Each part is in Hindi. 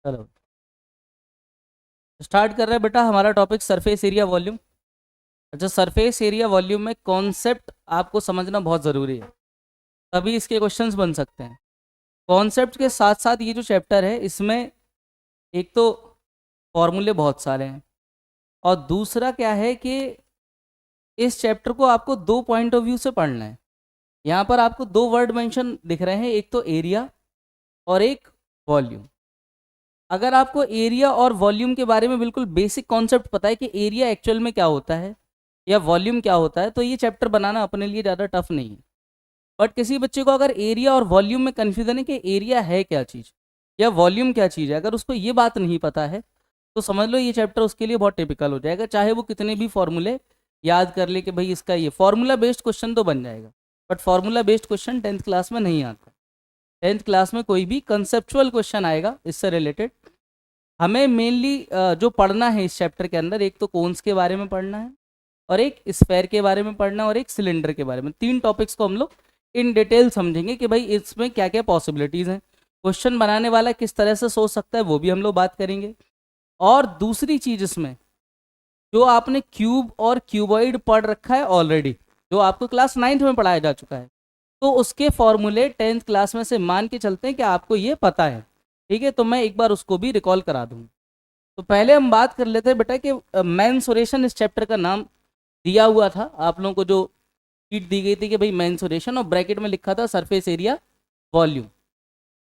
चलो स्टार्ट कर रहे हैं बेटा। हमारा टॉपिक सरफेस एरिया वॉल्यूम। अच्छा, सरफेस एरिया वॉल्यूम में कॉन्सेप्ट आपको समझना बहुत ज़रूरी है, तभी इसके क्वेश्चंस बन सकते हैं। कॉन्सेप्ट के साथ साथ ये जो चैप्टर है इसमें एक तो फॉर्मूले बहुत सारे हैं, और दूसरा क्या है कि इस चैप्टर को आपको दो पॉइंट ऑफ व्यू से पढ़ना है। यहाँ पर आपको दो वर्ड मेंशन दिख रहे हैं, एक तो एरिया और एक वॉल्यूम। अगर आपको एरिया और वॉल्यूम के बारे में बिल्कुल बेसिक कॉन्सेप्ट पता है कि एरिया एक्चुअल में क्या होता है या वॉल्यूम क्या होता है, तो ये चैप्टर बनाना अपने लिए ज़्यादा टफ नहीं है। बट किसी बच्चे को अगर एरिया और वॉल्यूम में कन्फ्यूजन है कि एरिया है क्या चीज़ या वॉल्यूम क्या चीज़ है, अगर उसको ये बात नहीं पता है तो समझ लो ये चैप्टर उसके लिए बहुत टिपिकल हो जाएगा। चाहे वो कितने भी फॉर्मूले याद कर ले कि भाई इसका ये फॉर्मूला बेस्ड क्वेश्चन तो बन जाएगा, but formula based question 10th class में नहीं आता। 10th क्लास में कोई भी कंसेप्चुअल क्वेश्चन आएगा इससे रिलेटेड। हमें मेनली जो पढ़ना है इस चैप्टर के अंदर, एक तो कोन्स के बारे में पढ़ना है और एक स्फेयर के बारे में पढ़ना है और एक सिलेंडर के बारे में। तीन टॉपिक्स को हम लोग इन डिटेल समझेंगे कि भाई इसमें क्या क्या पॉसिबिलिटीज़ हैं, क्वेश्चन बनाने वाला किस तरह से सोच सकता है, वो भी हम लोग बात करेंगे। और दूसरी चीज़ इसमें जो आपने क्यूब और क्यूबॉइड पढ़ रखा है ऑलरेडी, जो आपको क्लास 9th में पढ़ाया जा चुका है, तो उसके फॉर्मूले 10th क्लास में से मान के चलते हैं कि आपको ये पता है। ठीक है, तो मैं एक बार उसको भी रिकॉल करा दूँ। तो पहले हम बात कर लेते हैं बेटा कि मेंसुरेशन इस चैप्टर का नाम दिया हुआ था आप लोगों को, जो शीट दी गई थी कि भाई मेंसुरेशन, और ब्रैकेट में लिखा था सरफेस एरिया वॉल्यूम।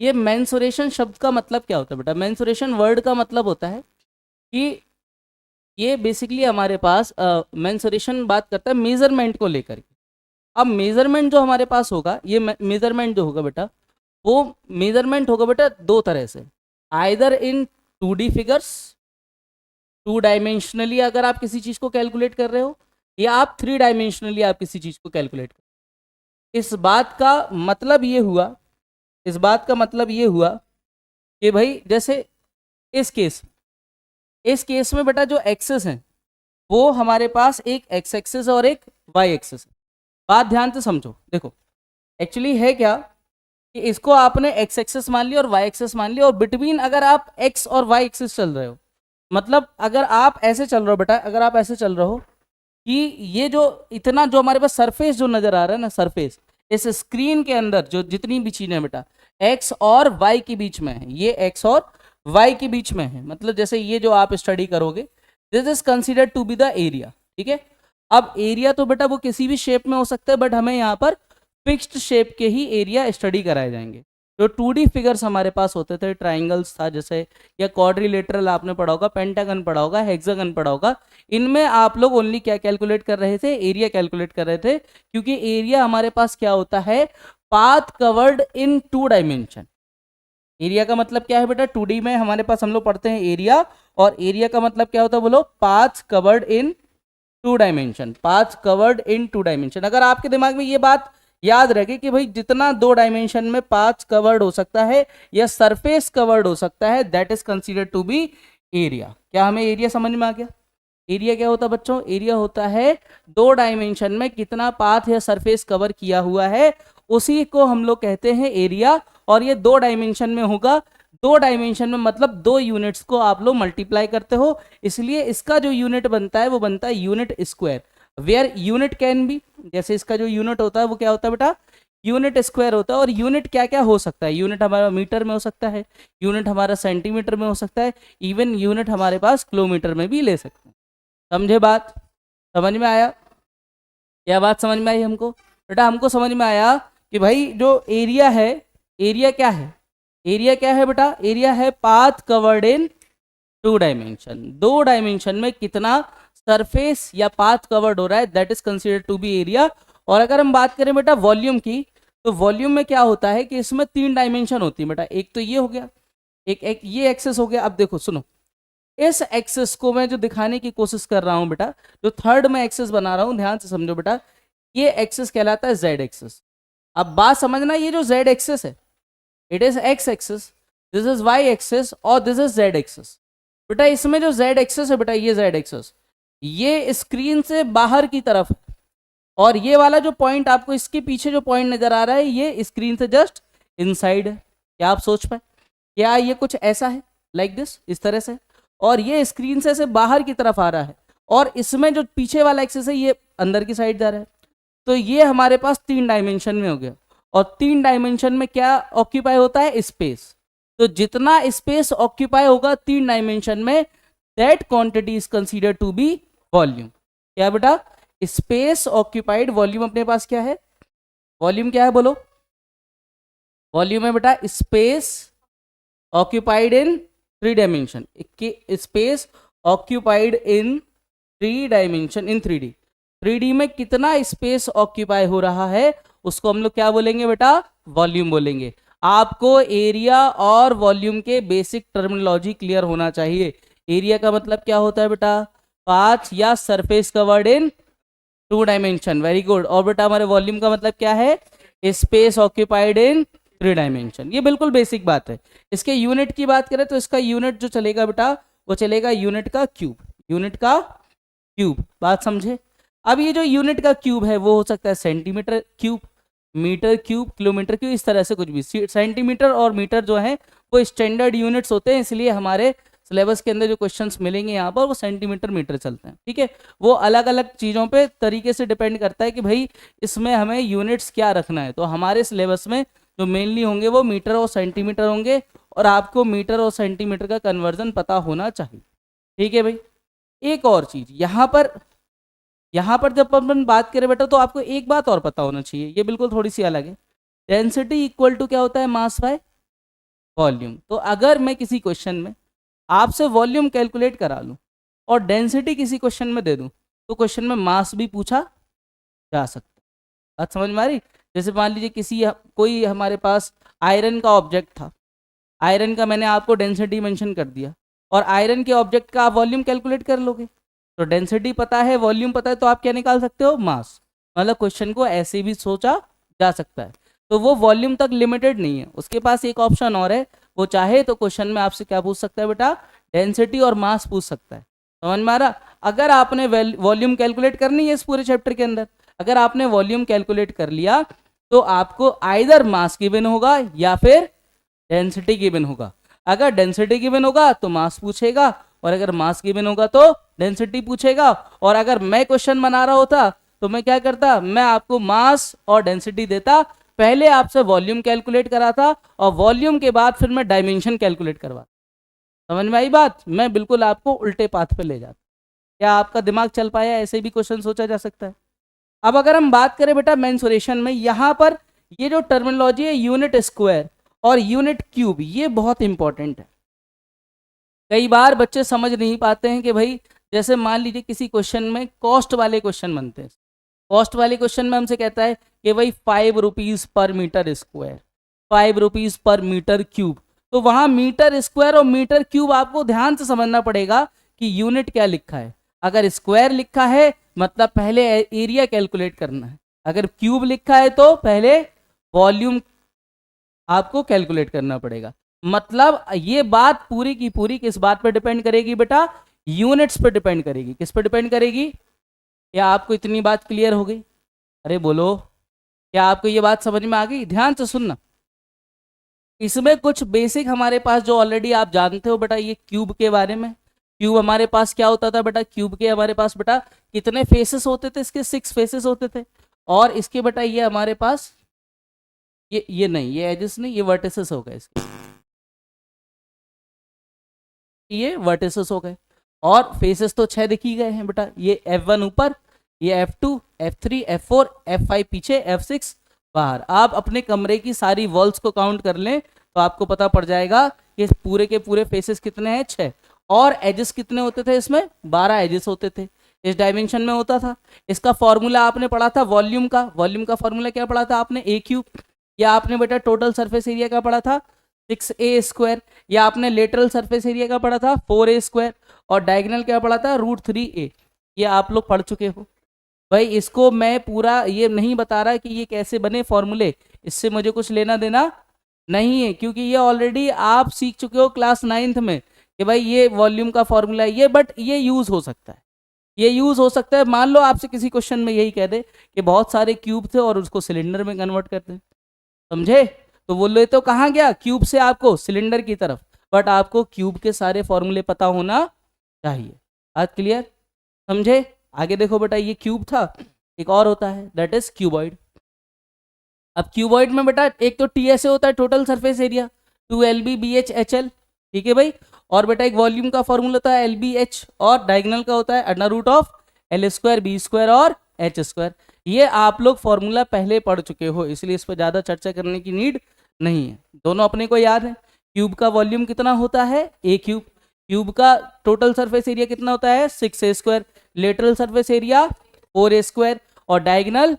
ये मेंसुरेशन शब्द का मतलब क्या होता है बेटा? मेंसुरेशन वर्ड का मतलब होता है कि ये बेसिकली हमारे पास मेंसुरेशन बात करता है मेजरमेंट को लेकर के। अब मेजरमेंट जो हमारे पास होगा, ये मेजरमेंट जो होगा बेटा, वो मेजरमेंट होगा बेटा दो तरह से। Either in 2D figures, 2 dimensionally अगर आप किसी चीज़ को कैलकुलेट कर रहे हो, या आप 3 डायमेंशनली आप किसी चीज़ को कैलकुलेट कर। इस बात का मतलब ये हुआ, इस बात का मतलब ये हुआ कि भाई जैसे इस केस में बेटा जो एक्सेस है वो हमारे पास एक एक्स एक्सेस और एक वाई एक्सेस है। बात ध्यान से समझो। देखो एक्चुअली है क्या कि इसको आपने एक्स एक्सेस मान लिया और वाई एक्सेस मान लिया, और बिटवीन अगर आप एक्स और वाई एक्सेस चल रहे हो, मतलब अगर आप ऐसे चल रहे हो बेटा, अगर आप ऐसे चल रहे हो कि ये जो इतना जो हमारे पास सरफेस जो नजर आ रहा है ना, सरफेस इस स्क्रीन के अंदर जो जितनी भी चीजें बेटा एक्स और वाई के बीच में है, ये एक्स और वाई के बीच में है, मतलब जैसे ये जो आप स्टडी करोगे, this is considered to be the area. ठीक है, अब एरिया तो बेटा वो किसी भी शेप में हो सकता है, बट हमें यहाँ पर फिक्स्ड शेप के ही एरिया स्टडी कराए जाएंगे। जो 2D फिगर्स हमारे पास होते थे, ट्राइंगल्स था जैसे, या क्वाड्रिलेटरल आपने पढ़ा होगा, पेंटागन पढ़ा होगा, हेक्सागन पढ़ा होगा, इनमें आप लोग ओनली क्या कैलकुलेट कर रहे थे? एरिया कैलकुलेट कर रहे थे, क्योंकि एरिया हमारे पास क्या होता है? Path covered in 2 dimension. Area का मतलब क्या है बेटा? 2D में हमारे पास हम लोग पढ़ते हैं एरिया, और एरिया का मतलब क्या होता है बोलो? Path covered in 2 dimension. Path covered in 2 dimension. अगर आपके दिमाग में ये बात याद रखे कि भाई जितना 2 डायमेंशन में पाथ कवर्ड हो सकता है या सरफेस कवर्ड हो सकता है, that is considered to be area. क्या हमें एरिया समझ में आ गया? एरिया क्या होता है बच्चों? एरिया होता है 2 डायमेंशन में कितना पाथ या सरफेस कवर किया हुआ है, उसी को हम लोग कहते हैं एरिया। और ये 2 डायमेंशन में होगा। 2 डायमेंशन में मतलब 2 यूनिट्स को आप लोग मल्टीप्लाई करते हो, इसलिए इसका जो यूनिट बनता है वो बनता है unit square. Where unit can be, जैसे इसका जो यूनिट होता है वो क्या होता है बेटा? यूनिट स्क्वायर होता है। और यूनिट क्या क्या हो सकता है? यूनिट हमारा मीटर में हो सकता है, यूनिट हमारा सेंटीमीटर में हो सकता है, इवन यूनिट हमारे पास किलोमीटर में भी ले सकते हैं। समझे बात? समझ में आया? क्या बात समझ में आई हमको? बेटा हमको समझ में आया कि भाई जो एरिया है, एरिया क्या है? एरिया क्या है बेटा? एरिया है path covered in 2 dimension. 2 dimension में कितना सरफेस या पाथ कवर्ड हो रहा है, that is considered to be area. और अगर हम बात करें बेटा वॉल्यूम की, तो वॉल्यूम में क्या होता है कि इसमें 3 डायमेंशन होती है बेटा। एक तो ये हो गया, एक ये एक्सेस हो गया। अब देखो सुनो, इस एक्सेस को मैं जो दिखाने की कोशिश कर रहा हूं बेटा, जो थर्ड में एक्सेस बना रहा हूं, ध्यान से समझो बेटा, ये एक्सेस कहलाता है जेड एक्सेस। अब बात समझना, ये जो जेड एक्सेस है, it is X axis, this is Y axis, और दिस इज जेड एक्सेस। बेटा इसमें जो जेड एक्सेस है बेटा, ये जेड एक्सेस ये स्क्रीन से बाहर की तरफ है, और ये वाला जो पॉइंट आपको इसके पीछे जो पॉइंट नजर आ रहा है, ये स्क्रीन से जस्ट इनसाइड है। क्या आप सोच पाए? क्या ये कुछ ऐसा है? लाइक दिस, इस तरह से, और ये स्क्रीन से बाहर की तरफ आ रहा है, और इसमें जो पीछे वाला एक्सिस है ये अंदर की साइड जा रहा है। तो ये हमारे पास 3 डायमेंशन में हो गया, और 3 डायमेंशन में क्या ऑक्यूपाई होता है, स्पेस। तो जितना स्पेस ऑक्यूपाई होगा 3 डायमेंशन में, that quantity is considered to be volume. क्या बेटा, स्पेस ऑक्यूपाइड, वॉल्यूम अपने पास क्या है, वॉल्यूम क्या है बोलो, वॉल्यूम है बेटा space occupied in 3 dimension, space occupied in 3 dimension in 3D। 3D में कितना स्पेस ऑक्यूपाई हो रहा है उसको हम लोग क्या बोलेंगे बेटा, वॉल्यूम बोलेंगे। आपको एरिया और वॉल्यूम के बेसिक टर्मिनोलॉजी क्लियर होना चाहिए। एरिया का मतलब क्या होता है बेटा, पाथ या surface covered in 2 dimension, very good. और बेटा हमारे वॉल्यूम का मतलब क्या है, स्पेस ऑक्यूपाइड इन 3 डायमेंशन। ये बिल्कुल बेसिक बात है। इसके यूनिट की बात करें तो इसका यूनिट जो चलेगा बेटा वो चलेगा यूनिट का क्यूब, यूनिट का क्यूब, बात समझे। अब ये जो यूनिट का क्यूब है वो हो सकता है centimetre cube, metre cube, kilometre cube, इस तरह से कुछ भी। सेंटीमीटर और मीटर जो है वो स्टैंडर्ड यूनिट्स होते हैं, इसलिए हमारे सिलेबस के अंदर जो क्वेश्चंस मिलेंगे यहाँ पर वो सेंटीमीटर मीटर चलते हैं, ठीक है। वो अलग अलग चीज़ों पे तरीके से डिपेंड करता है कि भाई इसमें हमें यूनिट्स क्या रखना है। तो हमारे सिलेबस में जो मेनली होंगे वो मीटर और सेंटीमीटर होंगे, और आपको मीटर और सेंटीमीटर का कन्वर्जन पता होना चाहिए, ठीक है भाई। एक और चीज़ यहाँ पर जब अपन बात करें बेटा तो आपको एक बात और पता होना चाहिए, ये बिल्कुल थोड़ी सी अलग है। डेंसिटी इक्वल टू क्या होता है, मास बाय वॉल्यूम। तो अगर मैं किसी क्वेश्चन में आपसे वॉल्यूम कैलकुलेट करा लूँ और डेंसिटी किसी क्वेश्चन में दे दूँ तो क्वेश्चन में मास भी पूछा जा सकता है। बात समझ में आ रही। जैसे मान लीजिए कोई हमारे पास आयरन का ऑब्जेक्ट था, आयरन का मैंने आपको डेंसिटी मेंशन कर दिया, और आयरन के ऑब्जेक्ट का आप वॉल्यूम कैलकुलेट कर लोगे। तो डेंसिटी पता है, वॉल्यूम पता है, तो आप क्या निकाल सकते हो, मास। मतलब क्वेश्चन को ऐसे भी सोचा जा सकता है। तो वो वॉल्यूम तक लिमिटेड नहीं है, उसके पास एक ऑप्शन और है, वो चाहे तो क्वेश्चन में आपसे क्या पूछ सकता है बेटा, डेंसिटी और मास पूछ सकता है। समझ में आ रहा। अगर आपने वॉल्यूम कैलकुलेट करनी है इस पूरे चैप्टर के अंदर, अगर आपने वॉल्यूम कैलकुलेट कर लिया तो आपको आइदर मास गिवन होगा या फिर डेंसिटी गिवन होगा। अगर डेंसिटी गिवन होगा तो मास पूछेगा, और अगर मास गिवन होगा तो डेंसिटी पूछेगा। और अगर मैं क्वेश्चन बना रहा होता तो मैं क्या करता, मैं आपको मास और डेंसिटी देता, पहले आपसे वॉल्यूम कैलकुलेट कराता, और वॉल्यूम के बाद फिर मैं डायमेंशन कैलकुलेट करवाता। समझ में आई बात। मैं बिल्कुल आपको उल्टे पाथ पे ले जाता। क्या आपका दिमाग चल पाया, ऐसे भी क्वेश्चन सोचा जा सकता है। अब अगर हम बात करें बेटा मेंसुरेशन में, यहाँ पर ये जो टर्मिनोलॉजी है यूनिट स्क्वायर और यूनिट क्यूब, ये बहुत इंपॉर्टेंट है। कई बार बच्चे समझ नहीं पाते हैं कि भाई जैसे मान लीजिए किसी क्वेश्चन में कॉस्ट वाले क्वेश्चन बनते हैं, कॉस्ट वाले क्वेश्चन में हमसे कहता है कि भाई 5 रुपीज़ पर मीटर स्क्वायर, 5 रुपीज़ पर मीटर क्यूब। तो वहाँ मीटर स्क्वायर और मीटर क्यूब आपको ध्यान से समझना पड़ेगा कि यूनिट क्या लिखा है। अगर स्क्वायर लिखा है मतलब पहले एरिया कैलकुलेट करना है, अगर क्यूब लिखा है तो पहले वॉल्यूम आपको कैलकुलेट करना पड़ेगा। मतलब ये बात पूरी की पूरी किस बात पर डिपेंड करेगी बेटा, यूनिट्स पर डिपेंड करेगी। किस पर डिपेंड करेगी, क्या आपको इतनी बात क्लियर हो गई? अरे बोलो, क्या आपको ये बात समझ में आ गई? ध्यान से सुनना। इसमें कुछ बेसिक हमारे पास जो ऑलरेडी आप जानते हो बेटा, ये क्यूब के बारे में। क्यूब हमारे पास क्या होता था बेटा, क्यूब के हमारे पास बेटा कितने फेसेस होते थे, इसके 6 फेसेस होते थे। और इसके बेटा ये हमारे पास ये नहीं, ये एजेस नहीं, ये वर्टिसेस हो गए इसके, ये वर्टिसेस हो गए। और फेसेस तो 6 दिखी गए हैं बेटा, ये F1 ऊपर, ये F2, F3, F4, F5 पीछे, F6 बाहर। आप अपने कमरे की सारी वॉल्स को काउंट कर लें तो आपको पता पड़ जाएगा कि पूरे के पूरे फेसेस कितने हैं, 6। और एजेस कितने होते थे इसमें, 12 एजेस होते थे। इस डायमेंशन में होता था। इसका फॉर्मूला आपने पढ़ा था वॉल्यूम का, वॉल्यूम का फॉर्मूला क्या पढ़ा था आपने, ए क्यूब। या आपने बेटा टोटल सरफेस एरिया का पढ़ा था 6a स्क्वायर, या आपने लेटरल सरफेस एरिया का पढ़ा था 4a स्क्वायर, और डायगोनल क्या पढ़ा था √3a। ये आप लोग पढ़ चुके हो भाई। इसको मैं पूरा ये नहीं बता रहा कि ये कैसे बने फॉर्मूले, इससे मुझे कुछ लेना देना नहीं है, क्योंकि ये ऑलरेडी आप सीख चुके हो क्लास 9th में कि भाई ये वॉल्यूम का फॉर्मूला है ये। बट ये यूज हो सकता है, ये यूज हो सकता है। मान लो आपसे किसी क्वेश्चन में यही कह दे कि बहुत सारे क्यूब थे और उसको सिलेंडर में कन्वर्ट कर दे, समझे? तो बोले तो कहाँ गया, क्यूब से आपको सिलेंडर की तरफ। बट आपको क्यूब के सारे फॉर्मूले पता होना चाहिए। बात क्लियर? समझे? आगे देखो बेटा, ये क्यूब था, एक और होता है दैट इज क्यूबॉइड। अब क्यूबॉइड में बेटा एक तो टीएसए होता है, टोटल सरफेस एरिया, 2LB/BH/HL, ठीक है भाई। और बेटा एक वॉल्यूम का फॉर्मूला होता है LBH, और डायगोनल का होता है √L² B² और H²। ये आप लोग फॉर्मूला पहले पढ़ चुके हो, इसलिए इस पर ज़्यादा चर्चा करने की नीड नहीं है, दोनों अपने को याद है। क्यूब का वॉल्यूम कितना होता है? A cube. क्यूब का टोटल सरफेस एरिया कितना होता है? 6A²। Lateral surface area 4A², और डायगोनल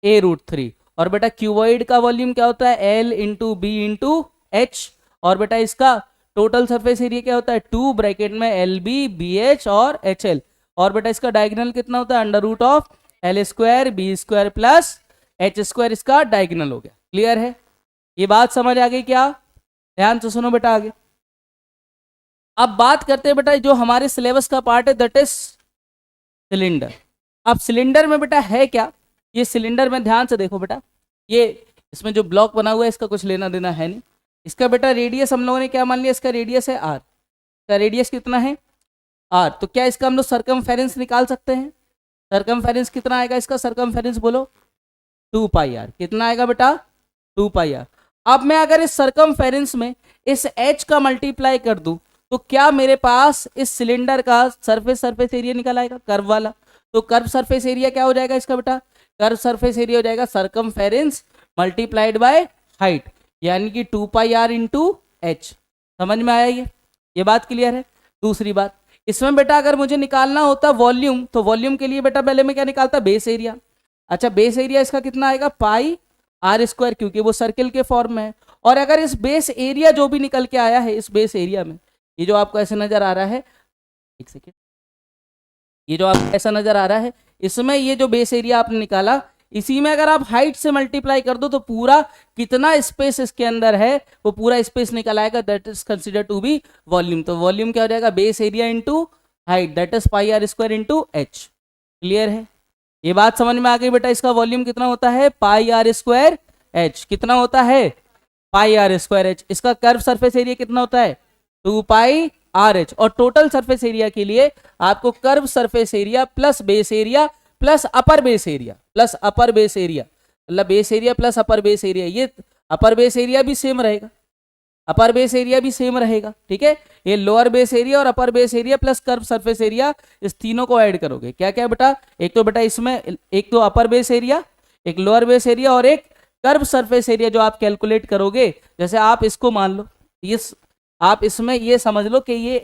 A√3। और बेटा क्यूबॉइड का वॉल्यूम क्या होता है? L × B × H। और बेटा इसका टोटल सरफेस एरिया क्या होता है? 2 ब्रैकेट में LB BH और HL। और बेटा इसका डायगोनल कितना होता है? √L² B² प्लस H², इसका डायगोनल हो गया। क्लियर है? ये बात समझ आ गई क्या? ध्यान से सुनो बेटा आगे। अब बात करते हैं बेटा जो हमारे सिलेबस का पार्ट है दैट इज सिलेंडर। अब सिलेंडर में बेटा है क्या? ये सिलेंडर में ध्यान से देखो बेटा, ये इसमें जो ब्लॉक बना हुआ है इसका कुछ लेना देना है नहीं। इसका बेटा रेडियस हम लोगों ने क्या मान लिया? इसका रेडियस है r। इसका रेडियस कितना है? r। तो क्या इसका हम लोग सरकमफेरेंस निकाल सकते हैं? सरकमफेरेंस कितना आएगा इसका? सरकमफेरेंस बोलो 2πr। कितना आएगा बेटा? 2πr। अब मैं अगर इस सरकमफेरेंस में इस h का मल्टीप्लाई कर दूं तो क्या मेरे पास इस सिलेंडर का सरफेस एरिया निकल आएगा, कर्व वाला? तो कर्व सरफेस एरिया क्या हो जाएगा इसका बेटा? कर्व सरफेस एरिया हो जाएगा सरकमफेरेंस मल्टीप्लाइड बाय हाइट, यानी कि 2πr × h। समझ में आया ये बात क्लियर है? दूसरी बात, इसमें बेटा अगर मुझे निकालना होता वॉल्यूम, तो वॉल्यूम के लिए बेटा पहले मैं क्या निकालता? Base area. अच्छा, बेस एरिया इसका कितना आएगा? πr², क्योंकि वो सर्किल के फॉर्म में है। और अगर इस बेस एरिया जो भी निकल के आया है, इस बेस एरिया में ये जो आपको ऐसे नजर आ रहा है, एक सेकेंड, ये जो आपको ऐसा नजर आ रहा है, इसमें ये जो बेस एरिया आपने निकाला, इसी में अगर आप हाइट से मल्टीप्लाई कर दो तो पूरा कितना स्पेस इसके अंदर है वो पूरा स्पेस निकल आएगा, that is consider to be volume. तो वॉल्यूम क्या हो जाएगा? Base area into height, that is πr² × h। Clear है? ये बात समझ में आ गई बेटा? इसका वॉल्यूम कितना होता है? πr² h। कितना होता है? πr² h। इसका कर्व सरफेस एरिया कितना होता है? 2πrh। और टोटल सरफेस एरिया के लिए आपको curve surface area plus base area plus upper base area plus upper base area, मतलब base area plus upper base area, ये अपर बेस एरिया भी सेम रहेगा, अपर बेस एरिया भी सेम रहेगा, ठीक है। ये लोअर बेस एरिया और upper base area plus curve surface area, इस तीनों को ऐड करोगे, क्या क्या बेटा? एक तो बेटा इसमें एक तो अपर बेस एरिया, एक लोअर बेस एरिया और एक कर्व सरफेस एरिया जो आप कैलकुलेट करोगे। जैसे आप इसको मान लो, ये आप इसमें ये समझ लो कि ये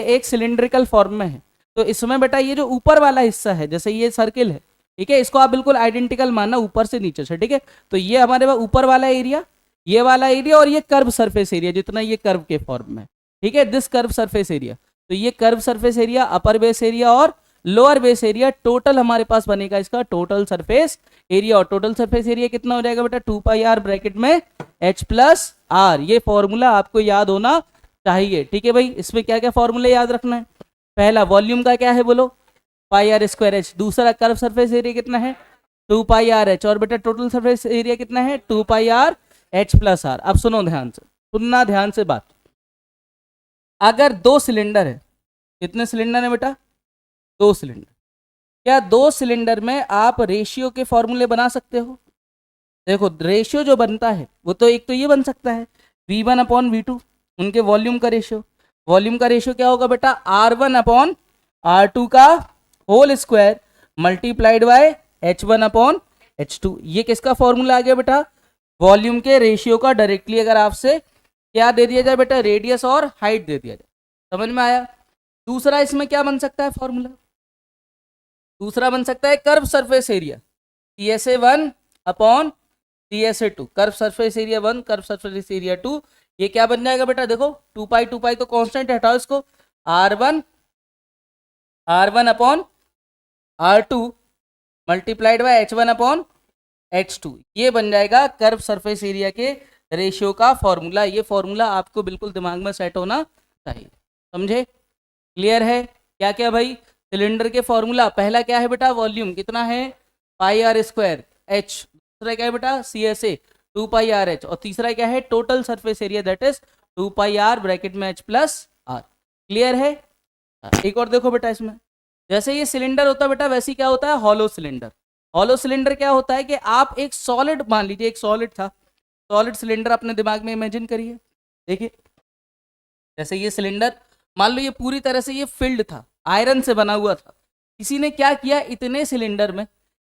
एक सिलिंड्रिकल फॉर्म में है, तो इसमें बेटा ये जो ऊपर वाला हिस्सा है, जैसे ये सर्किल है, ठीक है, इसको आप बिल्कुल आइडेंटिकल मानना ऊपर से नीचे से, ठीक है। तो ये हमारे पास ऊपर वाला एरिया, ये वाला एरिया और ये कर्व सरफेस एरिया, जितना ये कर्व के फॉर्म में, ठीक है, दिस कर्व सरफेस एरिया। तो ये कर्व सरफेस एरिया, अपर बेस एरिया और लोअर बेस एरिया, टोटल हमारे पास बनेगा इसका टोटल सरफेस एरिया। और टोटल सरफेस एरिया कितना हो जाएगा बेटा? 2πr ब्रैकेट में h प्लस r। ये फॉर्मूला आपको याद होना चाहिए, ठीक है भाई। इसमें क्या क्या फॉर्मूले याद रखना है? पहला वॉल्यूम का क्या है बोलो? πr² h। दूसरा कर्व सरफेस एरिया कितना है? 2πr h। और बेटा टोटल सरफेस एरिया कितना है? 2πr h plus r। अब सुनो ध्यान से, सुनना ध्यान से बात। अगर दो सिलेंडर है, कितने सिलेंडर है बेटा? दो सिलेंडर। क्या दो सिलेंडर में आप रेशियो के फॉर्मूले बना सकते हो? देखो रेशियो जो बनता है वो तो एक तो ये बन सकता है V1/V2, उनके वॉल्यूम का रेशियो। वॉल्यूम का रेशियो क्या होगा बेटा? R1/R2 का whole square multiplied by H1/H2। ये किसका फॉर्मूला आ गया बेटा? वॉल्यूम के रेशियो का। डायरेक्टली अगर आपसे क्या दे दिया जाए बेटा? रेडियस और हाइट दे दिया जाए। समझ में आया? दूसरा इसमें क्या बन सकता है फॉर्मूला? दूसरा बन सकता है curve surface area, CSA1/CSA2। Curve surface area 1, curve surface area 2। ये क्या बन जाएगा बेटा? देखो 2π तो कांस्टेंट है, हटाओ इसको। R1/R2 multiplied by H1/H2। ये बन जाएगा कर्व सरफेस एरिया के रेशियो का फॉर्मूला। ये फॉर्मूला आपको बिल्कुल दिमाग में सेट होना चाहिए, समझे? क्लियर है? क्या क्या भाई? सिलेंडर के फॉर्मूला, पहला क्या है बेटा? वॉल्यूम कितना है? πr² h। दूसरा क्या है बेटा? CSA 2πr h। और तीसरा क्या है? Total surface area, that is 2 pi R bracket में h प्लस आर। क्लियर है? एक और देखो बेटा, इसमें जैसे ये सिलेंडर होता है बेटा, वैसे ही क्या होता है हॉलो सिलेंडर। हॉलो सिलेंडर क्या होता है कि आप एक सॉलिड, मान लीजिए एक सॉलिड था, सॉलिड सिलेंडर अपने दिमाग में इमेजिन करिए। देखिए जैसे ये सिलेंडर, मान लो ये पूरी तरह से ये फिल्ड था, आयरन से बना हुआ था। किसी ने क्या किया, इतने सिलेंडर में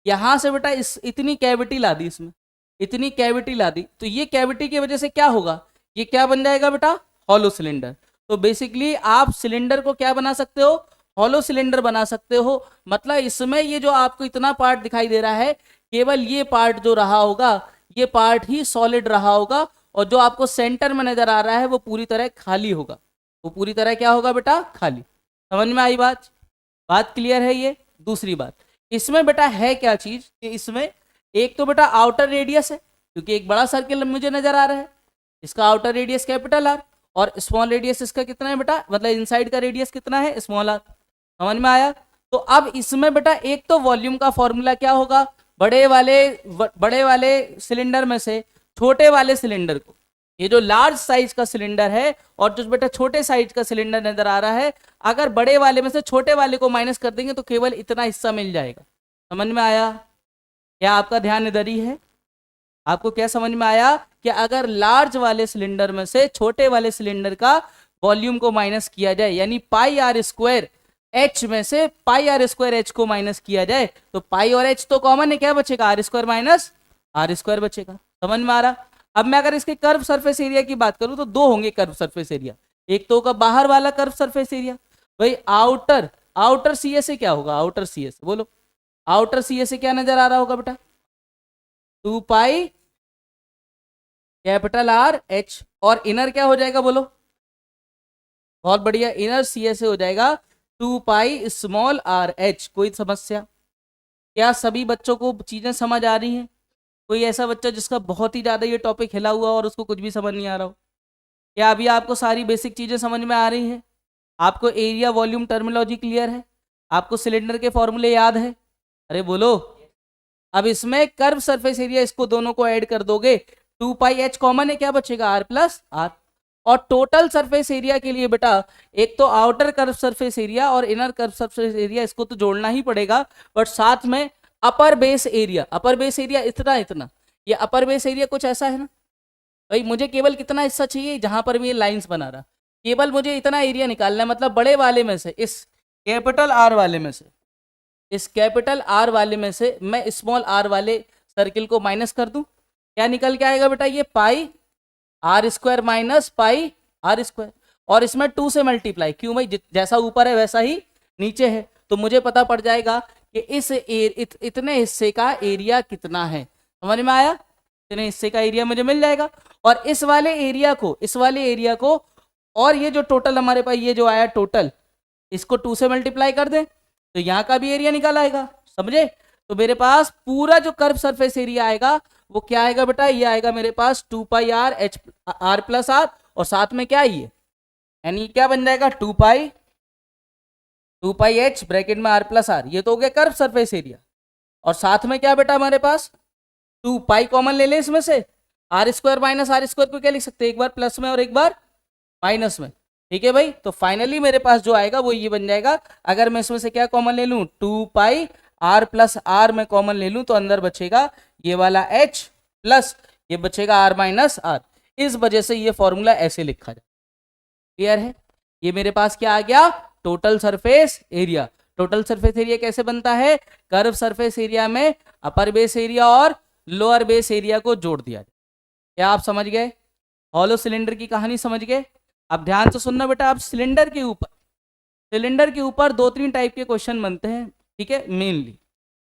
यहां से बेटा इस इतनी कैविटी ला दी, इसमें इतनी कैविटी ला दी, तो ये कैविटी की वजह से क्या होगा, ये क्या बन जाएगा बेटा, हॉलो सिलेंडर। तो बेसिकली आप सिलेंडर को क्या बना सकते हो, हॉलो सिलेंडर बना सकते हो। मतलब इसमें ये जो आपको इतना पार्ट दिखाई दे रहा है, केवल ये पार्ट जो रहा होगा, ये पार्ट ही सॉलिड रहा होगा, और जो आपको सेंटर में नजर आ रहा है वो पूरी तरह खाली होगा। वो पूरी तरह क्या होगा बेटा, खाली। समझ में आई बात? बात क्लियर है? ये दूसरी बात, इसमें बेटा है क्या चीज कि इसमें एक तो बेटा आउटर रेडियस है, क्योंकि एक बड़ा सर्किल मुझे नजर आ रहा है, इसका आउटर रेडियस कैपिटल आर, और स्मॉल रेडियस इसका कितना है बेटा, मतलब इनसाइड का रेडियस कितना है, स्मॉल आर। समझ में आया? तो अब इसमें बेटा एक तो वॉल्यूम का फॉर्मूला क्या होगा, बड़े वाले सिलेंडर में से छोटे वाले सिलेंडर को, ये जो लार्ज साइज का सिलेंडर है और जो बेटा छोटे साइज का सिलेंडर नजर आ रहा है, अगर बड़े वाले में से छोटे वाले को माइनस कर देंगे तो केवल इतना हिस्सा मिल जाएगा। समझ में आया? क्या आपका ध्यान इधर ही है? आपको क्या समझ में आया कि अगर लार्ज वाले सिलेंडर में से छोटे वाले सिलेंडर का वॉल्यूम को माइनस किया जाए, यानी पाई आर स्क्वायर एच में से पाई आर स्क्वायर एच को माइनस किया जाए, तो पाई और एच तो कॉमन है, क्या बचेगा, R square minus are square बचेगा। समझ में आ रहा? अब मैं अगर इसके कर्व सरफेस एरिया की बात करूं तो दो होंगे कर्व सरफेस एरिया, एक तो होगा बाहर वाला कर्व सरफेस एरिया, भाई आउटर सी ए से क्या होगा, आउटर सी ए से बोलो, आउटर सी ए से क्या नजर आ रहा होगा बेटा, 2 पाई कैपिटल आर एच, और इनर क्या हो जाएगा बोलो, बहुत बढ़िया, इनर सी ए से हो जाएगा 2 पाई स्मॉल आर एच। कोई समस्या? क्या सभी बच्चों को चीजें समझ आ रही हैं? कोई ऐसा बच्चा जिसका बहुत ही ज्यादा ये टॉपिक हिला हुआ और उसको कुछ भी समझ नहीं आ रहा हो? क्या अभी आपको सारी बेसिक चीजें समझ में आ रही हैं? आपको एरिया वॉल्यूम टर्मिनोलॉजी क्लियर है? आपको सिलेंडर के फॉर्मूले याद है? अरे बोलो। अब इसमें कर्व सरफेस एरिया, इसको दोनों को ऐड कर दोगे, 2 पाई एच कॉमन है, क्या बचेगा, आर प्लस आर। और टोटल सरफेस एरिया के लिए बेटा एक तो आउटर कर्व सरफेस एरिया और इनर कर्व सरफेस एरिया, इसको तो जोड़ना ही पड़ेगा, बट साथ में अपर बेस एरिया इतना, ये अपर बेस एरिया कुछ ऐसा है ना भाई, मुझे केवल कितना हिस्सा चाहिए जहां पर भी ये लाइंस बना रहा, केवल मुझे इतना एरिया निकालना है। मतलब बड़े वाले में से, इस कैपिटल आर वाले में से, इस कैपिटल आर वाले में से मैं स्मॉल आर वाले सर्किल को माइनस कर दूं, क्या निकल के आएगा बेटा, ये pi are square minus pi are square, और इसमें 2 से मल्टीप्लाई, क्यों भाई, जैसा ऊपर है वैसा ही नीचे है, तो मुझे पता पड़ जाएगा कि इतने हिस्से का एरिया कितना है। समझ में आया? इतने हिस्से का एरिया मुझे मिल जाएगा, और इस वाले एरिया को और ये जो टोटल हमारे पास ये जो आया टोटल, इसको 2 से मल्टीप्लाई कर दें तो यहाँ का भी एरिया निकल आएगा। समझे? तो मेरे पास पूरा जो कर्व सरफेस एरिया आएगा वो क्या आएगा बेटा, ये आएगा मेरे पास 2 pi are H R plus R, और साथ में क्या ये, यानी क्या बन जाएगा, 2 पाई एच ब्रैकेट में आर प्लस आर, ये तो हो गया कर्व सरफेस एरिया। और साथ में क्या बेटा हमारे पास 2 पाई कॉमन ले लें इसमें से, R square minus are square को क्या लिख सकते हैं, एक बार प्लस में और एक बार माइनस में। ठीक है भाई, तो फाइनली मेरे पास जो आएगा वो ये बन जाएगा। अगर मैं इसमें से क्या कॉमन ले लूं, 2 पाई आर प्लस आर में कॉमन ले लूं तो अंदर बचेगा ये वाला एच प्लस ये बचेगा आर माइनस आर। इस वजह से ये फॉर्मूला ऐसे लिखा जाए। क्लियर है? ये मेरे पास क्या आ गया, total surface area. Total surface area कैसे बनता है, कर्व सरफेस एरिया में अपर बेस एरिया और लोअर बेस एरिया को जोड़ दिया जाए। क्या आप समझ गए? हॉलो सिलेंडर की कहानी समझ गए? अब ध्यान से सुनना बेटा, आप सिलेंडर के ऊपर 2-3 टाइप के क्वेश्चन बनते हैं। ठीक है, मेनली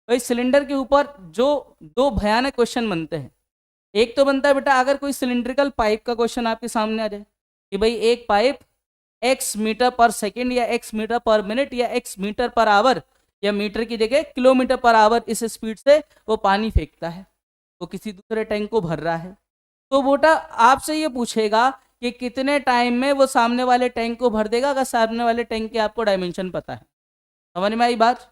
भाई सिलेंडर के ऊपर जो 2 भयानक क्वेश्चन बनते हैं, एक तो बनता है बेटा अगर कोई सिलिंड्रिकल पाइप का क्वेश्चन आपके सामने आ जाए कि भाई एक पाइप x मीटर पर सेकेंड या x मीटर पर मिनट या x मीटर पर आवर या मीटर की जगह किलोमीटर पर आवर इस स्पीड से वो पानी फेंकता है, वो किसी दूसरे टैंक को भर रहा है, तो बेटा आपसे ये पूछेगा कि कितने टाइम में वो सामने वाले टैंक को भर देगा, अगर सामने वाले टैंक के आपको डायमेंशन पता है। समझ में आई बात?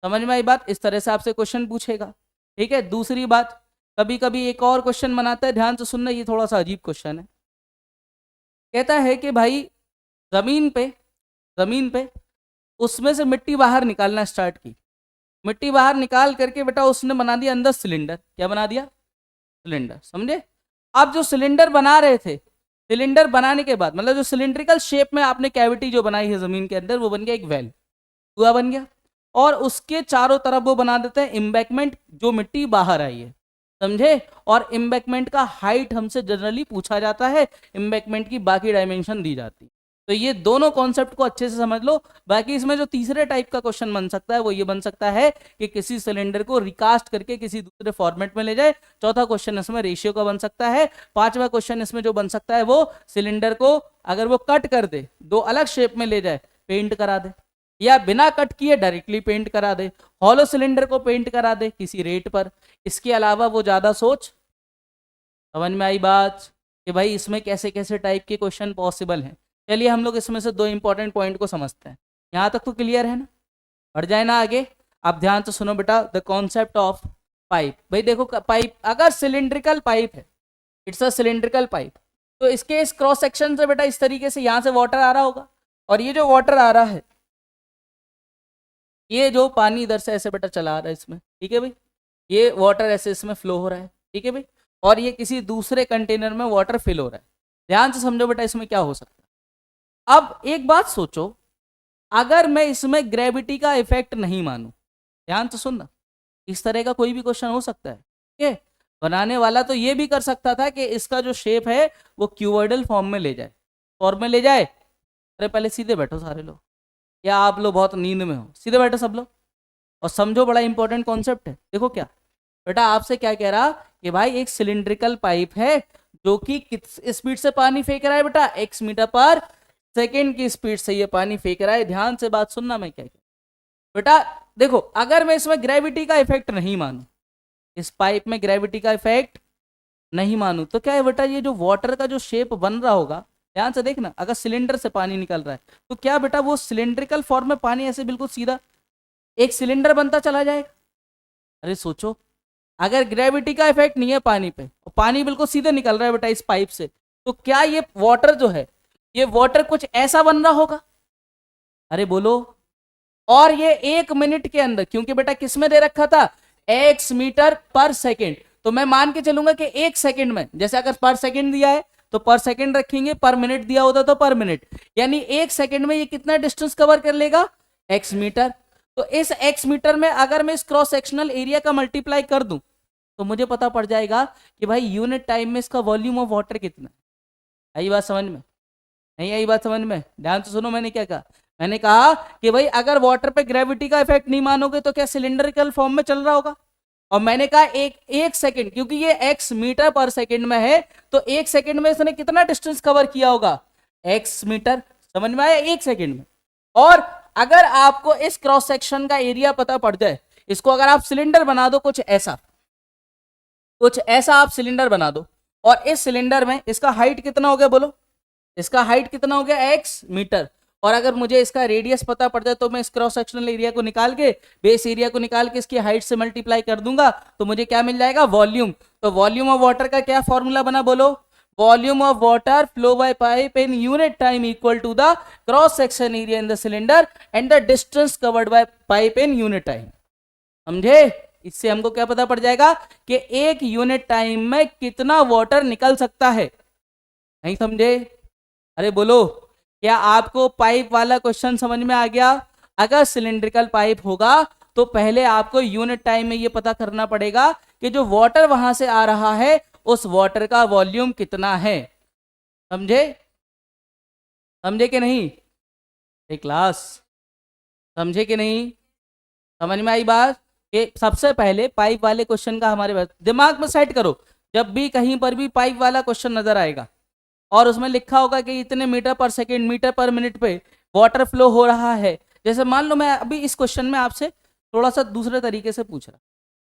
समझ में आई बात? इस तरह से आपसे क्वेश्चन पूछेगा। ठीक है, दूसरी बात, कभी कभी एक और क्वेश्चन बनाता है, ध्यान से सुनना, ये थोड़ा सा अजीब क्वेश्चन है। कहता है कि भाई जमीन पे उसमें से मिट्टी बाहर निकालना स्टार्ट की। मिट्टी बाहर निकाल करके बेटा उसने बना दिया अंदर सिलेंडर। क्या बना दिया? सिलेंडर। समझे? आप जो सिलेंडर बना रहे थे, सिलेंडर बनाने के बाद मतलब जो सिलिंड्रिकल शेप में आपने कैविटी जो बनाई है जमीन के अंदर, वो बन गया एक वेल, कुआं बन गया। और उसके चारों तरफ वो बना देते हैं एम्बैकमेंट, जो मिट्टी बाहर आई है। समझे? और एम्बैकमेंट का हाइट हमसे जनरली पूछा जाता है, एम्बैकमेंट की बाकी डायमेंशन दी जाती है। तो ये दोनों कॉन्सेप्ट को अच्छे से समझ लो। बाकी इसमें जो तीसरे टाइप का क्वेश्चन बन सकता है वो ये बन सकता है कि किसी सिलेंडर को रिकास्ट करके किसी दूसरे फॉर्मेट में ले जाए। चौथा क्वेश्चन इसमें रेशियो का बन सकता है। पांचवा क्वेश्चन इसमें जो बन सकता है वो सिलेंडर को अगर वो कट कर दे, दो अलग शेप में ले जाए, पेंट करा दे, या बिना कट किए डायरेक्टली पेंट करा दे, हॉलो सिलेंडर को पेंट करा दे किसी रेट पर। इसके अलावा वो ज्यादा सोच। समझ में आई बात कि भाई इसमें कैसे कैसे टाइप के क्वेश्चन पॉसिबल हैं। चलिए हम लोग इसमें से दो इंपॉर्टेंट पॉइंट को समझते हैं। यहाँ तक तो क्लियर है ना? बढ़ जाए ना आगे। आप ध्यान से सुनो बेटा, द कॉन्सेप्ट ऑफ पाइप। भाई देखो पाइप अगर सिलिंड्रिकल पाइप है, इट्स अ सिलिंड्रिकल पाइप, तो इसके इस क्रॉस सेक्शन से बेटा इस तरीके से यहाँ से वाटर आ रहा होगा, और ये जो वाटर आ रहा है, ये जो पानी इधर से ऐसे बेटा चला आ रहा है इसमें, ठीक है भाई, ये वाटर ऐसे इसमें फ्लो हो रहा है, ठीक है भाई, और ये किसी दूसरे कंटेनर में वाटर फिल हो रहा है। ध्यान से समझो बेटा इसमें क्या हो सकता है। अब एक बात सोचो, अगर मैं इसमें ग्रेविटी का इफेक्ट नहीं मानूं, ध्यान से सुनना, इस तरह का कोई भी क्वेश्चन हो सकता है। ठीक है? बनाने वाला तो ये भी कर सकता था कि इसका जो शेप है वो क्यूबॉइडल फॉर्म में ले जाए, फॉर्म में ले जाए। अरे पहले सीधे बैठो सारे लोग, या आप लोग बहुत नींद में हो, सीधे बैठो सब लोग और समझो, बड़ा इंपॉर्टेंट कॉन्सेप्ट है। देखो क्या बेटा आपसे क्या कह रहा कि भाई एक सिलिंड्रिकल पाइप है जो कि किस स्पीड से पानी फेंक रहा है बेटा, x मीटर पर सेकेंड की स्पीड से ये पानी फेंक रहा है। ध्यान से बात सुनना मैं क्या बेटा, देखो अगर मैं इसमें ग्रेविटी का इफेक्ट नहीं मानू, इस पाइप में ग्रेविटी का इफेक्ट नहीं मानू, तो क्या है बेटा, ये जो वाटर का जो शेप बन रहा होगा, ध्यान से देखना, अगर सिलेंडर से पानी निकल रहा है तो क्या बेटा वो सिलिंड्रिकल फॉर्म में पानी ऐसे बिल्कुल सीधा एक सिलेंडर बनता चला जाएगा। अरे सोचो, अगर ग्रेविटी का इफेक्ट नहीं है पानी पे और पानी बिल्कुल सीधे निकल रहा है बेटा इस पाइप से, तो क्या ये वाटर जो है, ये वाटर कुछ ऐसा बन रहा होगा? अरे बोलो। और ये 1 मिनट के अंदर, क्योंकि बेटा किसमें दे रखा था, x मीटर पर सेकेंड, तो मैं मान के चलूंगा कि 1 सेकेंड में, जैसे अगर पर सेकेंड दिया है तो पर सेकेंड रखेंगे, पर मिनट दिया होता तो पर मिनट, यानी 1 सेकेंड में ये कितना डिस्टेंस कवर कर लेगा, x मीटर। तो इस x मीटर में अगर मैं इस क्रॉस सेक्शनल एरिया का मल्टीप्लाई कर दूं तो मुझे पता पड़ जाएगा कि भाई यूनिट टाइम में इसका वॉल्यूम ऑफ वाटर कितना है। आई बात समझ में? नहीं आई बात समझ में? ध्यान से सुनो मैंने क्या कहा। मैंने कहा कि भाई अगर वाटर पे ग्रेविटी का इफेक्ट नहीं मानोगे तो क्या सिलिंड्रिकल फॉर्म में चल रहा होगा। और मैंने कहा एक सेकंड, क्योंकि ये x मीटर पर सेकंड में है, तो 1 सेकंड में इसने कितना डिस्टेंस कवर किया होगा, x मीटर। समझ में आया? 1 सेकंड में। और अगर आपको इस क्रॉस सेक्शन का एरिया पता पड़ जाए, इसको अगर आप सिलेंडर बना दो कुछ ऐसा आप सिलेंडर बना दो, और इस सिलेंडर में इसका हाइट कितना हो गया बोलो, इसका हाइट कितना हो गया, x मीटर। और अगर मुझे इसका रेडियस पता पड़ जाए तो मैं इस क्रॉस सेक्शनल एरिया को निकाल के, बेस एरिया को निकाल के इसकी हाइट से मल्टीप्लाई कर दूंगा, तो मुझे क्या मिल जाएगा, वॉल्यूम। तो वॉल्यूम ऑफ वाटर का क्या फॉर्मूला बना बोलो, volume of water flow by pipe in unit time equal to the cross section area in the cylinder and the distance covered by pipe in unit time. समझे? इससे हमको क्या पता पड़ जाएगा कि एक यूनिट टाइम में कितना वाटर निकल सकता है। नहीं समझे? अरे बोलो, क्या आपको पाइप वाला क्वेश्चन समझ में आ गया? अगर सिलिंड्रिकल पाइप होगा तो पहले आपको यूनिट टाइम में ये पता करना पड़ेगा कि जो वाटर वहां से आ रहा है उस वाटर का वॉल्यूम कितना है। समझे? समझे कि नहीं क्लास? समझे कि नहीं? समझ में आई बात? कि सबसे पहले पाइप वाले क्वेश्चन का हमारे दिमाग में सेट करो, जब भी कहीं पर भी पाइप वाला क्वेश्चन नजर आएगा और उसमें लिखा होगा कि इतने मीटर पर सेकेंड, मीटर पर मिनट पे वाटर फ्लो हो रहा है, जैसे मान लो मैं अभी इस क्वेश्चन में आपसे थोड़ा सा दूसरे तरीके से पूछ रहा,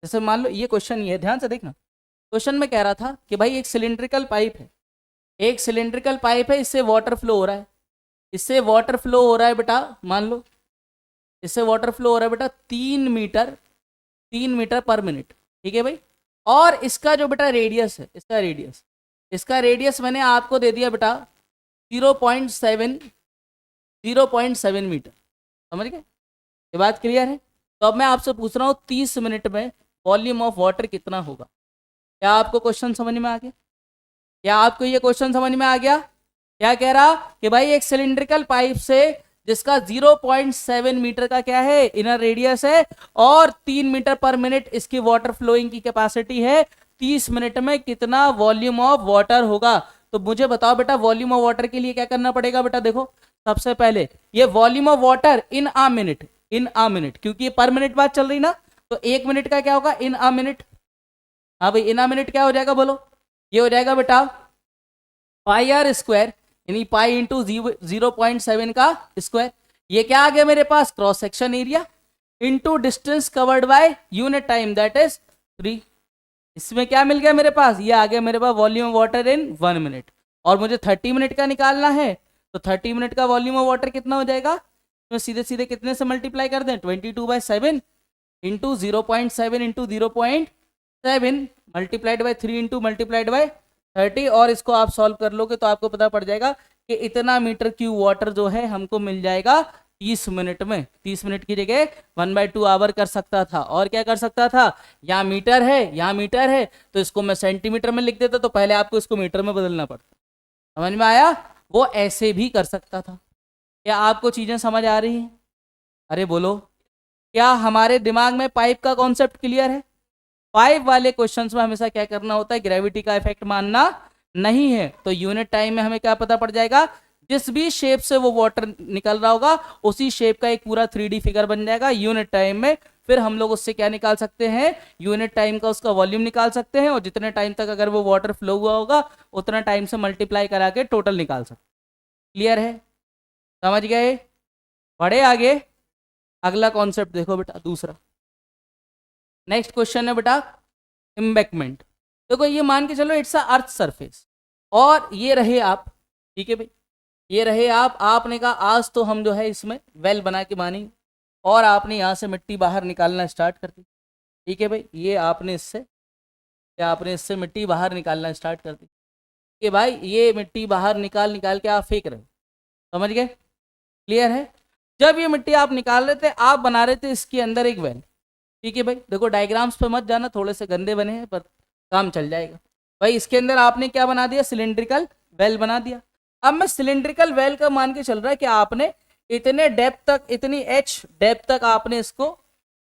जैसे मान लो ये क्वेश्चन ये है, ध्यान से देखना। क्वेश्चन में कह रहा था कि भाई एक सिलिंड्रिकल पाइप है, एक सिलिंड्रिकल पाइप है, इससे वाटर फ्लो हो रहा है, इससे वाटर फ्लो हो रहा है बेटा, मान लो इससे वाटर फ्लो हो रहा है बेटा 3 मीटर पर मिनट, ठीक है भाई। और इसका जो बेटा रेडियस है, इसका रेडियस मैंने आपको दे दिया बेटा 0.7 मीटर। समझ गए, ये बात क्लियर है। तो अब मैं आपसे पूछ रहा हूँ 30 मिनट में वॉल्यूम ऑफ वाटर कितना होगा। क्या आपको क्वेश्चन समझ में आ गया? क्या आपको ये क्वेश्चन समझ में आ गया? क्या कह रहा कि भाई एक सिलिंड्रिकल पाइप से जिसका 0.7 मीटर का क्या है इनर रेडियस है और 3 मीटर पर मिनट इसकी वाटर फ्लोइंग की कैपेसिटी है, 30 मिनट में कितना वॉल्यूम ऑफ वाटर होगा। तो मुझे बताओ बेटा, वॉल्यूम ऑफ वाटर के लिए क्या करना पड़ेगा बेटा? देखो सबसे पहले ये volume of water in a minute, in a minute, क्योंकि ये पर मिनट बात चल रही ना, तो 1 मिनट का क्या होगा इन अ मिनट। हाँ भाई, इन अ मिनट क्या हो जाएगा बोलो? ये हो जाएगा बेटा पाई आर स्क्वायर, यानी पाई इंटू 0.7 का स्क्वायर। ये क्या आ गया मेरे पास? Cross section area into distance covered by unit time, that is 3। इसमें क्या मिल गया मेरे पास? ये आ गया मेरे पास volume of water in 1 minute. और मुझे 30 मिनट का निकालना है, तो 30 मिनट का वॉल्यूम ऑफ वाटर कितना हो जाएगा? तो सीधे सीधे कितने से मल्टीप्लाई कर दें? 22/7 into 0.7 into 0.7 multiplied by 3 into multiplied by 30। और इसको आप सॉल्व कर लोगे तो आपको पता पड़ जाएगा कि इतना मीटर क्यूब वाटर जो है हमको मिल जाएगा 30 मिनट में। 30 मिनट की जगह 1/2 आवर कर सकता था। और क्या कर सकता था? यहाँ मीटर है, यहाँ मीटर है, तो इसको मैं सेंटीमीटर में लिख देता, तो पहले आपको इसको मीटर में बदलना पड़ता। समझ में आया? वो ऐसे भी कर सकता था। क्या आपको चीजें समझ आ रही हैं? अरे बोलो, क्या हमारे दिमाग में पाइप का कॉन्सेप्ट क्लियर है? पाइप वाले क्वेश्चंस में हमेशा क्या करना होता है? ग्रेविटी का इफेक्ट मानना नहीं है। तो यूनिट टाइम में हमें क्या पता पड़ जाएगा? जिस भी शेप से वो वाटर निकल रहा होगा उसी शेप का एक पूरा 3D फिगर बन जाएगा यूनिट टाइम में। फिर हम लोग उससे क्या निकाल सकते हैं? यूनिट टाइम का उसका वॉल्यूम निकाल सकते हैं, और जितने टाइम तक अगर वो वाटर फ्लो हुआ होगा उतना टाइम से मल्टीप्लाई करा के टोटल निकाल सकते। क्लियर है? समझ गए? बढ़े आगे। अगला कॉन्सेप्ट देखो बेटा, दूसरा नेक्स्ट क्वेश्चन है बेटा एम्बैंकमेंट। देखो ये मान के चलो इट्स अ अर्थ सरफेस, और ये रहे आप, ठीक है भाई, ये रहे आप। आपने कहा आज तो हम जो है इसमें वेल बना के मानेंगे, और आपने यहाँ से मिट्टी बाहर निकालना स्टार्ट कर दी। ठीक है भाई, ये आपने इससे मिट्टी बाहर निकालना स्टार्ट कर दी कि भाई ये मिट्टी बाहर निकाल निकाल के आप फेंक रहे हो। समझ गए? क्लियर है? जब ये मिट्टी आप निकाल रहे थे, आप बना रहे थे इसके अंदर एक वेल। ठीक है भाई, देखो डायग्राम्स पे मत जाना, थोड़े से गंदे बने हैं, पर काम चल जाएगा। भाई इसके अंदर आपने क्या बना दिया? सिलिंड्रिकल वेल बना दिया। अब मैं सिलिंड्रिकल वेल का मान के चल रहा है कि आपने इतने डेप्थ तक, इतनी एच डेप्थ तक आपने इसको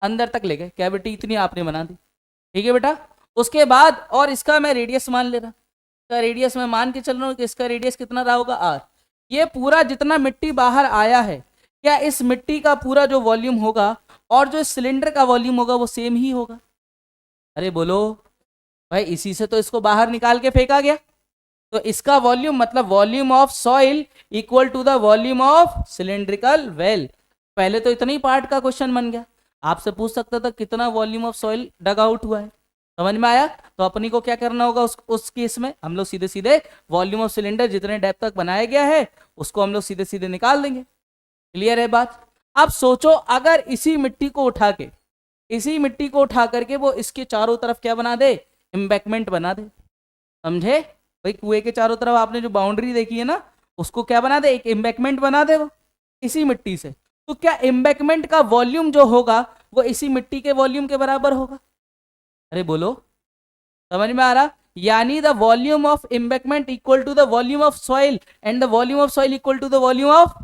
अंदर तक ले गए, कैविटी इतनी आपने बना दी। ठीक है बेटा, उसके बाद और इसका मैं रेडियस मान ले रहा, इसका रेडियस मैं मान के चल रहा हूँ कि इसका रेडियस कितना रहा होगा? आर। ये पूरा जितना मिट्टी बाहर आया है, क्या इस मिट्टी का पूरा जो वॉल्यूम होगा और जो सिलेंडर का वॉल्यूम होगा वो सेम ही होगा? अरे बोलो भाई, इसी से तो इसको बाहर निकाल के फेंका गया। तो इसका वॉल्यूम मतलब volume of soil equal to the volume of cylindrical well. पहले तो इतना ही पार्ट का क्वेश्चन बन गया। आपसे पूछ सकता था कितना volume of soil dug out हुआ है। समझ में आया? तो अपनी को क्या करना होगा उस केस में? हम लोग सीधे सीधे वॉल्यूम ऑफ सिलेंडर जितने डेप्थ तक बनाया गया है उसको हम लोग सीधे सीधे निकाल देंगे। क्लियर है बात? अब सोचो अगर इसी मिट्टी को उठा करके वो इसके चारों तरफ क्या बना दे? एम्बैंकमेंट बना दे। समझे भाई? कुएं के चारों तरफ आपने जो बाउंड्री देखी है ना, उसको क्या बना दे? एक एम्बैंकमेंट बना दे वो इसी मिट्टी से। तो क्या एम्बैंकमेंट का वॉल्यूम जो होगा वो इसी मिट्टी के वॉल्यूम के बराबर होगा? अरे बोलो, समझ में आ रहा? यानी the volume of embankment equal to the volume of soil, and the volume of soil equal to the volume of,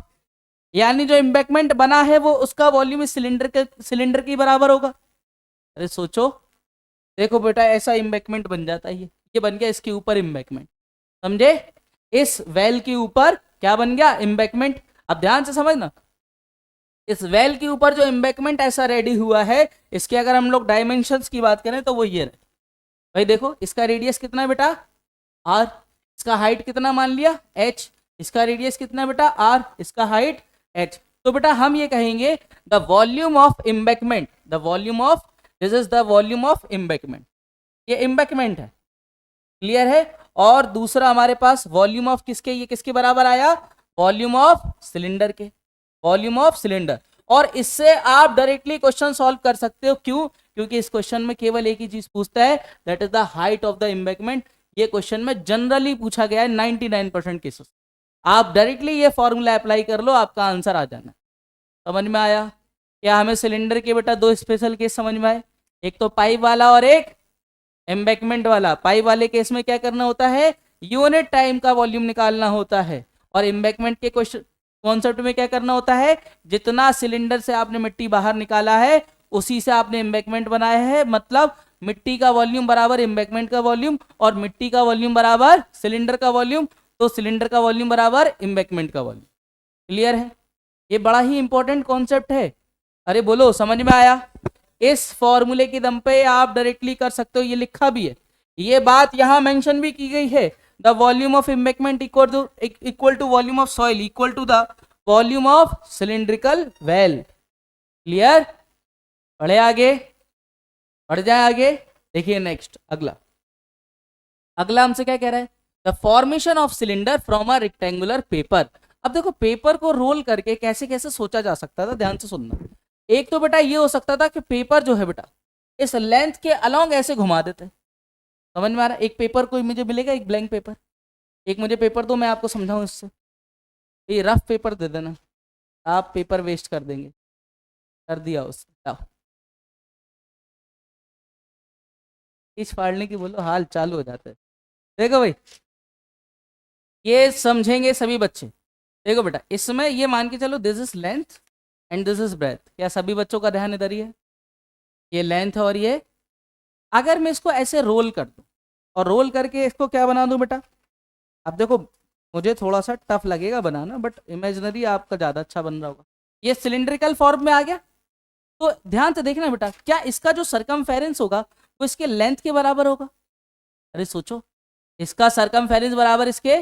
यानी जो एम्बैंकमेंट बना है वो उसका वॉल्यूम इस सिलेंडर के बराबर होगा। अरे सोचो, देखो बेटा ऐसा एम्बैंकमेंट बन जाता है। ये बन गया इसके ऊपर एम्बैंकमेंट। समझे? इस वेल के ऊपर क्या बन गया? एम्बैंकमेंट। अब ध्यान से समझना, इस वेल के ऊपर जो एम्बैंकमेंट ऐसा रेडी हुआ है, इसके अगर हम लोग डायमेंशंस की बात करें तो वो ये रहे। भाई देखो इसका रेडियस कितना है बेटा? आर। इसका हाइट कितना मान लिया? एच। इसका रेडियस कितना बेटा? आर। इसका हाइट एच। तो बेटा हम ये कहेंगे the volume of embankment, the volume of, this is the volume of embankment. ये एम्बैंकमेंट है। क्लियर है? और दूसरा हमारे पास वॉल्यूम ऑफ किसके, ये किसके बराबर आया? वॉल्यूम ऑफ सिलेंडर के, वॉल्यूम ऑफ सिलेंडर। और इससे आप डायरेक्टली क्वेश्चन सॉल्व कर सकते हो। क्यों? क्योंकि इस क्वेश्चन में केवल एक ही चीज पूछता है, that is the height of the embankment. ये क्वेश्चन में जनरली पूछा गया है 99% केसेस। आप डायरेक्टली ये फॉर्मूला अप्लाई कर लो, आपका आंसर आ जाना। समझ में आया? क्या हमें सिलेंडर के बेटा दो स्पेशल केस समझ में आए, एक तो पाइप वाला और एक एम्बैकमेंट वाला। पाइप वाले केस में क्या करना होता है, यूनिट टाइम का वॉल्यूम निकालना होता है, और एम्बैकमेंट के क्वेश्चन कॉन्सेप्ट में क्या करना होता है, जितना सिलेंडर से आपने मिट्टी बाहर निकाला है उसी से आपने एम्बैकमेंट बनाया है, मतलब मिट्टी का वॉल्यूम बराबर एम्बैकमेंट का वॉल्यूम, और मिट्टी का वॉल्यूम बराबर सिलेंडर का वॉल्यूम, तो सिलेंडर का वॉल्यूम बराबर एम्बैकमेंट का वॉल्यूम। क्लियर है? ये बड़ा ही इंपॉर्टेंट कॉन्सेप्ट है। अरे बोलो, समझ में आया? इस फॉर्मूले के दम पे आप डायरेक्टली कर सकते हो, ये लिखा भी है, ये बात यहां मेंशन भी की गई है। The volume of embankment equal to volume of soil equal to the volume of cylindrical well. Clear? बढ़े आगे, बढ़ जाए आगे। देखिए नेक्स्ट, अगला हमसे क्या कह रहा है, the formation of cylinder from a rectangular paper. अब देखो, पेपर को रोल करके कैसे कैसे सोचा जा सकता था, ध्यान से सुनना। एक तो बेटा ये हो सकता था कि पेपर जो है बेटा इस लेंथ के अलोंग ऐसे घुमा देते। समझ में आ रहा है? एक पेपर कोई मुझे मिलेगा, एक ब्लैंक पेपर, एक मुझे पेपर दो, मैं आपको समझाऊं इससे। ये रफ पेपर दे देना, आप पेपर वेस्ट कर देंगे। कर दिया उससे, इस फाड़ने की बोलो, हाल चालू हो जाता है। देखो भाई, ये समझेंगे सभी बच्चे। देखो बेटा, इसमें ये मान के चलो this is length and this is breadth. क्या सभी बच्चों का ध्यान इधर ही है? ये लेंथ है और ये, अगर मैं इसको ऐसे रोल कर दूं और रोल करके इसको क्या बना दूं बेटा, अब देखो मुझे थोड़ा सा टफ लगेगा बनाना, बट इमेजिनरी आपका ज़्यादा अच्छा बन रहा होगा। ये सिलिंड्रिकल फॉर्म में आ गया, तो ध्यान से देखना बेटा, क्या इसका जो सरकमफेरेंस होगा वो इसके लेंथ के बराबर होगा? अरे सोचो, इसका सरकमफेरेंस बराबर इसके,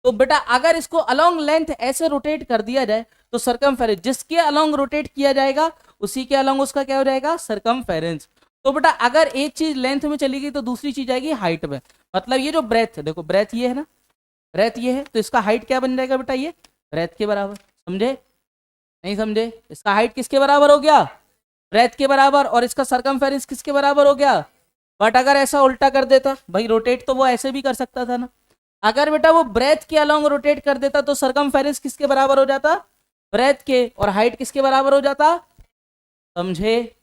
तो बेटा अगर इसको अलोंग लेंथ ऐसे रोटेट कर दिया जाए तो सरकमफेरेंस जिसके अलोंग रोटेट किया जाएगा उसी के अलोंग उसका क्या हो जाएगा, सरकमफेरेंस। तो बेटा अगर एक चीज लेंथ में चली गई तो दूसरी चीज आएगी हाइट में। मतलब ये जो ब्रेथ है, देखो ब्रेथ ये है ना, ब्रेथ ये है, तो इसका हाइट क्या बन जाएगा बेटा, ये ब्रेथ के बराबर। समझे? नहीं समझे? इसका हाइट किसके बराबर हो गया, ब्रेथ के बराबर, और इसका सरकमफेरेंस किसके बराबर हो गया। बट अगर ऐसा उल्टा कर देता भाई, रोटेट तो वो ऐसे भी कर सकता था ना, अगर बेटा वो ब्रेथ के अलोंग रोटेट कर देता तो सरकमफेरेंस किसके बराबर हो जाता, ब्रेथ के, और हाइट किसके बराबर हो जाता। समझे?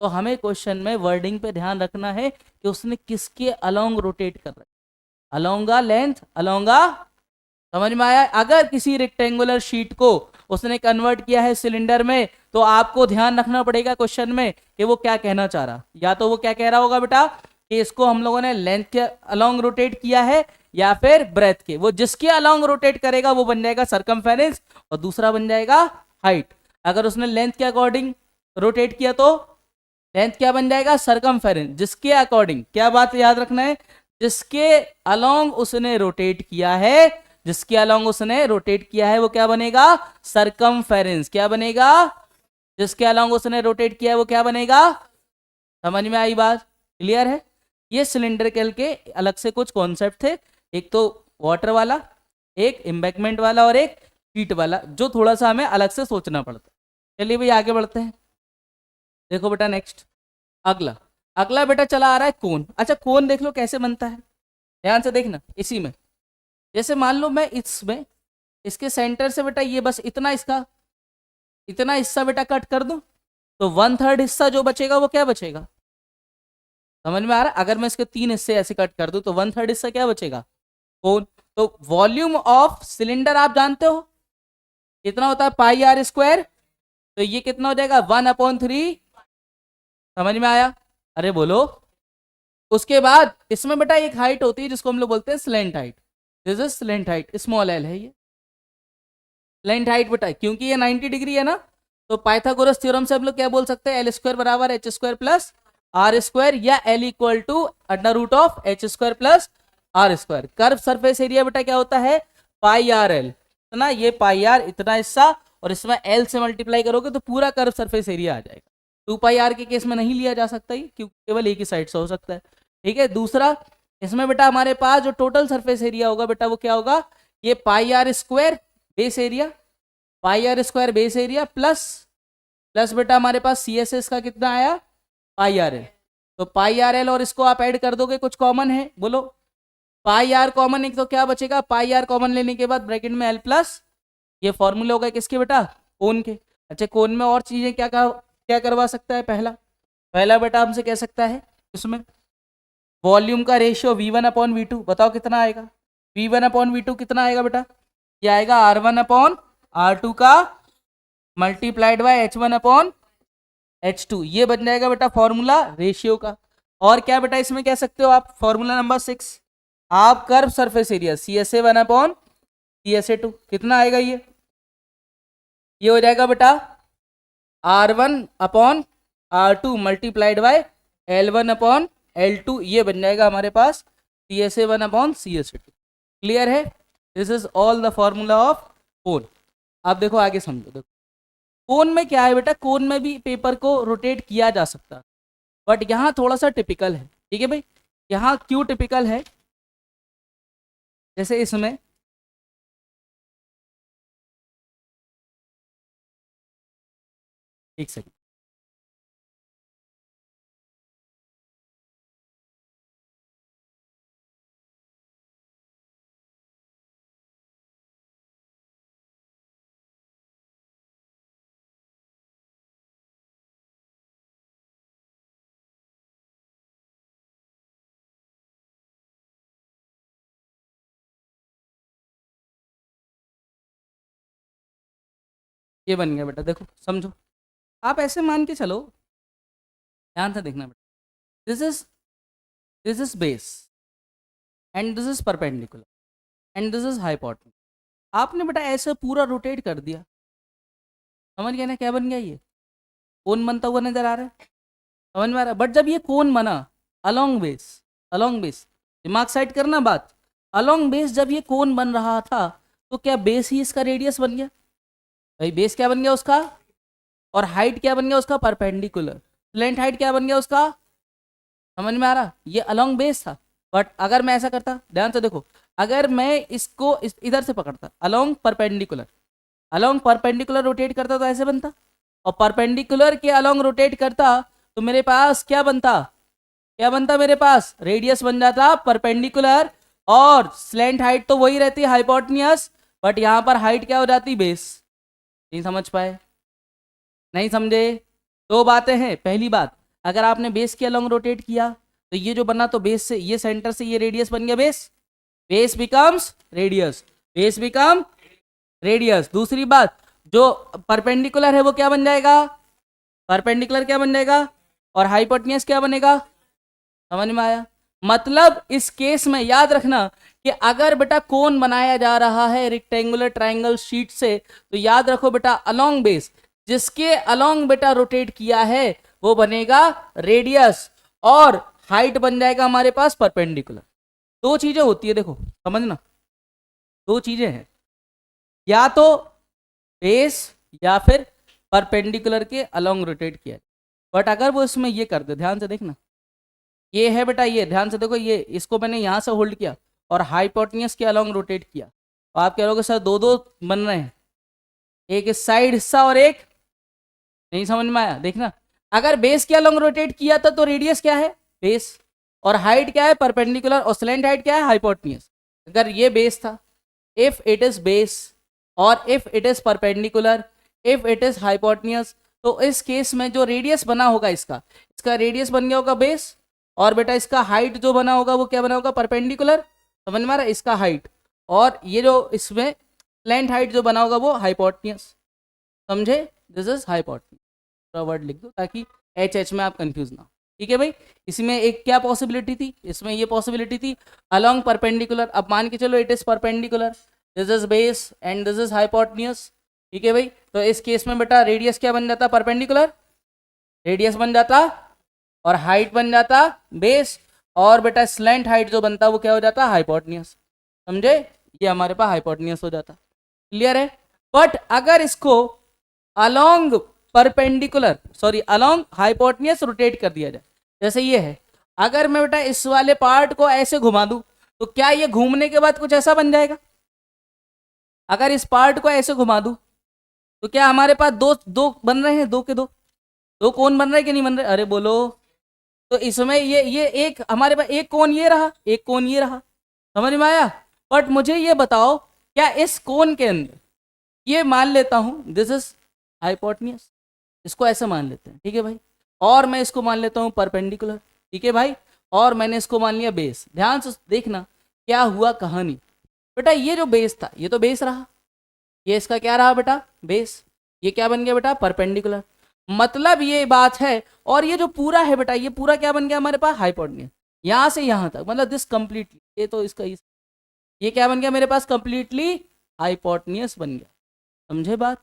तो हमें क्वेश्चन में वर्डिंग पे ध्यान रखना है कि उसने किसके अलोंग रोटेट कर रहा है, अलोंगा लेंथ, अलोंगा। समझ में आया? अगर किसी रेक्टेंगुलर शीट को उसने कन्वर्ट किया है सिलेंडर में, तो आपको ध्यान रखना पड़ेगा क्वेश्चन में कि वो क्या कहना चाह रहा। या तो वो क्या कह रहा होगा बेटा कि इसको हम लोगों ने लेंथ के अलोंग रोटेट किया है, या फिर ब्रेथ के, वो जिसके अलोंग रोटेट करेगा वो बन जाएगा सरकमफेरेंस और दूसरा बन जाएगा हाइट। अगर उसने लेंथ के अकॉर्डिंग रोटेट किया तो लेंथ क्या बन जाएगा, सरकमफेरेंस। जिसके अकॉर्डिंग, क्या बात याद रखना है, जिसके अलोंग उसने रोटेट किया है, जिसके अलोंग उसने रोटेट किया है वो क्या बनेगा, सरकमफेरेंस। क्या बनेगा, जिसके अलोंग उसने रोटेट किया है वो क्या बनेगा। समझ में आई बात? क्लियर है? ये सिलिंड्रिकल के अलग से कुछ कॉन्सेप्ट थे, एक तो वाटर वाला, एक एम्बैकमेंट वाला, और एक हीट वाला, जो थोड़ा सा हमें अलग से सोचना पड़ता है। चलिए भाई आगे बढ़ते हैं। देखो बेटा नेक्स्ट, अगला बेटा चला आ रहा है कोन। अच्छा कोन देख लो कैसे बनता है, ध्यान से देखना। इसी में जैसे मान लो मैं इसमें इसके सेंटर से बेटा ये बस इतना, इसका इतना हिस्सा बेटा कट कर दूं, तो 1/3 हिस्सा जो बचेगा वो क्या बचेगा। समझ में आ रहा है? अगर मैं इसके 3 हिस्से ऐसे कट कर दूं तो 1/3 हिस्सा क्या बचेगा, कोन। तो वॉल्यूम ऑफ सिलेंडर आप जानते हो कितना होता है, पाई आर स्क्वायर। तो ये कितना हो जाएगा, 1/3। समझ में आया? अरे बोलो। उसके बाद इसमें बेटा एक हाइट होती है जिसको हम लोग बोलते हैं slant height. This is slant height, small L है ये स्लेंट हाइट बेटा, क्योंकि ये 90 डिग्री है ना। तो पाइथागोरस थ्योरम से हम लोग क्या बोल सकते हैं, एल स्क्वायर बराबर H square plus are square, या L equal to under root of H square plus are square. Curve surface area बेटा क्या होता है, पाई आर एल ना, ये पाई आर इतना हिस्सा, और इसमें एल से मल्टीप्लाई करोगे तो पूरा कर्व सरफेस एरिया आ जाएगा। 2 पाई आर के केस में नहीं लिया जा सकता ही, क्योंकि केवल एक ही साइड से हो सकता है। ठीक है। दूसरा, इसमें बेटा हमारे पास जो टोटल सरफेस एरिया होगा बेटा वो क्या होगा, ये pi are square base area, pi are square base area plus बेटा हमारे पास सी एस एस का कितना आया, पाई आर एल। तो पाई आर एल और इसको आप ऐड कर दोगे, कुछ कॉमन है बोलो, पाई आर कॉमन एक तो क्या बचेगा, पाई आर कॉमन लेने के बाद ब्रैकेट में एल प्लस, ये फॉर्मूला होगा किसके बेटा, कोन के। अच्छा कोन में और चीजें क्या करवा सकता है, पहला बेटा हमसे कह सकता है इसमें वॉल्यूम का रेशियो V1/V2, बताओ कितना आएगा, V1/V2 कितना आएगा बेटा, ये आएगा R1/R2 का मल्टीप्लाइड बाय H1/H2, ये बन जाएगा बेटा फॉर्मूला रेशियो का। और क्या बेटा इसमें कह सकते हो आप, फॉर्मूला नंबर 6, आप कर्व सरफेस एरिया CSA1/CSA2 कितना आएगा, ये हो जाएगा बेटा R1/R2 मल्टीप्लाइड बाय L1/L2, ये बन जाएगा हमारे पास CSA1/CSA2। क्लियर है, this is all the formula of cone. अब देखो आगे समझो, देखो कोन में क्या है बेटा, कोन में भी पेपर को रोटेट किया जा सकता है, बट यहाँ थोड़ा सा टिपिकल है, ठीक है भाई। यहाँ क्यों टिपिकल है, जैसे इसमें एक सेकंड, ये बन गया बेटा, देखो समझो, आप ऐसे मान के चलो, ध्यान से देखना बेटा, this is base and this is perpendicular and this is hypotenuse. आपने बेटा ऐसे पूरा रोटेट कर दिया, समझ गए ना क्या बन गया, ये कोन बनता हुआ नजर आ रहा है, समझ में आ रहा है। बट जब ये कोन बना अलोंग बेस, दिमाग साइड करना बात, अलोंग बेस जब ये कोन बन रहा था तो क्या बेस ही इसका रेडियस बन गया, भाई बेस क्या बन गया उसका, और हाइट क्या बन गया उसका, परपेंडिकुलर, स्लेंट हाइट क्या बन गया उसका, समझ में आ रहा, ये अलोंग बेस था। बट अगर मैं ऐसा करता, ध्यान से देखो, अगर मैं इसको इधर से पकड़ता अलोंग परपेंडिकुलर रोटेट करता तो ऐसे बनता, और परपेंडिकुलर के अलोंग रोटेट करता तो मेरे पास क्या बनता मेरे पास रेडियस बन जाता परपेंडिकुलर, और स्लेंट हाइट तो वही रहती है हाइपोटेन्यूज, बट यहाँ पर हाइट क्या हो जाती, बेस। नहीं समझ पाए, नहीं समझे, दो बातें हैं। पहली बात, अगर आपने बेस के अलोंग रोटेट किया तो ये जो बना तो बेस से, ये सेंटर से ये रेडियस बन गया, बेस बिकम्स रेडियस। दूसरी बात, जो परपेंडिकुलर है वो क्या बन जाएगा, और हाइपोटेन्यूज क्या बनेगा, समझ में आया। मतलब इस केस में याद रखना कि अगर बेटा कोन बनाया जा रहा है रेक्टेंगुलर ट्रायंगल शीट से, तो याद रखो बेटा अलोंग बेस, जिसके अलोंग बेटा रोटेट किया है वो बनेगा रेडियस, और हाइट बन जाएगा हमारे पास परपेंडिकुलर। दो चीजें होती है, देखो समझना, दो चीजें हैं, या तो बेस या फिर परपेंडिकुलर के अलोंग रोटेट किया। बट अगर वो इसमें ये कर दे, ध्यान से देखना, ये है बेटा, ये ध्यान से देखो, ये इसको मैंने यहां से होल्ड किया और हाइपोटेन्यूज के अलोंग रोटेट किया, तो आप कह रहे हो सर दो बन रहे हैं, एक इस साइड हिस्सा और एक, नहीं समझ में आया। देखना, अगर बेस के अलोंग रोटेट किया था तो रेडियस क्या है, बेस, और हाइट क्या है, परपेंडिकुलर, और स्लेंट हाइट क्या है, हाइपोटेन्यूज। अगर ये बेस था, इफ इट इज बेस, और if it is perpendicular, if it is hypotenuse, तो इस केस में जो रेडियस बना होगा इसका रेडियस बन गया होगा बेस, और बेटा इसका हाइट जो बना होगा वो क्या बना होगा, परपेंडिकुलर, समझ में आ रहा है, इसका हाइट, और ये जो इसमें स्लेंट हाइट जो बना होगा वो हाइपोटेन्यूज, समझे, दिस इज हाइपोटेन्यूज, वर्ड लिख दो ताकि एच में आप कंफ्यूज ना हो, ठीक है भाई। इसमें एक क्या पॉसिबिलिटी थी, इसमें ये पॉसिबिलिटी थी अलोंग परपेंडिकुलर। अब मान के चलो it is perpendicular, this is base and this is hypotenuse, ठीक है भाई। तो इस केस में बेटा रेडियस क्या बन जाता, परपेंडिकुलर रेडियस बन जाता, और हाइट बन जाता बेस, और बेटा स्लेंट हाइट जो बनता वो क्या हो जाता, हाइपोटेन्यूज, समझे, ये हमारे पास हाइपोटेन्यूज हो जाता। क्लियर है। बट अगर इसको अलोंग अलोंग हाइपोटेन्यूज रोटेट कर दिया जाए, जैसे ये है, अगर मैं बेटा इस वाले पार्ट को ऐसे घुमा दूं तो क्या ये घूमने के बाद कुछ ऐसा बन जाएगा, अगर इस पार्ट को ऐसे घुमा दूं तो क्या हमारे पास दो बन रहे हैं, दो कोन बन रहे कि नहीं बन रहे, अरे बोलो। तो इसमें ये एक हमारे पास एक कोन ये रहा, एक कोन ये रहा, समझ में आया? बट मुझे ये बताओ, क्या इस कोन के अंदर, ये मान लेता हूं दिस इज हाइपोटेन्यूज, इसको ऐसे मान लेते हैं, ठीक है भाई, और मैं इसको मान लेता हूं परपेंडिकुलर, ठीक है भाई, और मैंने इसको मान लिया बेस। ध्यान से देखना क्या हुआ कहानी। बेटा ये जो बेस था ये तो बेस रहा, ये इसका क्या रहा बेटा, बेस। ये क्या बन गया बेटा, परपेंडिकुलर। मतलब ये बात है, और ये जो पूरा है बेटा, ये पूरा क्या बन गया हमारे पास, हाइपोटेन्यूज। यहां से यहां तक, मतलब दिस कंप्लीटली, ये तो इसका ये क्या बन गया मेरे पास, कंप्लीटली हाइपोटेन्यूज बन गया। समझे बात,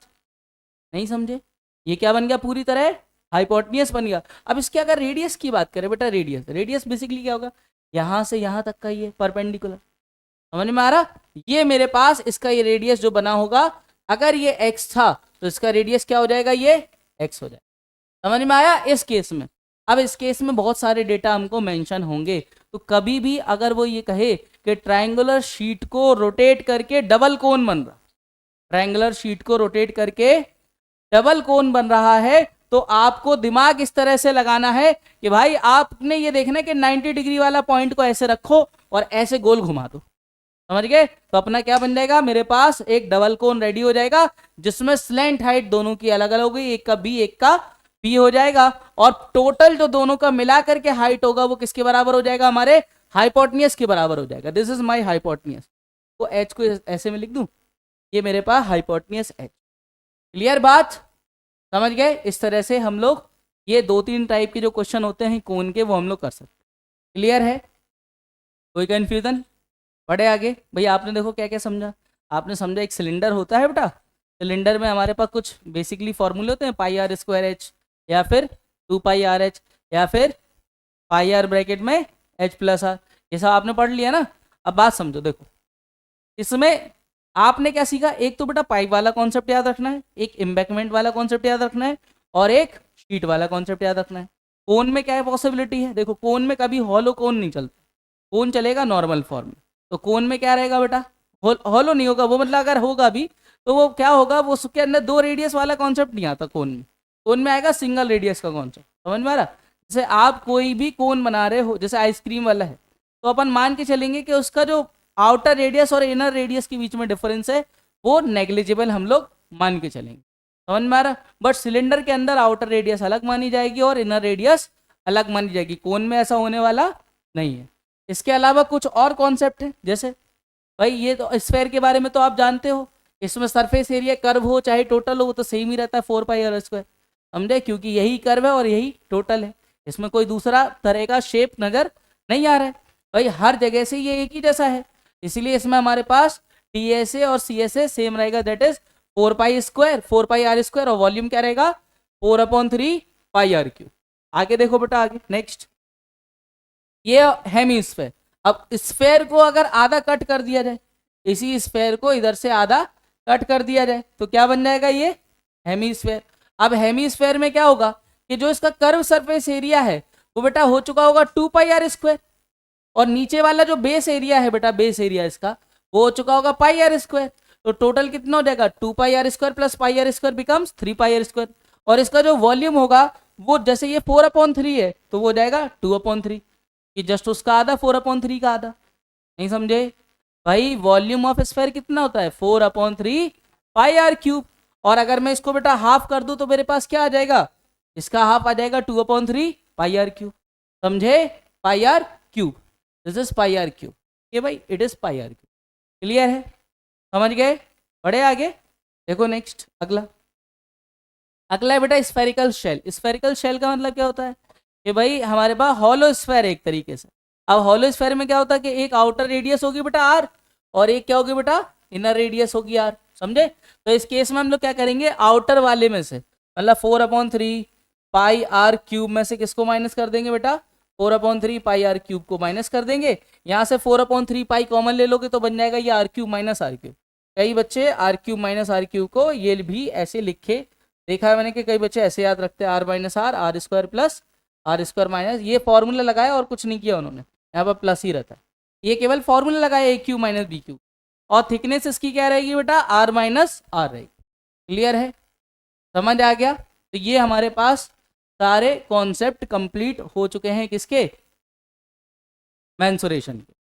नहीं समझे? ये क्या बन गया, पूरी तरह हाइपोटेन्यूज बन गया। अब इसके अगर रेडियस की बात करें बेटा, रेडियस, रेडियस बेसिकली क्या होगा, यहां से यहां तक का ये परपेंडिकुलर। समझ में आ रहा? ये मेरे पास इसका ये रेडियस जो बना होगा, अगर ये x था तो इसका रेडियस क्या हो जाएगा, ये x हो जाएगा। समझ में आया इस केस में? अब इस केस में बहुत सारे डेटा हमको मेंशन होंगे, तो कभी भी अगर वो ये कहे कि ट्रायंगुलर शीट को रोटेट करके डबल कोन बन रहा, ट्रायंगुलर शीट को रोटेट करके डबल कोन बन रहा है, तो आपको दिमाग इस तरह से लगाना है कि भाई आपने ये देखना है कि 90 डिग्री वाला पॉइंट को ऐसे रखो और ऐसे गोल घुमा दो। समझ गए? तो अपना क्या बन जाएगा, मेरे पास एक डबल कोन रेडी हो जाएगा, जिसमें स्लैंट हाइट दोनों की अलग अलग होगी, एक का बी एक का पी हो जाएगा, और टोटल जो दोनों का मिला करके हाइट होगा वो किसके बराबर हो जाएगा, हमारे हाइपोटेन्यूज के बराबर हो जाएगा। This is my hypotenuse. तो एच को ऐसे में लिख दूं, ये मेरे पास हाइपोटेन्यूज एच। क्लियर बात, समझ गए? इस तरह से हम लोग ये 2-3 टाइप के जो क्वेश्चन होते हैं कोन के, वो हम लोग कर सकते हैं। क्लियर है? कोई कंफ्यूजन? बढ़े आगे भैया। आपने देखो क्या क्या समझा, आपने समझा एक सिलेंडर होता है बेटा, सिलेंडर में हमारे पास कुछ बेसिकली फॉर्मूले होते हैं, पाई आर स्क्वायर एच, या फिर 2 पाई आर एच, या फिर पाई आर ब्रैकेट में एच प्लस आर। ये सब आपने पढ़ लिया ना। अब बात समझो, देखो इसमें आपने क्या सीखा, एक तो बेटा पाइप वाला कॉन्सेप्ट याद रखना है, एक एम्बैकमेंट वाला कॉन्सेप्ट याद रखना है, और एक शीट वाला कॉन्सेप्ट याद रखना है। कोन में क्या है पॉसिबिलिटी है, देखो कोन में कभी हॉलो कोन नहीं चलता, कोन चलेगा नॉर्मल फॉर्म में। तो कोन में क्या रहेगा बेटा, हॉलो नहीं होगा वो, मतलब अगर होगा भी तो वो क्या होगा, वो उसके अंदर 2 रेडियस वाला कॉन्सेप्ट नहीं आता कोन में। कोन में आएगा सिंगल रेडियस का कॉन्सेप्ट। समझ में आ रहा? जैसे आप कोई भी कोन बना रहे हो, जैसे आइसक्रीम वाला है, तो अपन मान के चलेंगे कि उसका जो आउटर रेडियस और इनर रेडियस के बीच में डिफरेंस है वो नेग्लिजिबल हम लोग मान के चलेंगे। समझ में आ रहा? बट सिलेंडर के अंदर आउटर रेडियस अलग मानी जाएगी और इनर रेडियस अलग मानी जाएगी, कोन में ऐसा होने वाला नहीं है। इसके अलावा कुछ और कॉन्सेप्ट है, जैसे भाई ये तो स्फेयर के बारे में तो आप जानते हो, इसमें सरफेस एरिया कर्व हो चाहे टोटल हो वो तो सेम ही रहता है, 4 पाई आर स्क्वायर। समझे? क्योंकि यही कर्व है और यही टोटल है, इसमें कोई दूसरा तरह का शेप नजर नहीं आ रहा है। भाई हर जगह से ये एक ही जैसा है, इसलिए इसमें हमारे पास टी एस ए और सी एस ए सेम रहेगा, that is 4 pi square, 4 pi are square, और वॉल्यूम क्या रहेगा 4/3 पाई आर क्यूब। आगे देखो बेटा, आगे नेक्स्ट ये हेमीस्फेयर। अब स्फेयर को अगर आधा कट कर दिया जाए, इसी स्फेयर को इधर से आधा कट कर दिया जाए तो क्या बन जाएगा, ये हेमीस्फेयर। अब हेमीस्फेयर में क्या होगा कि जो इसका कर्व सरफेस एरिया है वो बेटा हो चुका होगा 2 पाई आर स्क्वायर, और नीचे वाला जो बेस एरिया है बेटा, बेस एरिया इसका वो हो चुका होगा पाई आर स्क्वायर। तो टोटल कितना हो जाएगा, 2 pi are square plus pi are square becomes 3 pi are square. और इसका जो वॉल्यूम होगा वो जैसे ये 4/3 है तो वो हो जाएगा 2/3, कि जस्ट उसका आधा, 4/3 का आधा। नहीं समझे भाई? वॉल्यूम ऑफ स्फेयर कितना होता है, 4/3 पाई आर क्यूब। और अगर मैं इसको बेटा हाफ कर दूं तो मेरे पास क्या आ जाएगा, इसका हाफ आ जाएगा 2/3 पाई आर क्यूब। समझे? Pi are cube, this is pi are cube, ये भाई it is pi are cube. Clear है? समझ गए? बढ़े आगे। देखो नेक्स्ट अगला, अगला है बेटा स्फेरिकल शेल। स्फेरिकल शेल का मतलब क्या होता है कि भाई हमारे पास हॉलो स्फेयर एक तरीके से। अब हॉलो स्फेयर में क्या होता है कि एक आउटर रेडियस होगी बेटा आर, और एक क्या होगी बेटा, इनर रेडियस होगी आर। समझे? तो इस केस में हम लोग क्या करेंगे, आउटर वाले में से मतलब 4/3 पाई आर क्यूब में से किसको माइनस कर देंगे बेटा, 4/3 पाई आर क्यूब को माइनस कर देंगे। यहाँ से 4/3 पाई कॉमन ले लोगे तो बन जाएगा ये R cube minus R cube. कई बच्चे R cube minus R cube को ये भी ऐसे लिखे देखा है मैंने कि कई बच्चे ऐसे याद रखते हैं, R minus are square plus are square minus, ये फॉर्मूला लगाया और कुछ नहीं किया उन्होंने, यहाँ पर प्लस ही रहता है। ये केवल फॉर्मूला लगाया ए क्यू माइनस बी क्यू, और थिकनेस इसकी क्या रहेगी बेटा, आर माइनस आर रहेगी। क्लियर है? समझ आ गया? तो ये हमारे पास सारे कॉन्सेप्ट कंप्लीट हो चुके हैं किसके, मेंसुरेशन के।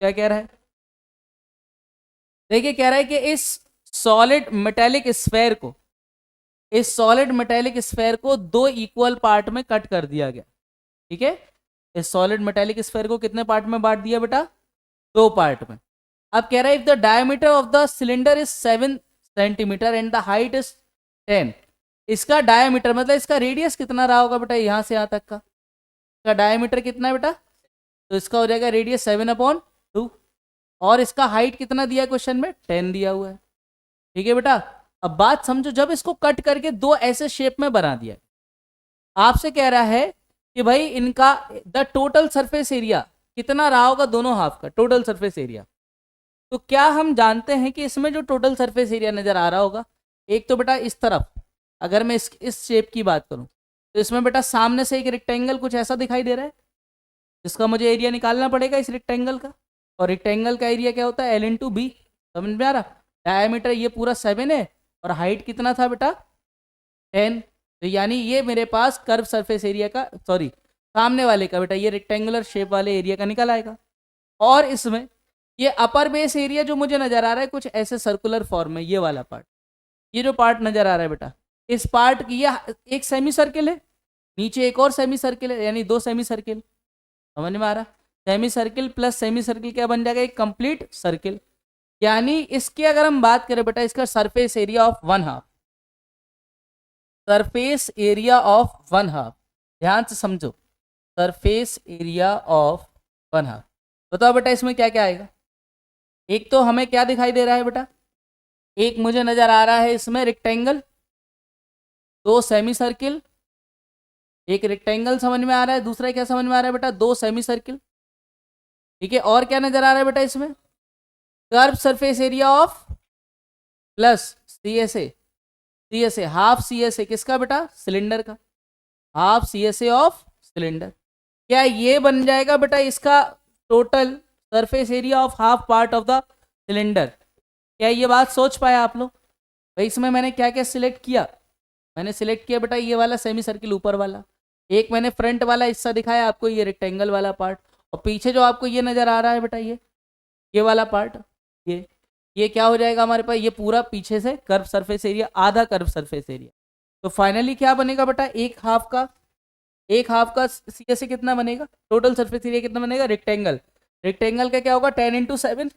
क्या कह रहा है, देखिए कह रहा है कि इस सॉलिड मेटेलिक स्फेयर को, इस सॉलिड मेटेलिक स्फेयर को दो इक्वल पार्ट में कट कर दिया गया। ठीक है, इस सॉलिड मेटेलिक स्फेयर को कितने पार्ट में बांट दिया बेटा, दो पार्ट में। अब कह रहा है if the diameter of the cylinder is 7 centimetre and the height is 10, इसका डायमीटर मतलब इसका रेडियस कितना रहा होगा बेटा, यहां से यहां तक का, इसका डायमीटर कितना है बेटा, तो इसका हो जाएगा रेडियस 7/2, और इसका हाइट कितना दिया क्वेश्चन में, 10 दिया हुआ है। ठीक है बेटा, अब बात समझो, जब इसको कट करके दो ऐसे शेप में बना दिया, आपसे कह रहा है कि भाई इनका द टोटल सरफेस एरिया कितना रहा होगा दोनों हाफ का, टोटल सरफेस एरिया। तो क्या हम जानते हैं कि इसमें जो टोटल सरफेस एरिया नजर आ रहा होगा, एक तो बेटा इस तरफ अगर मैं इस शेप की बात करूं, तो इसमें बेटा सामने से एक रेक्टेंगल कुछ ऐसा दिखाई दे रहा है, जिसका मुझे एरिया निकालना पड़ेगा इस रेक्टेंगल का, और रेक्टेंगल का एरिया क्या होता है, L/B। समझ में आ रहा, डायमीटर ये पूरा 7 है और हाइट कितना था बेटा, 10। तो यानी ये मेरे पास कर्व सरफेस एरिया का, सॉरी सामने वाले का बेटा, ये रेक्टेंगुलर शेप वाले एरिया का निकल आएगा। और इसमें ये अपर बेस एरिया जो मुझे नजर आ रहा है कुछ ऐसे सर्कुलर फॉर्म में, ये वाला पार्ट, ये जो पार्ट नजर आ रहा है बेटा, इस पार्ट की ये एक सेमी सर्किल है, नीचे एक और सेमी सर्किल है, यानी दो सेमी सर्किल। समझ में आ रहा, semi circle plus semi circle क्या बन जाएगा, एक कंप्लीट सर्किल। यानी इसकी अगर हम बात करें बेटा, इसका surface area of 1/2, surface area of 1/2, ध्यान से समझो, सरफेस एरिया ऑफ 1/2। बताओ बेटा इसमें क्या क्या आएगा, एक तो हमें क्या दिखाई दे रहा है बेटा, एक मुझे नजर आ रहा है इसमें रेक्टेंगल, दो सेमी सर्किल, एक रेक्टेंगल समझ में आ रहा है, दूसरा क्या समझ में आ रहा है बेटा, दो सेमी सर्किल। ठीक है, और क्या नजर आ रहा है बेटा इसमें, curve surface area of plus CSA, half CSA किसका बेटा, सिलेंडर का, हाफ CSA ऑफ सिलेंडर। क्या ये बन जाएगा बेटा इसका total surface area of half part of the cylinder. क्या ये बात सोच पाया आप लोग, भाई इसमें मैंने क्या क्या सिलेक्ट किया, मैंने सिलेक्ट किया बेटा ये वाला सेमी सर्किल ऊपर वाला, एक मैंने फ्रंट वाला हिस्सा दिखाया आपको, ये रेक्टेंगल वाला पार्ट, और पीछे जो आपको ये नजर आ रहा है बेटा, ये वाला पार्ट, ये क्या हो जाएगा हमारे पास, ये पूरा पीछे से कर्व सरफेस एरिया, आधा कर्व सरफेस एरिया। तो फाइनली क्या बनेगा बेटा, एक हाफ का CSA कितना बनेगा, टोटल सरफेस एरिया कितना बनेगा, रेक्टेंगल का क्या होगा, 10/7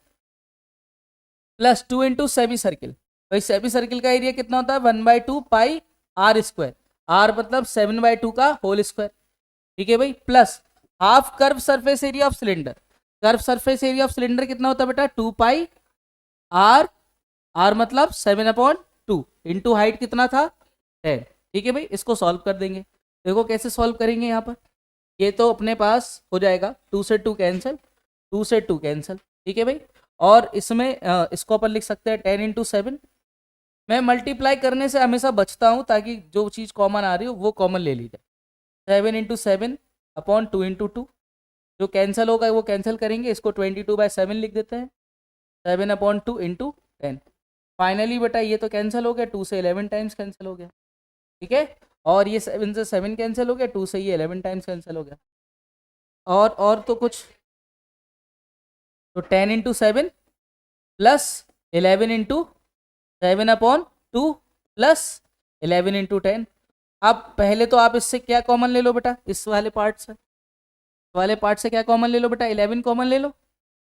प्लस 2 सेमी सर्किल। भाई सेमी सर्किल का एरिया कितना होता है, 1/2 पाई R², R मतलब 7/2 का होल स्क्वायर। ठीक है भाई, plus half curve surface area of cylinder, curve surface area of cylinder कितना होता है बेटा, 2 पाई R मतलब 7/2 इंटू हाइट कितना था, 10। ठीक है भाई, इसको सॉल्व कर देंगे, देखो कैसे सॉल्व करेंगे। यहाँ पर ये तो अपने पास हो जाएगा 2 से 2 कैंसिल, 2 से 2 कैंसिल। ठीक है भाई, और इसमें इसको अपन लिख सकते हैं 10/7। मैं मल्टीप्लाई करने से हमेशा बचता हूँ, ताकि जो चीज़ कॉमन आ रही हो वो कॉमन ले ली जाए। 7/7/2/2, जो कैंसिल होगा वो कैंसिल करेंगे, इसको 22/7 लिख देते हैं, 7/2 इंटू 10। फाइनली बेटा ये तो कैंसिल हो गया, 2 से 11 टाइम्स कैंसिल हो गया। ठीक है, और ये 7 से 7 कैंसिल हो गया, 2 से ये 11 टाइम्स कैंसिल हो गया। और तो कुछ, तो 10/7 प्लस 11/7/2 प्लस 11/10। अब पहले तो आप इससे क्या कॉमन ले लो बेटा, इस वाले पार्ट से क्या कॉमन ले लो बेटा, 11 कॉमन ले लो,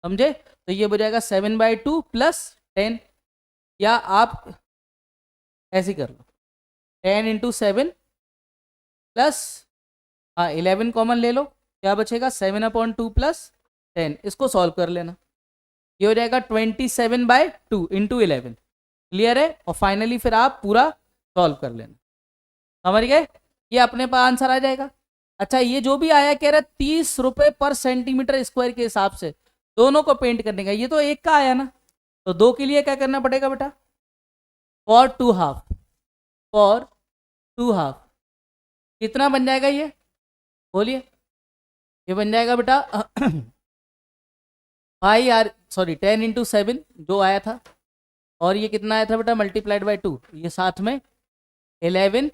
समझे। तो ये हो जाएगा 7/2 प्लस 10, या आप ऐसे कर लो 10/7 प्लस 11 कॉमन ले लो, क्या बचेगा 7/2 प्लस 10, इसको सॉल्व कर लेना, ये हो जाएगा 27/2 इंटू 11। क्लियर है, और फाइनली फिर आप पूरा सॉल्व कर लेना, समझ गए, ये अपने पास आंसर आ जाएगा। अच्छा, ये जो भी आया कह रहा है 30 रुपए पर सेंटीमीटर स्क्वायर के हिसाब से दोनों को पेंट करने का, ये तो एक का आया ना, तो दो के लिए क्या करना पड़ेगा बेटा, फॉर टू हाफ कितना बन जाएगा ये, बोलिए, ये बन जाएगा बेटा 10/7 जो आया था, और ये कितना आया था बेटा मल्टीप्लाइड बाय 2, ये साथ में 11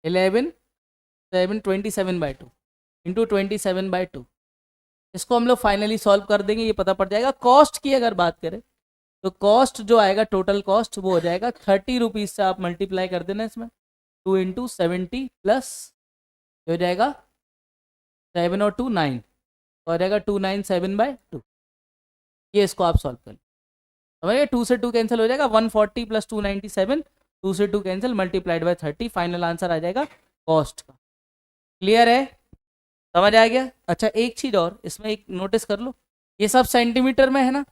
7 27/2 इंटू 27/2। इसको हम लोग फाइनली सॉल्व कर देंगे, ये पता पड़ जाएगा। कॉस्ट की अगर बात करें तो कॉस्ट जो आएगा, टोटल कॉस्ट, वो हो जाएगा 30 रुपीज़ से आप मल्टीप्लाई कर देना इसमें, 2 इंटू 70 प्लस हो जाएगा 7 और 2 9, तो हो जाएगा 297/2। ये इसको आप सॉल्व कर समझिए। 2 से 2 कैंसिल हो जाएगा, 140 प्लस 297, 2 से 2 cancel, multiplied by 30, final answer आ जाएगा कॉस्ट का। क्लियर है, समझ आ गया। अच्छा एक चीज़ और इसमें एक नोटिस कर लो, ये सब सेंटीमीटर में है ना,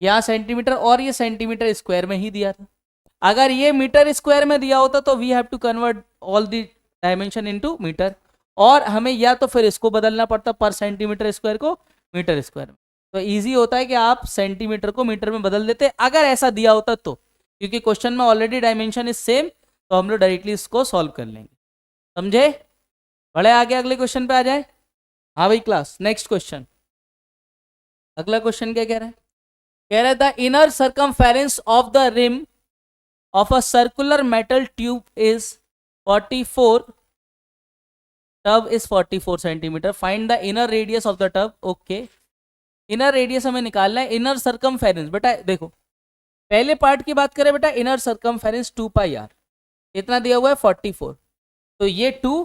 यहाँ सेंटीमीटर और ये सेंटीमीटर स्क्वायर में ही दिया था। अगर ये मीटर स्क्वायर में दिया होता तो we have to convert all the dimension into metre, और हमें या तो फिर इसको बदलना पड़ता पर सेंटीमीटर स्क्वायर को मीटर स्क्वायर में। तो इजी होता है कि आप सेंटीमीटर को मीटर में बदल देते अगर ऐसा दिया होता तो, क्योंकि क्वेश्चन में ऑलरेडी डायमेंशन इज सेम, तो हम लोग डायरेक्टली इसको सॉल्व कर लेंगे। समझे, बड़े आगे अगले क्वेश्चन पे आ जाए। हाँ भाई क्लास, नेक्स्ट क्वेश्चन, अगला क्वेश्चन क्या कह रहा है? कह रहा है the inner circumference of the rim of a circular metal tube is 44, tub is 44 centimetre, find the inner radius of the tub. Okay, inner radius हमें निकालना है। इनर सर्कमफेरेंस, बेटा देखो पहले पार्ट की बात करें बेटा, इनर सर्कमफेरेंस 2 पाई आर, इतना दिया हुआ है 44, तो ये 2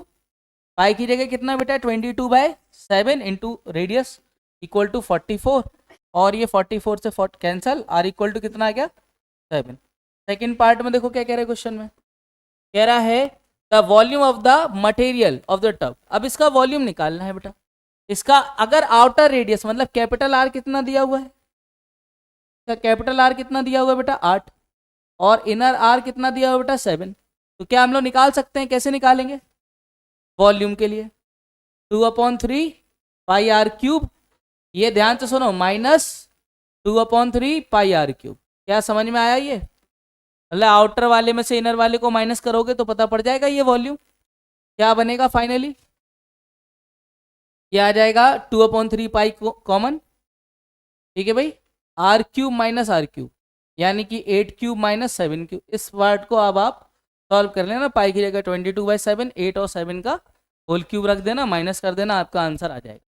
पाई की जगह कितना बेटा 22/7 इंटू रेडियस इक्वल टू 44, और ये 44 से कैंसल, आर इक्वल टू कितना आ गया 7। सेकेंड पार्ट में देखो क्या कह रहा है क्वेश्चन में, कह रहा है the volume of the material of the tub. अब इसका वॉल्यूम निकालना है बेटा। इसका अगर आउटर रेडियस मतलब कैपिटल आर कितना दिया हुआ है, कैपिटल आर कितना दिया हुआ है बेटा 8, और इनर आर कितना दिया हुआ है बेटा 7, तो क्या हम लोग निकाल सकते हैं? कैसे निकालेंगे? वॉल्यूम के लिए 2/3 पाई आर क्यूब, ये ध्यान से सुनो, माइनस 2/3 पाई आर क्यूब। क्या समझ में आया? ये मतलब आउटर वाले में से इनर वाले को माइनस करोगे तो पता पड़ जाएगा ये वॉल्यूम क्या बनेगा फाइनली। ये आ जाएगा 2/3 पाई कॉमन, ठीक है भाई, R cube minus R cube, यानी कि 8 क्यूब माइनस 7 क्यूब। इस पार्ट को अब आप सॉल्व कर लेना, पाई की जगह 22/7, 8 और 7 का होल क्यूब रख देना, माइनस कर देना, आपका आंसर आ जाएगा।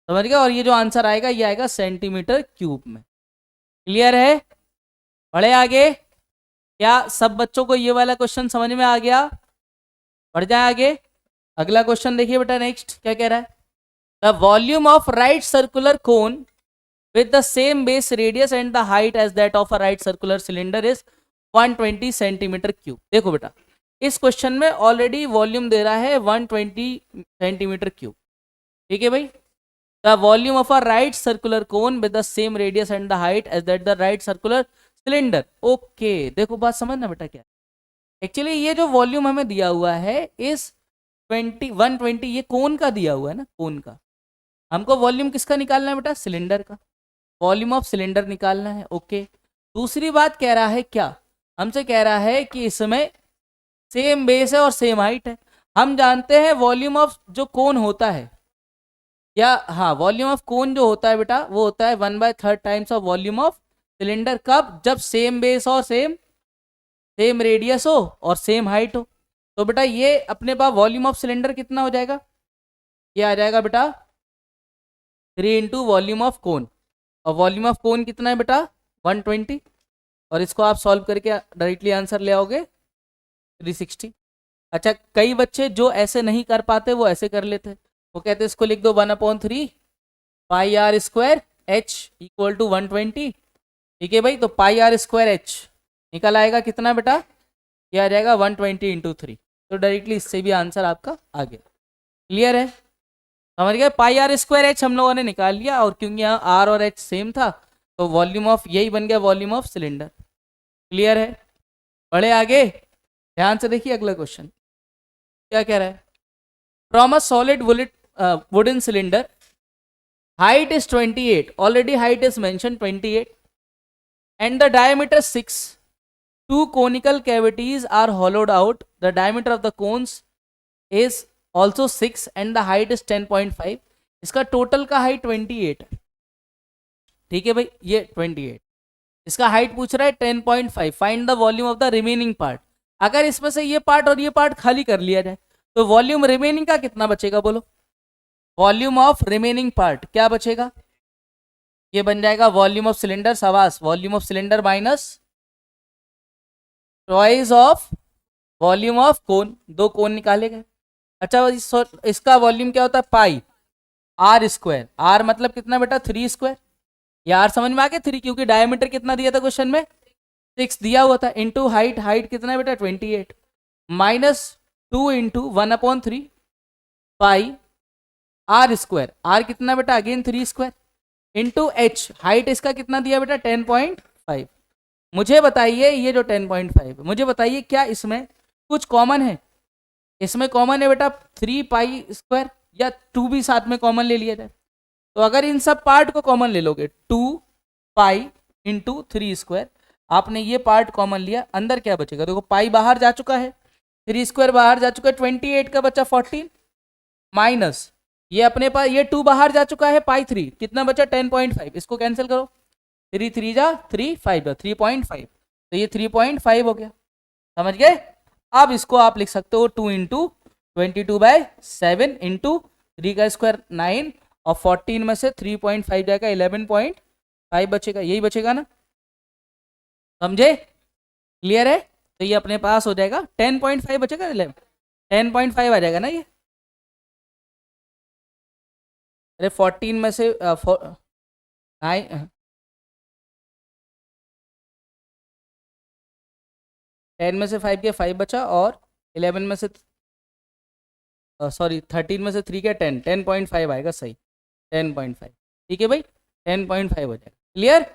समझ गया? और ये जो आंसर आएगा ये आएगा सेंटीमीटर क्यूब में। क्लियर है? बढ़े आगे। क्या सब बच्चों को ये वाला क्वेश्चन समझ में आ गया? बढ़ जाए आगे। अगला क्वेश्चन देखिए बेटा, नेक्स्ट क्या कह रहा है? The volume of right circular cone with the same base radius and the height as that of a right circular cylinder is 120 centimetre cube. देखो बेटा इस क्वेश्चन में ऑलरेडी वॉल्यूम दे रहा है 120 सेंटीमीटर क्यूब, ठीक है भाई। The volume of a right circular cone with the same radius and the height as that the right circular cylinder. Okay, देखो बात समझना बेटा, क्या एक्चुअली ये जो वॉल्यूम हमें दिया हुआ है इस 120, ये कोन का दिया हुआ है ना, कोन का। हमको वॉल्यूम किसका निकालना है बेटा? सिलेंडर का, वॉल्यूम ऑफ सिलेंडर निकालना है। ओके, दूसरी बात कह रहा है क्या, हमसे कह रहा है कि इसमें सेम बेस है और सेम हाइट है। हम जानते हैं वॉल्यूम ऑफ जो कोन होता है, या हाँ वॉल्यूम ऑफ कोन जो होता है बेटा वो होता है 1/3 times of volume of cylinder. कब? जब सेम बेस और सेम रेडियस हो और सेम हाइट हो। तो बेटा ये अपने पास वॉल्यूम ऑफ सिलेंडर कितना हो जाएगा? ये आ जाएगा बेटा 3 इंटू वॉल्यूम ऑफ कोन, और वॉल्यूम ऑफ कोन कितना है बेटा 120, और इसको आप सॉल्व करके डायरेक्टली आंसर ले आओगे 360। अच्छा कई बच्चे जो ऐसे नहीं कर पाते वो ऐसे कर लेते, वो कहते इसको लिख दो 1/3 pi are square h equal to 120, ठीक है भाई। तो पाई आर स्क्वायर एच निकल आएगा कितना बेटा? ये आ जाएगा 120 इंटू 3, तो डायरेक्टली इससे भी आंसर आपका आ गया। क्लियर है? समझ गए? पाई आर स्क्वायर एच हम लोगों ने निकाल लिया, और क्योंकि यहाँ आर और एच सेम था तो वॉल्यूम ऑफ यही बन गया वॉल्यूम ऑफ सिलेंडर। क्लियर है? बढ़े आगे, ध्यान से देखिए अगला क्वेश्चन क्या कह रहा है। From a solid wooden cylinder height is 28, already height is mention 28, and the diameter 6, 2 conical cavities are hollowed out, the diameter of the cones is also 6 and the height is 10.5। इसका टोटल का हाइट 28 है, ठीक है भाई, ये 28, इसका हाइट पूछ रहा है 10.5। Find the volume of the remaining part. अगर इसमें से ये पार्ट और ये पार्ट खाली कर लिया जाए तो वॉल्यूम रिमेनिंग का कितना बचेगा बोलो? वॉल्यूम ऑफ रिमेनिंग पार्ट क्या बचेगा, ये बन जाएगा वॉल्यूम ऑफ सिलेंडर, सवास volume of cylinder minus twice of volume of cone, दो कोन निकाले गए। अच्छा इसका वॉल्यूम क्या होता है, पाई आर स्क्वायर, आर मतलब कितना बेटा 3 स्क्वायर, ये आर समझ में आ गया 3, क्योंकि डायमीटर कितना दिया था क्वेश्चन में 6 दिया हुआ था, इंटू हाइट, हाइट कितना है बेटा 28, minus 2 into 1/3 pi are square, are कितना बेटा again 3 square, into H, height इसका कितना दिया बेटा 10.5। मुझे बताइए ये जो 10.5 मुझे बताइए क्या इसमें कुछ कॉमन है, इसमें कॉमन है बेटा 3 पाई स्क्वायर, या 2 भी साथ में कॉमन ले लिया जाए, तो अगर इन सब पार्ट को कॉमन ले लोगे 2 पाई इंटू 3 स्क्वायर, आपने ये पार्ट कॉमन लिया, अंदर क्या बचेगा, देखो पाई बाहर जा चुका है, 3 स्क्वायर बाहर जा चुका है, 28 का बचा 14, माइनस ये अपने पास ये 2 बाहर जा चुका है, पाई 3 कितना बचा 10.5, इसको कैंसिल करो, 3 3 जा 3 5 जा 3.5, तो ये 3.5 हो गया, समझ गए। अब इसको आप लिख सकते हो 2 इंटू 22/7 इंटू 3 का स्क्वायर 9, और 14 में से 3.5 जाएगा 11.5 बचेगा, यही बचेगा ना, समझे, क्लियर है। तो ये अपने पास हो जाएगा 10.5 बचेगा, 10.5 आ जाएगा ना ये, अरे 14 में से 10 में से 5 के 5 बचा, और 11 में से सॉरी 13 में से 3 के 10, 10.5 आएगा सही, 10.5, ठीक है भाई 10.5 हो जाएगा, क्लियर।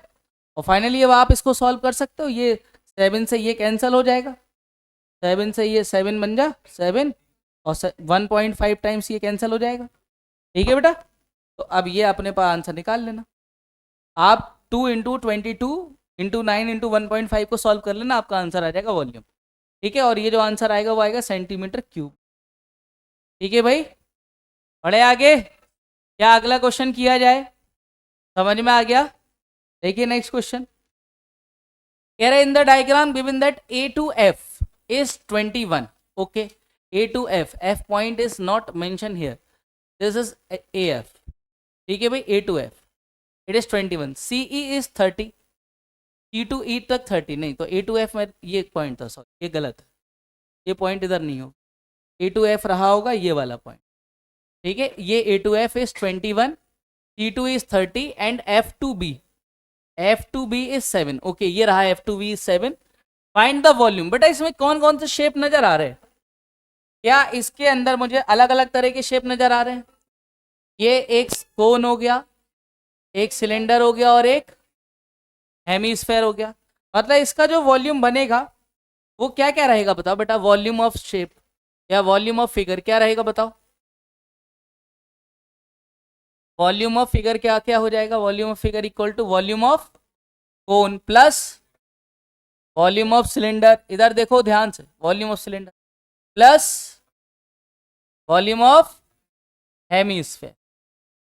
और फाइनली अब आप इसको सॉल्व कर सकते हो, ये 7 से ये कैंसिल हो जाएगा, 7 से ये 7 बन जा 7, और 1.5 टाइम्स ये कैंसिल हो जाएगा, ठीक है बेटा। तो अब ये अपने पास आंसर निकाल लेना, आप 2 इंटू 22 इंटू 9 इंटू 1.5 को सॉल्व कर लेना, आपका आंसर आ जाएगा वॉल्यूम, ठीक है। और ये जो आंसर आएगा वो आएगा सेंटीमीटर क्यूब, ठीक है भाई। बढ़े आगे, क्या अगला क्वेश्चन किया जाए, समझ में आ गया। देखिए नेक्स्ट क्वेश्चन कह रहे in the diagram given that A to F is 21, okay, A to F, F point is not mention here, this is A F, ठीक है भाई, A to F it is 21, C E is 30, C to E तक 30 नहीं, तो ए टू एफ में ये पॉइंट था, सॉरी ये गलत है, ये पॉइंट इधर नहीं हो, ए टू एफ रहा होगा ये वाला पॉइंट, ठीक है। ये A to F is 21, C two is 30 and F to B is 7, okay, ये रहा F to B is 7, find the volume. बेटा इसमें कौन कौन से शेप नजर आ रहे हैं, क्या इसके अंदर मुझे अलग अलग तरह के शेप नजर आ रहे हैं, ये एक कोन हो गया, एक सिलेंडर हो गया, और एक हेमीस्फेयर हो गया, मतलब इसका जो वॉल्यूम बनेगा वो क्या क्या रहेगा बताओ बेटा, वॉल्यूम ऑफ शेप या वॉल्यूम ऑफ फिगर क्या रहेगा बताओ, वॉल्यूम ऑफ फिगर क्या क्या हो जाएगा, volume of figure equal to volume of cone plus volume of cylinder, इधर देखो ध्यान से, volume of cylinder plus volume of hemisphere.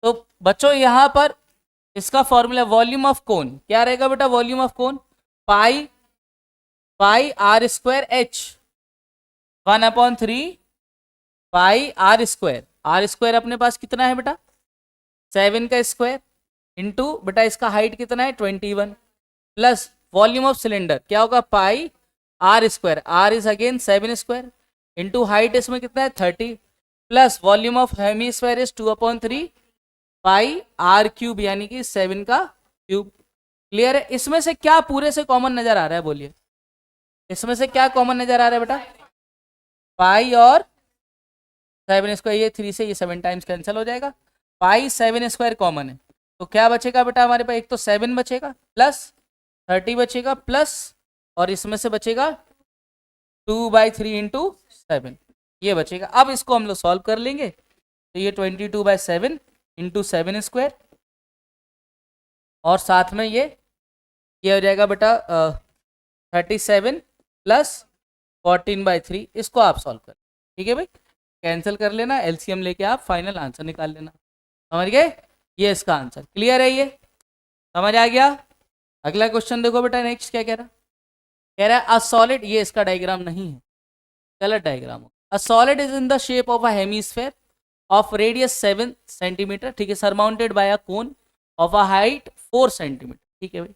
तो बच्चों यहाँ पर इसका फॉर्मूला वॉल्यूम ऑफ कोन क्या रहेगा बेटा, volume of cone pi are square H 1/3 pi are square अपने पास कितना है बेटा 7 का स्क्वायर, इंटू बेटा इसका हाइट कितना है 21, प्लस वॉल्यूम ऑफ सिलेंडर क्या होगा pi are square, r is again 7 square, into height इसमें कितना है 30, plus volume of hemisphere is 2/3 pi are cube, यानी कि 7 का क्यूब, क्लियर है। इसमें से क्या पूरे से कॉमन नजर आ रहा है बोलिए, इसमें से क्या कॉमन नजर आ रहा है बेटा, पाई और 7 स्क्वायर, ये 3 से ये 7 टाइम्स कैंसिल हो जाएगा, पाई 7 स्क्वायर कॉमन है, तो क्या बचेगा बेटा हमारे पास, एक तो 7 बचेगा प्लस 30 बचेगा प्लस, और इसमें से बचेगा 2/3 इंटू 7, ये बचेगा। अब इसको हम लोग सॉल्व कर लेंगे, तो ये 22/7 इंटू 7 स्क्वायर, और साथ में ये हो जाएगा बेटा 37 प्लस 14/3, इसको आप सॉल्व कर, ठीक है भाई, कैंसिल कर लेना, एलसीएम लेके आप फाइनल आंसर निकाल लेना, समझ गए, ये इसका आंसर, क्लियर है, ये समझ आ गया। अगला क्वेश्चन देखो बेटा, नेक्स्ट क्या कह रहा है अ सॉलिड, ये इसका डायग्राम नहीं है, गलत डायग्राम हो, a solid is in the shape of a hemisphere of radius 7 centimetre, ठीक है, surmounted bye a cone of a height 4 centimetre, ठीक है भाई।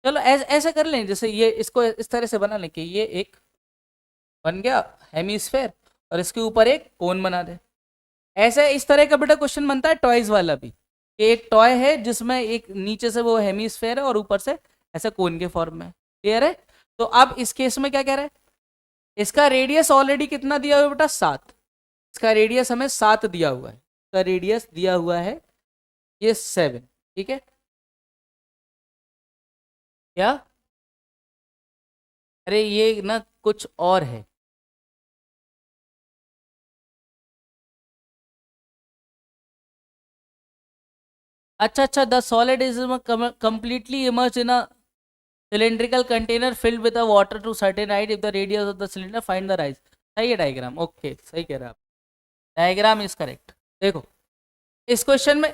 चलो ऐसे कर लें, जैसे ये इसको इस तरह से बना लें कि ये एक बन गया हेमीस्फेयर और इसके ऊपर एक कोन बना दे। ऐसे इस तरह का बेटा क्वेश्चन बनता है टॉयज वाला भी, कि एक टॉय है जिसमें एक नीचे से वो हेमीस्फेयर है और ऊपर से ऐसा कोन के फॉर्म में, क्लियर है। तो अब इस केस में क्या कह रहा है, इसका रेडियस ऑलरेडी कितना दिया हुआ है बेटा 7, इसका रेडियस हमें 7 दिया हुआ है, इसका रेडियस दिया हुआ है ये 7, ठीक है क्या, अरे ये ना कुछ और है, अच्छा the solid is completely immersed in a cylindrical container filled with a water to certain height if the radius of the cylinder find the rise। सही है डायग्राम, ओके सही कह रहे हैं आप, डायग्राम इज करेक्ट। देखो इस क्वेश्चन में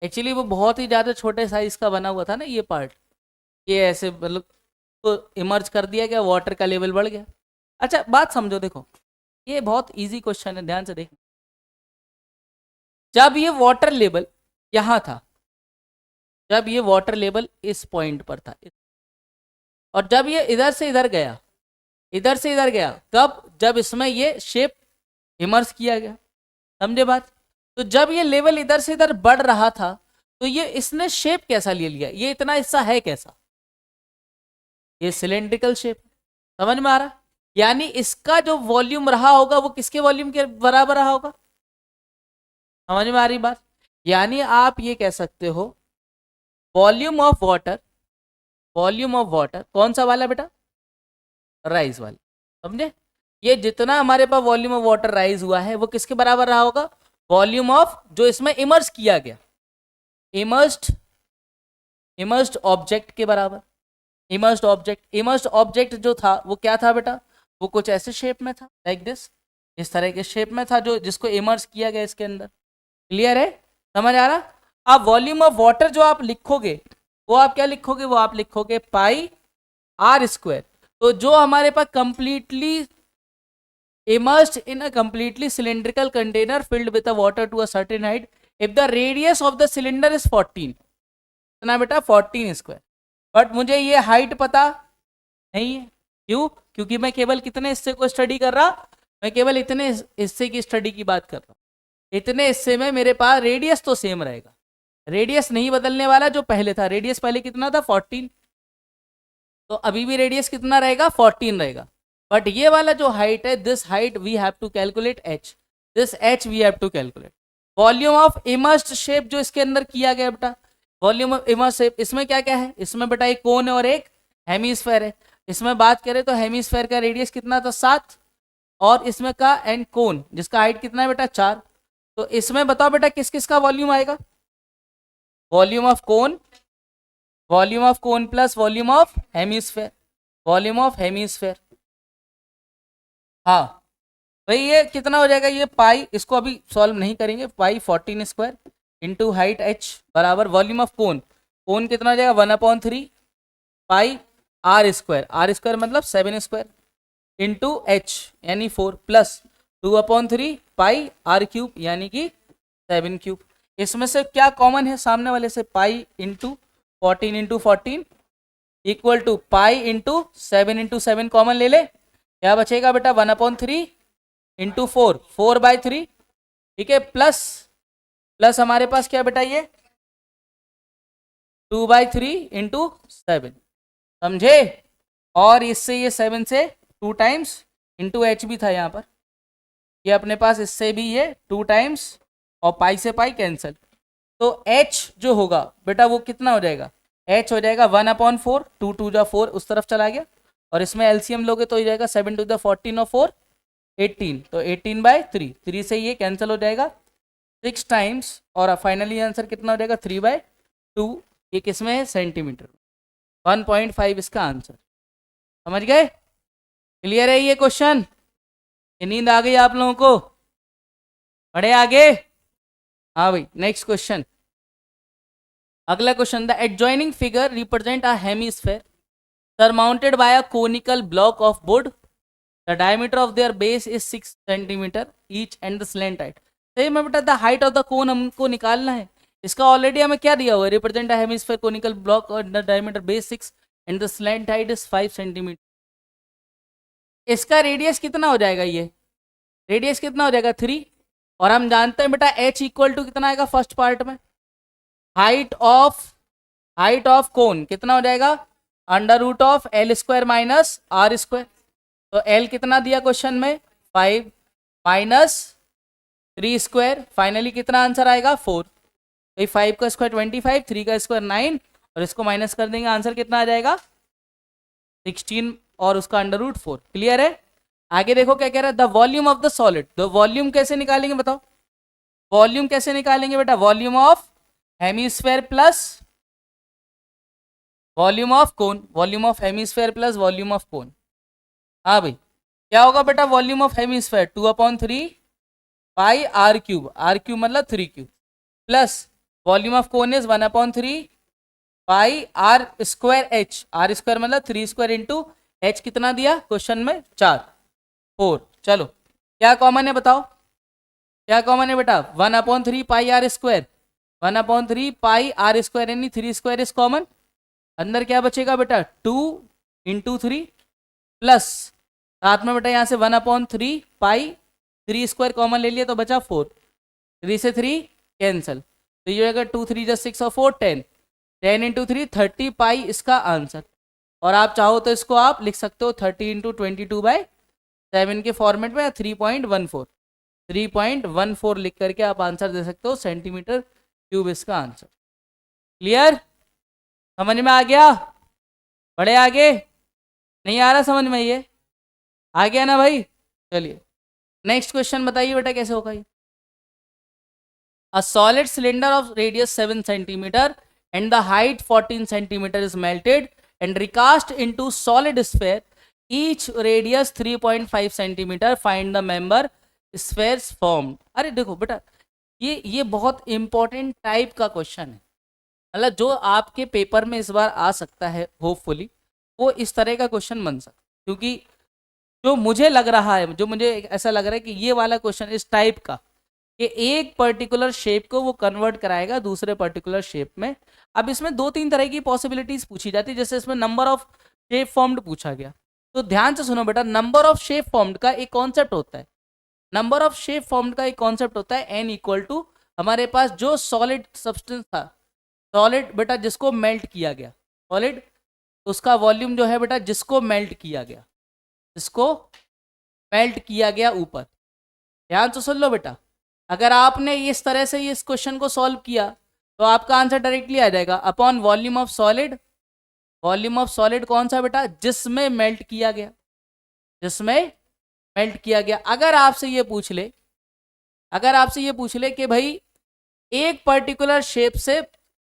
एक्चुअली वो बहुत ही ज़्यादा छोटे साइज का बना हुआ था ना ये पार्ट, ये ऐसे मतलब तो इमर्ज कर दिया गया, वाटर का लेवल बढ़ गया। अच्छा बात समझो, देखो ये बहुत इजी क्वेश्चन है, ध्यान से देखो। जब ये वाटर लेवल यहाँ था, जब ये वाटर लेवल इस पॉइंट पर था, और जब ये इधर से इधर गया, इधर से इधर गया, कब, जब इसमें ये शेप इमर्ज किया गया, समझे बात। तो जब ये लेवल इधर से इधर बढ़ रहा था तो ये इसने शेप कैसा ले लिया, ये इतना हिस्सा है कैसा, ये सिलेंड्रिकल शेप, समझ में आ रहा, यानी इसका जो वॉल्यूम रहा होगा वो किसके वॉल्यूम के बराबर रहा होगा, समझ में आ रही बात। यानी आप ये कह सकते हो volume of water, volume of water कौन सा वाला बेटा, राइज वाला, समझे। ये जितना हमारे पास वॉल्यूम ऑफ वाटर राइज हुआ है वो किसके बराबर रहा होगा, वॉल्यूम ऑफ जो इसमें इमर्ज किया गया, इमर्ज्ड, इमर्ज्ड ऑब्जेक्ट के बराबर। इमर्ज्ड ऑब्जेक्ट, इमर्ज्ड ऑब्जेक्ट जो था वो क्या था बेटा, वो कुछ ऐसे शेप में था, लाइक दिस, इस तरह के शेप में था जो जिसको इमर्ज किया गया इसके अंदर, क्लियर है, समझ आ रहा। अब वॉल्यूम ऑफ वाटर जो आप लिखोगे वो आप क्या लिखोगे, वो आप लिखोगे पाई आर स्क्वायर। तो जो हमारे पास completely immersed in a completely cylindrical container filled with a water to a certain height if the radius of the cylinder is 14, इतना बेटा 14 स्क्वायर। बट मुझे ये हाइट पता नहीं है, क्यों, क्योंकि मैं केवल कितने हिस्से को स्टडी कर रहा, मैं केवल इतने हिस्से की स्टडी की बात कर रहा हूँ। इतने हिस्से में मेरे पास रेडियस तो सेम रहेगा, रेडियस नहीं बदलने वाला, जो पहले था रेडियस पहले कितना था 14, तो अभी भी रेडियस कितना रहेगा 14 रहेगा। बट ये वाला जो हाइट है, this height we have to calculate H, this H we have to calculate. Volume of immersed shape जो इसके अंदर किया गया बेटा, वॉल्यूम ऑफ इमर्स्ड शेप, इसमें क्या क्या है, इसमें बेटा एक कोन है और एक हेमीस्फेयर है। इसमें बात करें तो हेमीस्फेयर का रेडियस कितना था 7, और इसमें का एंड कोन जिसका हाइट कितना है बेटा 4। तो इसमें बताओ बेटा किस किस का वॉल्यूम आएगा, volume of cone, volume of cone plus volume of hemisphere, volume of hemisphere. हाँ भाई ये कितना हो जाएगा, ये पाई, इसको अभी सॉल्व नहीं करेंगे, पाई 14 स्क्वायर इंटू हाइट एच बराबर वॉल्यूम ऑफ कोन, कोन कितना हो जाएगा 1/3 पाई आर स्क्वायर मतलब 7 स्क्वायर इंटू एच यानी 4 प्लस 2/3 पाई आर क्यूब यानी कि 7 क्यूब। इसमें से क्या कॉमन है सामने वाले से, pi into 14 into 14 equal to pi into 7 common ले ले, क्या बचेगा बेटा 1/3 इंटू 4/3, ठीक है, प्लस प्लस हमारे पास क्या बेटा ये 2/3 इंटू 7, समझे। और इससे ये 7 से 2 टाइम्स इंटू एच भी था यहाँ पर, ये अपने पास इससे भी ये 2 टाइम्स और पाई से पाई कैंसिल, तो h जो होगा बेटा वो कितना हो जाएगा, h हो जाएगा 1/4, 2 2 जा 4 उस तरफ चला गया, और इसमें एलसीएम लोगे तो हो जाएगा 7 टू द 14 और 4 18, तो 18/3, 3 से ये कैंसिल हो जाएगा 6 टाइम्स, और फाइनली आंसर कितना हो जाएगा 3/2, ये किसमें है सेंटीमीटर, 1.5 इसका आंसर, समझ गए, क्लियर है ये क्वेश्चन, नींद आ गई आप लोगों को, बढ़े आगे। हाँ भाई नेक्स्ट क्वेश्चन, अगला question, the adjoining figure represent a hemisphere surmounted by a conical block of wood. The diameter of their base is 6 centimeter each and the slant height. सही में बेटा the height of the cone हमको निकालना है। इसका ऑलरेडी हमें क्या दिया हुआ है, रिप्रेजेंट हेमिस्फेयर कोनिकल ब्लॉक और the diameter base 6 and the slant height is 5 centimetre. इसका रेडियस कितना हो जाएगा, ये रेडियस कितना हो जाएगा 3, और हम जानते हैं बेटा h इक्वल टू कितना आएगा फर्स्ट पार्ट में, हाइट ऑफ कोन कितना हो जाएगा under root of L square minus are square. तो एल कितना दिया क्वेश्चन में 5 माइनस 3 स्क्वायर, फाइनली कितना आंसर आएगा 4। तो 5 का स्क्वायर 25, 3 का स्क्वायर 9, और इसको माइनस कर देंगे आंसर कितना आ जाएगा 16 और उसका अंडर रूट 4। क्लियर है। आगे देखो क्या कह रहा है, the volume of the solid. The volume कैसे निकालेंगे बताओ, वॉल्यूम कैसे निकालेंगे बेटा, volume of hemisphere plus volume of cone, volume of hemisphere plus volume of cone. हाँ भाई क्या होगा बेटा, volume of hemisphere 2/3 pi are cube मतलब 3 cube, plus volume of cone is 1/3 pi are square H, R square मतलब 3 स्क्वायर इंटू एच कितना दिया क्वेश्चन में 4। चलो क्या कॉमन है बताओ, क्या कॉमन है बेटा 1/3 pi are square, 1/3 pi are square यानी 3 स्क्वायर इज कॉमन, अंदर क्या बचेगा बेटा 2 इंटू 3 प्लस साथ में बेटा यहाँ से 1/3 पाई 3 स्क्वायर कॉमन ले लिया तो बचा 4, 3 से 3 कैंसिल, तो ये अगर 2 3 6 और 4 10, 10 इंटू 3 30 पाई इसका आंसर। और आप चाहो तो इसको आप लिख सकते हो 30 इंटू 22/7 के फॉर्मेट में, या 3.14 लिख करके आप आंसर दे सकते हो सेंटीमीटर क्यूब इसका आंसर। क्लियर, समझ में आ गया, बड़े आगे नहीं आ रहा समझ में, ये आ गया ना भाई। चलिए नेक्स्ट क्वेश्चन बताइए बेटा कैसे होगा ये। A solid cylinder of radius 7 centimeter and the height 14 centimeter is melted and recast into solid sphere, each radius 3.5 centimeter. Find the member spheres formed. अरे देखो बेटा ये बहुत इंपॉर्टेंट टाइप का क्वेश्चन है, मतलब जो आपके पेपर में इस बार आ सकता है होपफुली, वो इस तरह का क्वेश्चन बन सकता है। क्योंकि जो मुझे लग रहा है, जो मुझे ऐसा लग रहा है कि ये वाला क्वेश्चन इस टाइप का, कि एक पर्टिकुलर शेप को वो कन्वर्ट कराएगा दूसरे पर्टिकुलर शेप में। अब इसमें 2-3 तरह की पॉसिबिलिटीज पूछी जाती है, जैसे इसमें नंबर ऑफ शेप फॉर्म्ड पूछा गया। तो ध्यान से सुनो बेटा, नंबर ऑफ शेप फॉर्म्ड का एक कॉन्सेप्ट होता है, नंबर ऑफ शेप फॉर्म्ड का एक कॉन्सेप्ट होता है एन इक्वल टू हमारे पास जो सॉलिड सब्सटेंस था, सॉलिड बेटा जिसको मेल्ट किया गया, सॉलिड उसका वॉल्यूम जो है बेटा जिसको मेल्ट किया गया, जिसको मेल्ट किया गया ऊपर। ध्यान से सुन लो बेटा, अगर आपने इस तरह से इस क्वेश्चन को सॉल्व किया तो आपका आंसर डायरेक्टली आ जाएगा upon volume of solid. Volume of solid कौन सा बेटा, जिसमें मेल्ट किया गया, जिसमें मेल्ट किया गया। अगर आपसे ये पूछ ले, अगर आपसे ये पूछ ले कि भाई एक पर्टिकुलर शेप से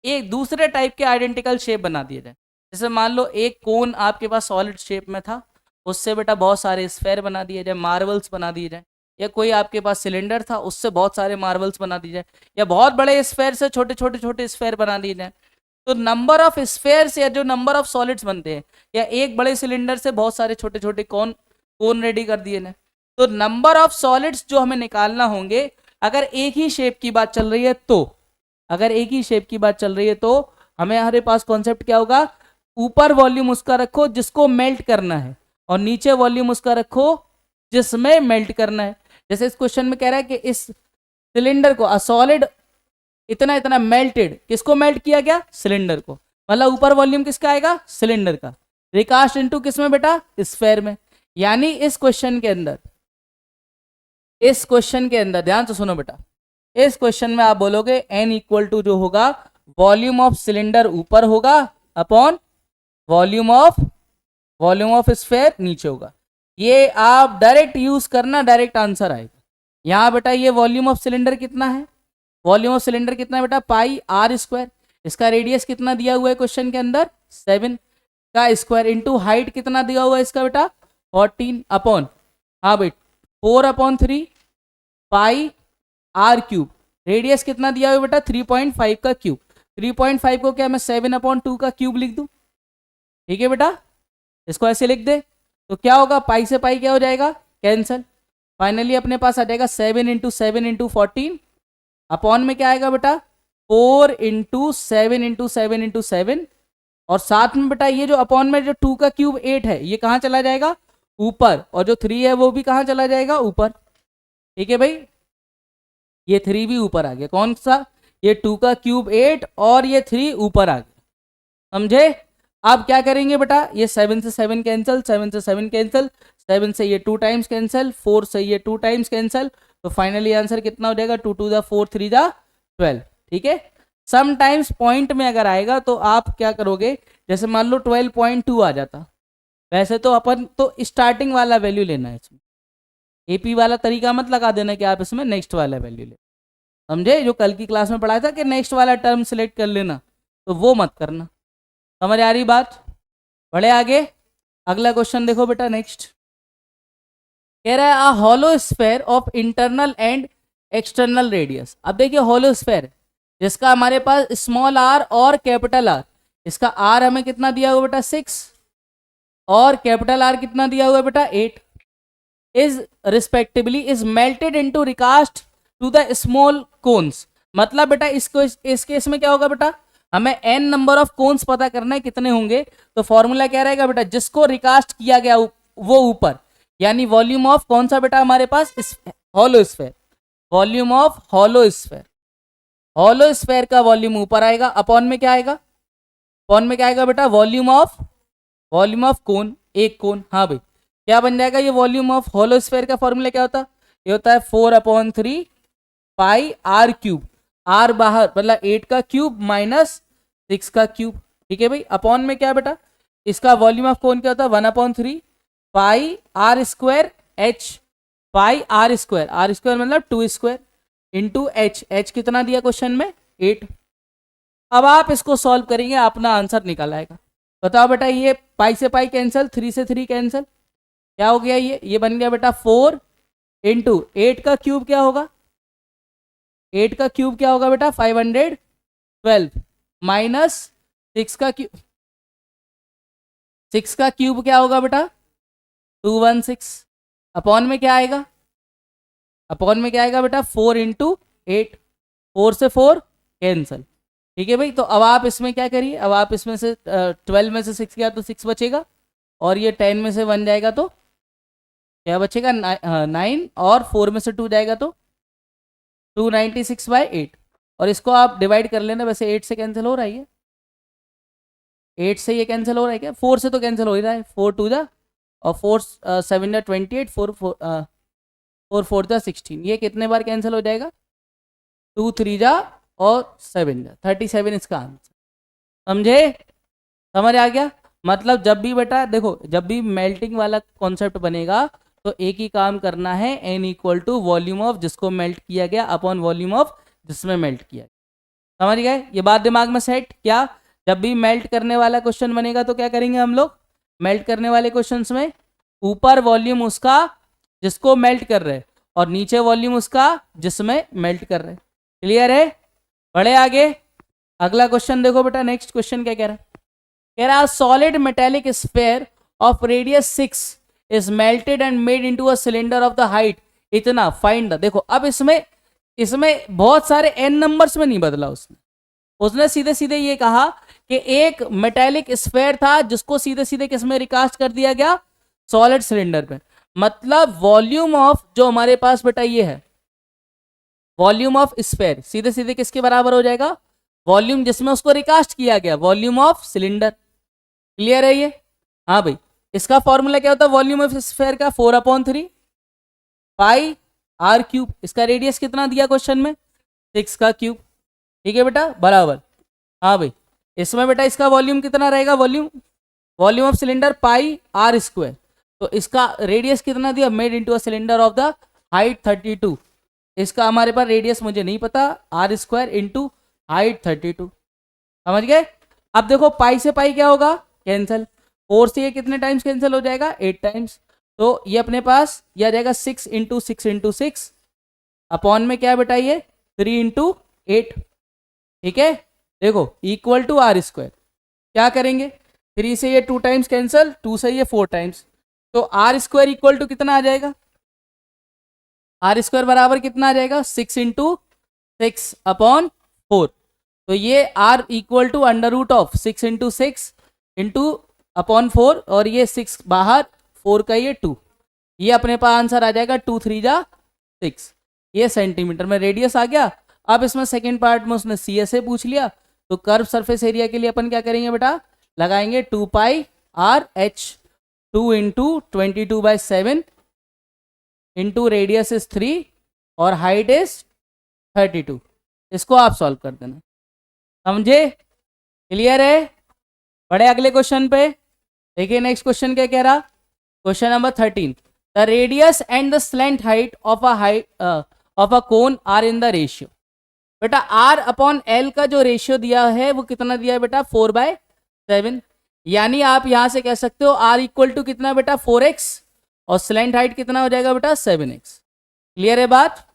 एक दूसरे टाइप के आइडेंटिकल शेप बना दिए जाए, जैसे मान लो एक कोन आपके पास सॉलिड शेप में था, उससे बेटा बहुत सारे स्फेयर बना दिए जाए, मार्बल्स बना दिए जाए, या कोई आपके पास सिलेंडर था उससे बहुत सारे मार्बल्स बना दिए जाए, या बहुत बड़े स्फेयर से छोटे छोटे छोटे स्फेयर बना दिए जाए। तो नंबर ऑफ स्फेयर्स या जो नंबर ऑफ सॉलिड्स बनते हैं, या एक बड़े सिलेंडर से बहुत सारे छोटे छोटे कोन रेडी कर दिए जाए, तो नंबर ऑफ सॉलिड्स जो हमें निकालना होंगे, अगर एक ही शेप की बात चल रही है तो, अगर एक ही शेप की बात चल रही है तो हमारे पास कॉन्सेप्ट क्या होगा, ऊपर वॉल्यूम उसका रखो जिसको मेल्ट करना है, और नीचे वॉल्यूम उसका रखो जिसमें मेल्ट करना है। जैसे इस क्वेश्चन में कह रहा है कि इस सिलेंडर को अ सॉलिड इतना इतना मेल्टेड, किसको मेल्ट किया गया, सिलेंडर को, मतलब ऊपर वॉल्यूम किसका आएगा, सिलेंडर का, रिकास्ट इनटू किसमें बेटा, स्फेयर में। यानी इस क्वेश्चन के अंदर, इस क्वेश्चन के अंदर ध्यान से सुनो बेटा, इस क्वेश्चन में आप बोलोगे n इक्वल टू जो होगा वॉल्यूम ऑफ सिलेंडर ऊपर होगा अपॉन वॉल्यूम ऑफ स्फेयर नीचे होगा। ये आप डायरेक्ट यूज करना, डायरेक्ट आंसर आएगा। यहाँ बेटा ये वॉल्यूम ऑफ सिलेंडर कितना है, वॉल्यूम ऑफ सिलेंडर कितना है बेटा पाई आर स्क्वायर, इसका रेडियस कितना दिया हुआ है क्वेश्चन के अंदर 7 का स्क्वायर, इंटू हाइट कितना दिया हुआ है इसका बेटा 14 अपॉन, हाँ भाई 4/3 पाई आर क्यूब, रेडियस कितना दिया हुआ है बेटा 3.5 का क्यूब, 3.5 को क्या मैं 7/2 का क्यूब लिख दूं, ठीक है बेटा, इसको ऐसे लिख दे, तो क्या होगा पाई से पाई क्या हो जाएगा कैंसल, फाइनली अपने पास आ जाएगा 7 × 7 × 14 अपॉन में क्या आएगा बेटा 4 × 7 × 7 × 7 और साथ में बेटा ये जो अपॉन में जो 2 का क्यूब 8 है ये कहाँ चला जाएगा ऊपर, और जो 3 है वो भी कहाँ चला जाएगा ऊपर। ठीक है भाई, ये 3 भी ऊपर आ गया, कौन सा, ये 2 का क्यूब 8 और ये 3 ऊपर आ गया, समझे। अब क्या करेंगे बेटा, ये 7 से 7 कैंसिल, 7 से 7 कैंसिल, 7 से ये 2 टाइम्स कैंसिल, 4 से ये 2 टाइम्स कैंसिल, तो फाइनली आंसर कितना हो जाएगा 2 × 4 3 × 12। ठीक है, समटाइम्स पॉइंट में अगर आएगा तो आप क्या करोगे, जैसे मान लो 12.2 आ जाता, वैसे तो अपन तो स्टार्टिंग वाला वैल्यू लेना है इसमें, एपी वाला तरीका मत लगा देना कि आप इसमें नेक्स्ट वाला वैल्यू ले, समझे। जो कल की क्लास में पढ़ाया था कि नेक्स्ट वाला टर्म सेलेक्ट कर लेना, तो वो मत करना, समझ आ रही बात। बढ़े आगे, अगला क्वेश्चन देखो बेटा नेक्स्ट, कह रहा है a hollow sphere of internal and external radius. अब देखिए हॉलो स्फेयर जिसका हमारे पास स्मॉल आर और कैपिटल आर, इसका आर हमें कितना दिया हुआ बेटा 6 और कैपिटल आर कितना दिया हुआ बेटा 8, is respectively is melted into recast to the small cones. मतलब बेटा इसको इस केस में क्या होगा बेटा, हमें n नंबर ऑफ कोन्स पता करना है कितने होंगे, तो फॉर्मूला क्या रहेगा बेटा, जिसको रिकास्ट किया गया वो ऊपर, यानी वॉल्यूम ऑफ कौन सा बेटा हमारे पास hollow sphere, volume of hollow sphere, hollow sphere का वॉल्यूम ऊपर आएगा, अपॉन में क्या आएगा, अपॉन में क्या आएगा बेटा वॉल्यूम ऑफ कोन, एक कोन। हाँ भाई, क्या बन जाएगा ये वॉल्यूम ऑफ हॉलो स्फेयर का फॉर्मूला क्या होता है, ये होता है 4/3 पाई आर क्यूब, आर बाहर मतलब 8 का क्यूब माइनस 6 का क्यूब। ठीक है भाई, अपॉन में क्या बेटा, इसका वॉल्यूम ऑफ कोन क्या होता है 1/3 pi are square h, pi are square मतलब 2 स्क्वायर इंटू एच कितना दिया क्वेश्चन में 8। अब आप इसको सॉल्व करेंगे, अपना आंसर निकल आएगा। बताओ बेटा, ये पाई से पाई कैंसिल, 3 से 3 कैंसिल, क्या हो गया, ये बन गया बेटा 4 इंटू 8 का क्यूब क्या होगा, 8 का क्यूब क्या होगा बेटा 512 माइनस 6 का क्यूब, 6 का क्यूब क्या होगा बेटा 216, अपॉन में क्या आएगा, अपॉन में क्या आएगा बेटा 4 इंटू 8, 4 से 4 कैंसिल। ठीक है भाई, तो अब आप इसमें क्या करिए, अब आप इसमें से 12 में से 6 गया तो 6 बचेगा, और ये 10 में से 1 जाएगा तो क्या बचेगा 9, और 4 में से 2 जाएगा तो 296/8, और इसको आप डिवाइड कर लेना, वैसे 8 से कैंसिल हो रहा है ये, 8 से ये कैंसिल हो रहा है क्या, 4 से तो कैंसिल हो ही रहा है, 4 2 जा और 4 7 जा 28, 4 4 जा 16, ये कितने बार कैंसिल हो जाएगा 2 3 जा और 7 जा 37 इसका आंसर, समझे, समझ आ गया। मतलब जब भी बेटा देखो, जब भी मेल्टिंग वाला कॉन्सेप्ट बनेगा तो एक ही काम करना है, n = वॉल्यूम ऑफ जिसको मेल्ट किया गया अपॉन वॉल्यूम ऑफ जिसमें मेल्ट किया गया, समझ गए, ये बात दिमाग में सेट। क्या, जब भी मेल्ट करने वाला क्वेश्चन बनेगा तो क्या करेंगे हम लोग, मेल्ट करने वाले क्वेश्चंस में ऊपर वॉल्यूम उसका जिसको मेल्ट कर रहे और नीचे वॉल्यूम उसका जिसमें मेल्ट कर रहे। क्लियर है, बढ़े आगे, अगला क्वेश्चन देखो बेटा, नेक्स्ट क्वेश्चन क्या कह रहा है, कह रहा है solid metallic sphere of radius 6 is melted and made into a cylinder of the height इतना, फाइंड द। देखो अब इसमें बहुत सारे n नंबर्स में नहीं बदला उसने सीधे सीधे ये कहा कि एक मेटेलिक स्फेयर था जिसको सीधे सीधे किसमें रिकास्ट कर दिया गया, सॉलिड सिलेंडर पे। मतलब वॉल्यूम ऑफ जो हमारे पास बेटा ये है, वॉल्यूम ऑफ स्फेयर सीधे सीधे किसके बराबर हो जाएगा, वॉल्यूम जिसमें उसको रिकास्ट किया गया, वॉल्यूम ऑफ सिलेंडर। क्लियर है ये, हाँ भाई, इसका फॉर्मूला क्या होता है वॉल्यूम ऑफ स्फेयर का 4/3 पाई आर क्यूब, इसका रेडियस कितना दिया क्वेश्चन में 6 का क्यूब। ठीक है बेटा, बराबर, हाँ भाई, इसमें बेटा इसका वॉल्यूम कितना रहेगा, volume of cylinder pi are square, तो इसका रेडियस कितना दिया, made into a cylinder of the height 32, इसका हमारे पास रेडियस मुझे नहीं पता, आर स्क्वायर इंटू हाइट 32, समझ गए। अब देखो पाई से पाई क्या होगा कैंसिल, 4 से ये कितने टाइम्स कैंसिल हो जाएगा 8 टाइम्स, तो ये अपने पास ये आ जाएगा 6 × 6 × 6 अपॉन में क्या है बेटा ये 3 × 8। ठीक है, देखो इक्वल टू आर स्क्वायर, क्या करेंगे 3 से ये 2 टाइम्स कैंसिल, 2 से ये 4 टाइम्स, तो आर स्क्वायर इक्वल टू कितना आ जाएगा आर स्क्वायर बराबर कितना आ जाएगा 6 इंटू 6/4। तो ये r equal to under root of 6 into 6 into upon 4, और ये 6 बाहर, 4 का ये 2, ये अपने पास आंसर आ जाएगा 2 3 जा 6, ये सेंटीमीटर में रेडियस आ गया। अब इसमें सेकंड पार्ट में उसने सी एस ए पूछ लिया, तो कर्व सरफेस एरिया के लिए अपन क्या करेंगे बेटा, लगाएंगे 2 pi are h, 2 into 22/7 into radius is 3 और हाइट इज 32। इसको आप सॉल्व कर देना, समझे, क्लियर है। बड़े अगले क्वेश्चन पे देखिए, नेक्स्ट क्वेश्चन क्या कह रहा, question number 13, the radius and the slant height of a cone are in the ratio. बेटा r अपॉन एल का जो रेशियो दिया है वो कितना दिया है बेटा 4/7, यानी आप यहां से कह सकते हो r इक्वल टू कितना बेटा 4x, और स्लैंट हाइट कितना हो जाएगा बेटा 7x। क्लियर है बात।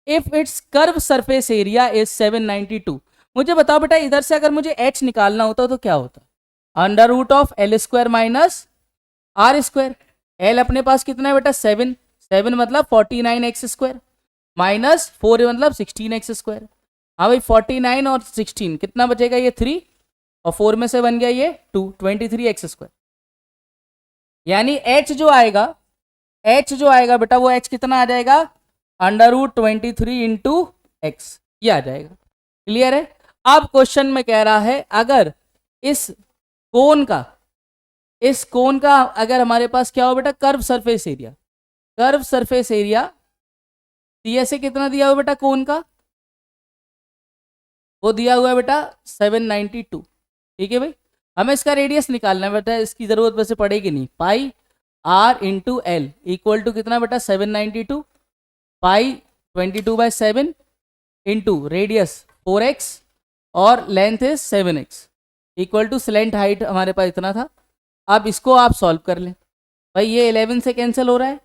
If it's curve surface area is 792, मुझे बताओ बेटा इधर से अगर मुझे h निकालना होता तो क्या होता, under root of L square minus are square. L अपने पास कितना है बेटा 7, 7 मतलब 49x स्क्वायर, माइनस 4 मतलब 16x स्क्वायर। हाँ भाई 49 और 16 कितना बचेगा, ये 3, और 4 में से बन गया ये 2, 23x स्क्वायर। यानी h जो आएगा बेटा वो h कितना आ जाएगा, अंडर रूट 23 इंटू एक्स, ये आ जाएगा। क्लियर है। अब क्वेश्चन में कह रहा है अगर इस कोन का अगर हमारे पास क्या हो बेटा curve surface area C S A कितना दिया हुआ बेटा कोन का, वो दिया हुआ है बेटा 792। ठीक है भाई, हमें इसका रेडियस निकालना है बेटा, इसकी जरूरत वैसे पड़ेगी नहीं। Pi r into l equal to कितना बेटा 792 पाई 22/7 इंटू रेडियस 4x और length is 7x equal to slant height हमारे पास इतना था। अब इसको आप सॉल्व कर लें भाई, ये 11 से कैंसिल हो रहा है,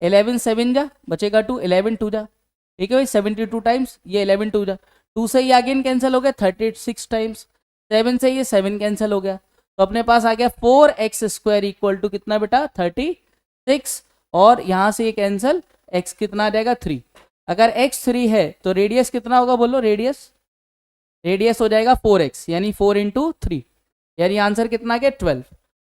11 7 जा बचेगा 2, 11 2 जा, ठीक है भाई 72 टाइम्स, ये 11 2 जा, 2 से ये अगेन कैंसिल हो गया 36 टाइम्स, 7 से ये 7 कैंसिल हो गया, तो अपने पास आ गया 4x स्क्वायर इक्वल टू कितना बेटा 36, और यहाँ से ये कैंसिल, x कितना आ जाएगा 3। अगर x 3 है तो रेडियस कितना होगा बोलो, रेडियस हो जाएगा 4x, यानी 4 इंटू 3, यानी आंसर कितना आ गया 12।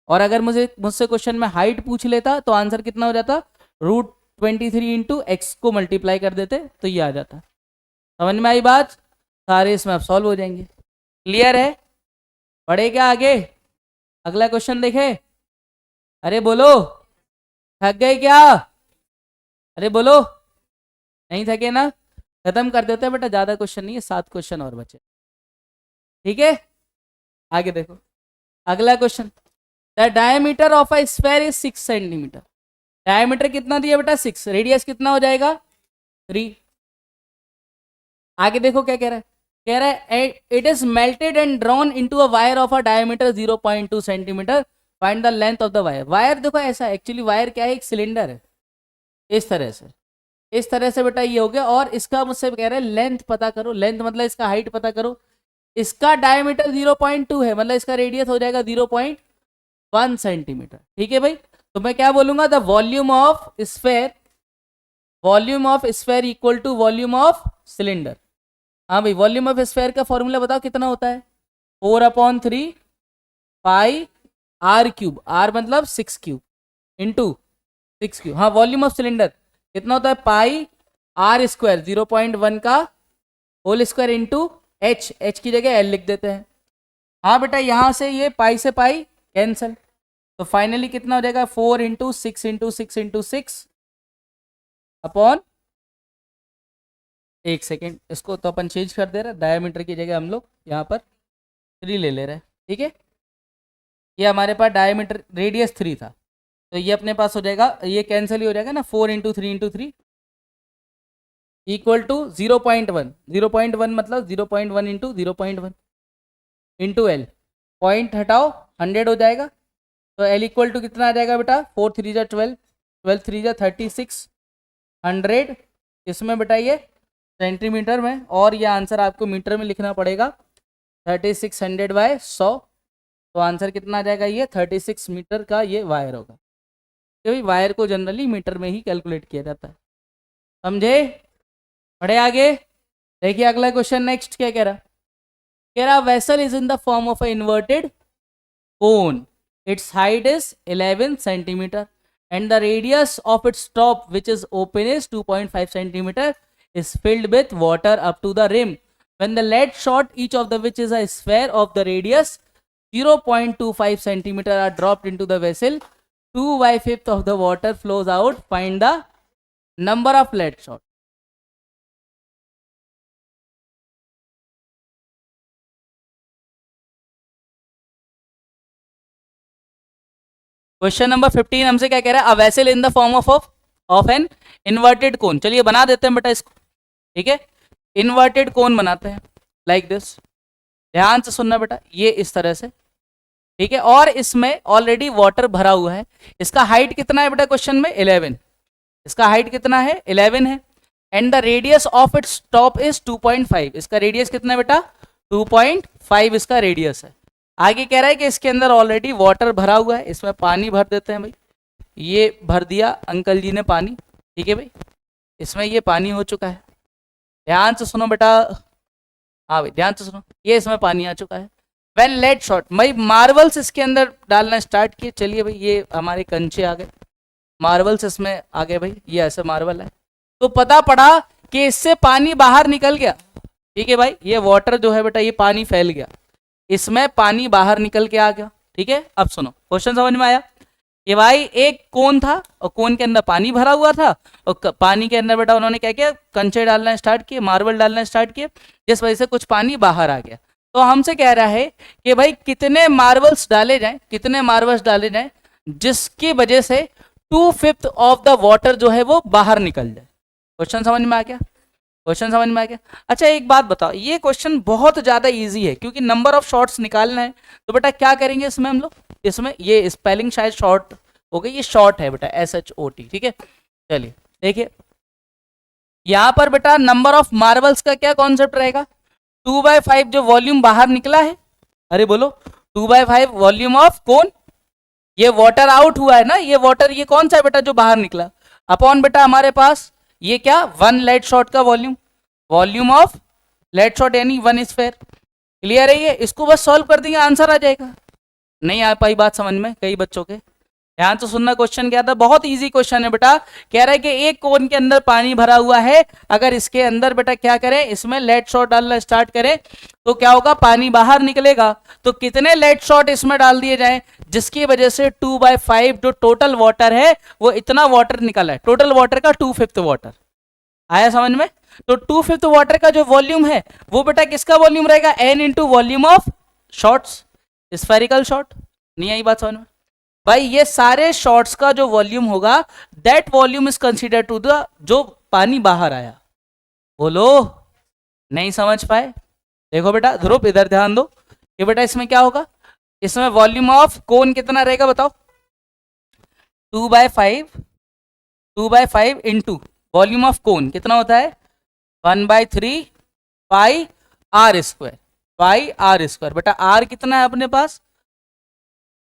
और अगर मुझसे क्वेश्चन में हाइट पूछ लेता तो आंसर कितना हो जाता, रूट 23 इंटू एक्स को मल्टीप्लाई कर देते तो ये आ जाता। समझ में आई बात, सारे इसमें अब सॉल्व हो जाएंगे। क्लियर है। बढ़े क्या आगे, अगला क्वेश्चन देखे। अरे बोलो, थक गए क्या, अरे बोलो, नहीं थके ना, खत्म कर देते हैं बेटा, ज्यादा क्वेश्चन नहीं है, 7 क्वेश्चन और बचे। ठीक है, आगे देखो अगला question, the diameter of a sphere is 6 centimetre. Diameter कितना दिया बेटा 6, रेडियस कितना हो जाएगा 3। आगे देखो क्या कह रहा है it is melted and drawn into a wire of a diameter 0.2 centimetre, find the length of the wire. Wire देखो ऐसा, एक्चुअली वायर क्या है, एक सिलेंडर है, इस तरह से बेटा ये हो गया, और इसका मुझसे कह रहे हैं लेंथ पता करो, लेंथ मतलब इसका हाइट पता करो। इसका डायमीटर 0.2 है, मतलब इसका रेडियस हो जाएगा 0.1 सेंटीमीटर। ठीक है भाई, तो मैं क्या बोलूंगा, the volume of sphere equal to volume of cylinder. हाँ भाई, वॉल्यूम ऑफ स्फेयर का फॉर्मूला बताओ कितना होता है, 4/3 पाई आर क्यूब, आर मतलब 6 क्यूब इंटू 6 क्यूब। हाँ, वॉल्यूम ऑफ सिलेंडर कितना होता है, पाई आर स्क्वायर 0.1 का होल स्क्वायर इंटू एच की जगह एल लिख देते हैं। हाँ बेटा, यहाँ से ये पाई से पाई कैंसल, तो फाइनली कितना हो जाएगा 4 इंटू 6 इंटू 6 इंटू 6 अपॉन, एक सेकेंड, इसको तो अपन चेंज कर दे रहे हैं, डायमीटर की जगह हम लोग यहाँ पर 3 ले रहे हैं। ठीक है, ये हमारे पास डायमीटर रेडियस 3 था, तो ये अपने पास हो जाएगा, ये कैंसिल ही हो जाएगा ना, 4 इंटू 3 इंटू 3 इक्वल टू 0.1, 0.1 मतलब 0.1 इंटू 0.1 इंटू एल, पॉइंट हटाओ 100 हो जाएगा, तो एल इक्वल टू कितना आ जाएगा बेटा 4 3 जा 12, 12 3 जा 36, 100 इसमें बेटा ये सेंटीमीटर में, और ये आंसर आपको मीटर में लिखना पड़ेगा 3600/100, तो आंसर कितना आ जाएगा, ये 36 मीटर का ये वायर होगा, क्योंकि वायर को जनरली मीटर में ही कैलकुलेट किया जाता है। समझे? बढ़े आगे। देखिए अगला क्वेश्चन नेक्स्ट क्या कह रहा, कह रहा vessel is in the form of a inverted cone, its height is 11 centimeter and the radius of its top which is open is 2.5 centimeter is filled with water up to the rim. When the lead shot each of the which is a sphere of the radius 0.25 centimeter are dropped into the vessel, 2/5 of the water flows out. Find the number of lead shot. Question number 15 हमसे क्या कह रहा है, a vessel in the form of an inverted कोन। चलिए बना देते हैं बेटा इसको, ठीक है। इन्वर्टेड कोन बनाते हैं लाइक दिस, ध्यान से सुनना बेटा, ये इस तरह से, ठीक है। और इसमें ऑलरेडी वाटर भरा हुआ है। इसका हाइट कितना है बेटा क्वेश्चन में, 11। इसका हाइट कितना है, 11 है। And the radius of its top is 2.5। इसका रेडियस कितना है बेटा, 2.5 इसका रेडियस है। आगे कह रहा है कि इसके अंदर ऑलरेडी वाटर भरा हुआ है, इसमें पानी भर देते हैं भाई। ये भर दिया अंकल जी ने पानी, ठीक है भाई, इसमें ये पानी हो चुका है। ध्यान से सुनो बेटा, हाँ भाई ध्यान से सुनो, ये इसमें पानी आ चुका है। वेन लेड शॉट, भाई मार्बल्स इसके अंदर डालना स्टार्ट किए। चलिए भाई ये हमारे कंचे आ गए, मार्बल्स इसमें आ गए भाई, ये ऐसे मार्बल है। तो पता पड़ा कि इससे पानी बाहर निकल गया, ठीक है भाई। ये वाटर जो है बेटा, ये पानी फैल गया, इसमें पानी बाहर निकल के आ गया, ठीक है। अब सुनो क्वेश्चन समझ में आया कि भाई एक कोन था और कोन के अंदर पानी भरा हुआ था, और पानी के अंदर बेटा उन्होंने क्या किया, कंचे डालना स्टार्ट किए, मार्बल डालना स्टार्ट किए, जिस वजह से कुछ पानी बाहर आ गया। तो हमसे कह रहा है कि भाई कितने मार्बल्स डाले जाएं, कितने मार्बल्स डाले जाएं जिसकी वजह से 2/5 ऑफ द वाटर जो है वो बाहर निकल जाए। क्वेश्चन समझ में आ गया, क्वेश्चन समझ में आ गया। अच्छा एक बात बताओ, ये क्वेश्चन बहुत ज़्यादा इजी है, क्योंकि नंबर ऑफ शॉट्स निकालना है। तो बेटा क्या करेंगे इसमें हम लोग, इसमें ये स्पेलिंग शायद शॉर्ट हो गई, ये शॉर्ट है बेटा, SHOT, ठीक है। चलिए देखिए यहाँ पर बेटा नंबर ऑफ मार्बल्स का क्या कॉन्सेप्ट रहेगा, 2/5 जो वॉल्यूम बाहर निकला है, अरे बोलो 2/5 वॉल्यूम ऑफ कौन, ये वाटर आउट हुआ है ना, ये वाटर ये कौन सा है बेटा जो बाहर निकला, अपॉन बेटा हमारे पास ये क्या 1 लेड शॉट का volume, volume of lead shot यानी 1 स्फेयर। क्लियर है ये, इसको बस सॉल्व कर देंगे आंसर आ जाएगा। नहीं आ पाई बात समझ में कई बच्चों के, ध्यान से सुनना। क्वेश्चन क्या था, बहुत इजी क्वेश्चन है बेटा। कह रहा है कि एक कोन के अंदर पानी भरा हुआ है, अगर इसके अंदर बेटा क्या करें, इसमें लेड शॉट डालना स्टार्ट करें तो क्या होगा, पानी बाहर निकलेगा। तो कितने लेड शॉट इसमें डाल दिए जाएं जिसकी वजह से 2/5 जो टोटल वाटर है वो इतना वाटर निकला है, टोटल वाटर का 2/5 वाटर आया समझ में। तो 2/5 वाटर का जो वॉल्यूम है वो बेटा किसका वॉल्यूम रहेगा, n into volume of shots, spherical shot. नहीं आई बात समझ में भाई, ये सारे शॉट्स का जो वॉल्यूम होगा that volume is consider to the जो पानी बाहर आया। बोलो नहीं समझ पाए, देखो बेटा ध्रुव इधर ध्यान दो कि बेटा इसमें क्या होगा, इसमें वॉल्यूम ऑफ कोन कितना रहेगा बताओ, 2/5 इंटू वॉल्यूम ऑफ कोन कितना होता है 1/3 पाई r स्क्वायर। बेटा r कितना है अपने पास,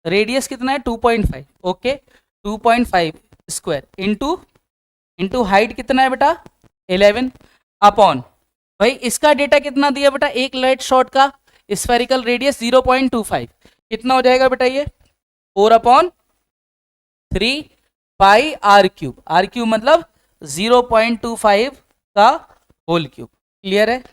रेडियस कितना है 2.5, ओके 2.5 स्क्वायर इंटू हाइट कितना है बेटा 11 अपॉन, भाई इसका डेटा कितना दिया बेटा, एक लेड शॉट का स्फेरिकल रेडियस 0.25 कितना हो जाएगा बेटा, ये 4/3 पाई r क्यूब मतलब 0.25 का होल क्यूब। क्लियर है,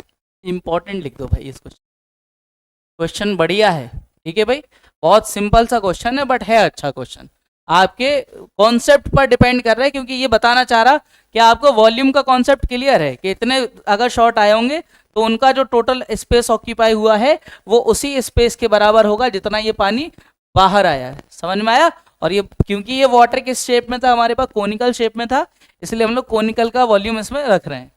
इंपॉर्टेंट लिख दो भाई इसको, क्वेश्चन बढ़िया है, ठीक है भाई, बहुत सिंपल सा क्वेश्चन है बट है अच्छा क्वेश्चन, आपके कॉन्सेप्ट पर डिपेंड कर रहा है। क्योंकि ये बताना चाह रहा कि आपको वॉल्यूम का कॉन्सेप्ट क्लियर है कि इतने अगर शॉट आए होंगे तो उनका जो टोटल स्पेस ऑक्यूपाई हुआ है वो उसी स्पेस के बराबर होगा जितना ये पानी बाहर आया है। समझ में आया। और ये क्योंकि ये वाटर किस शेप में था, हमारे पास कोनिकल शेप में था, इसलिए हम लोग कोनिकल का वॉल्यूम इसमें रख रहे हैं।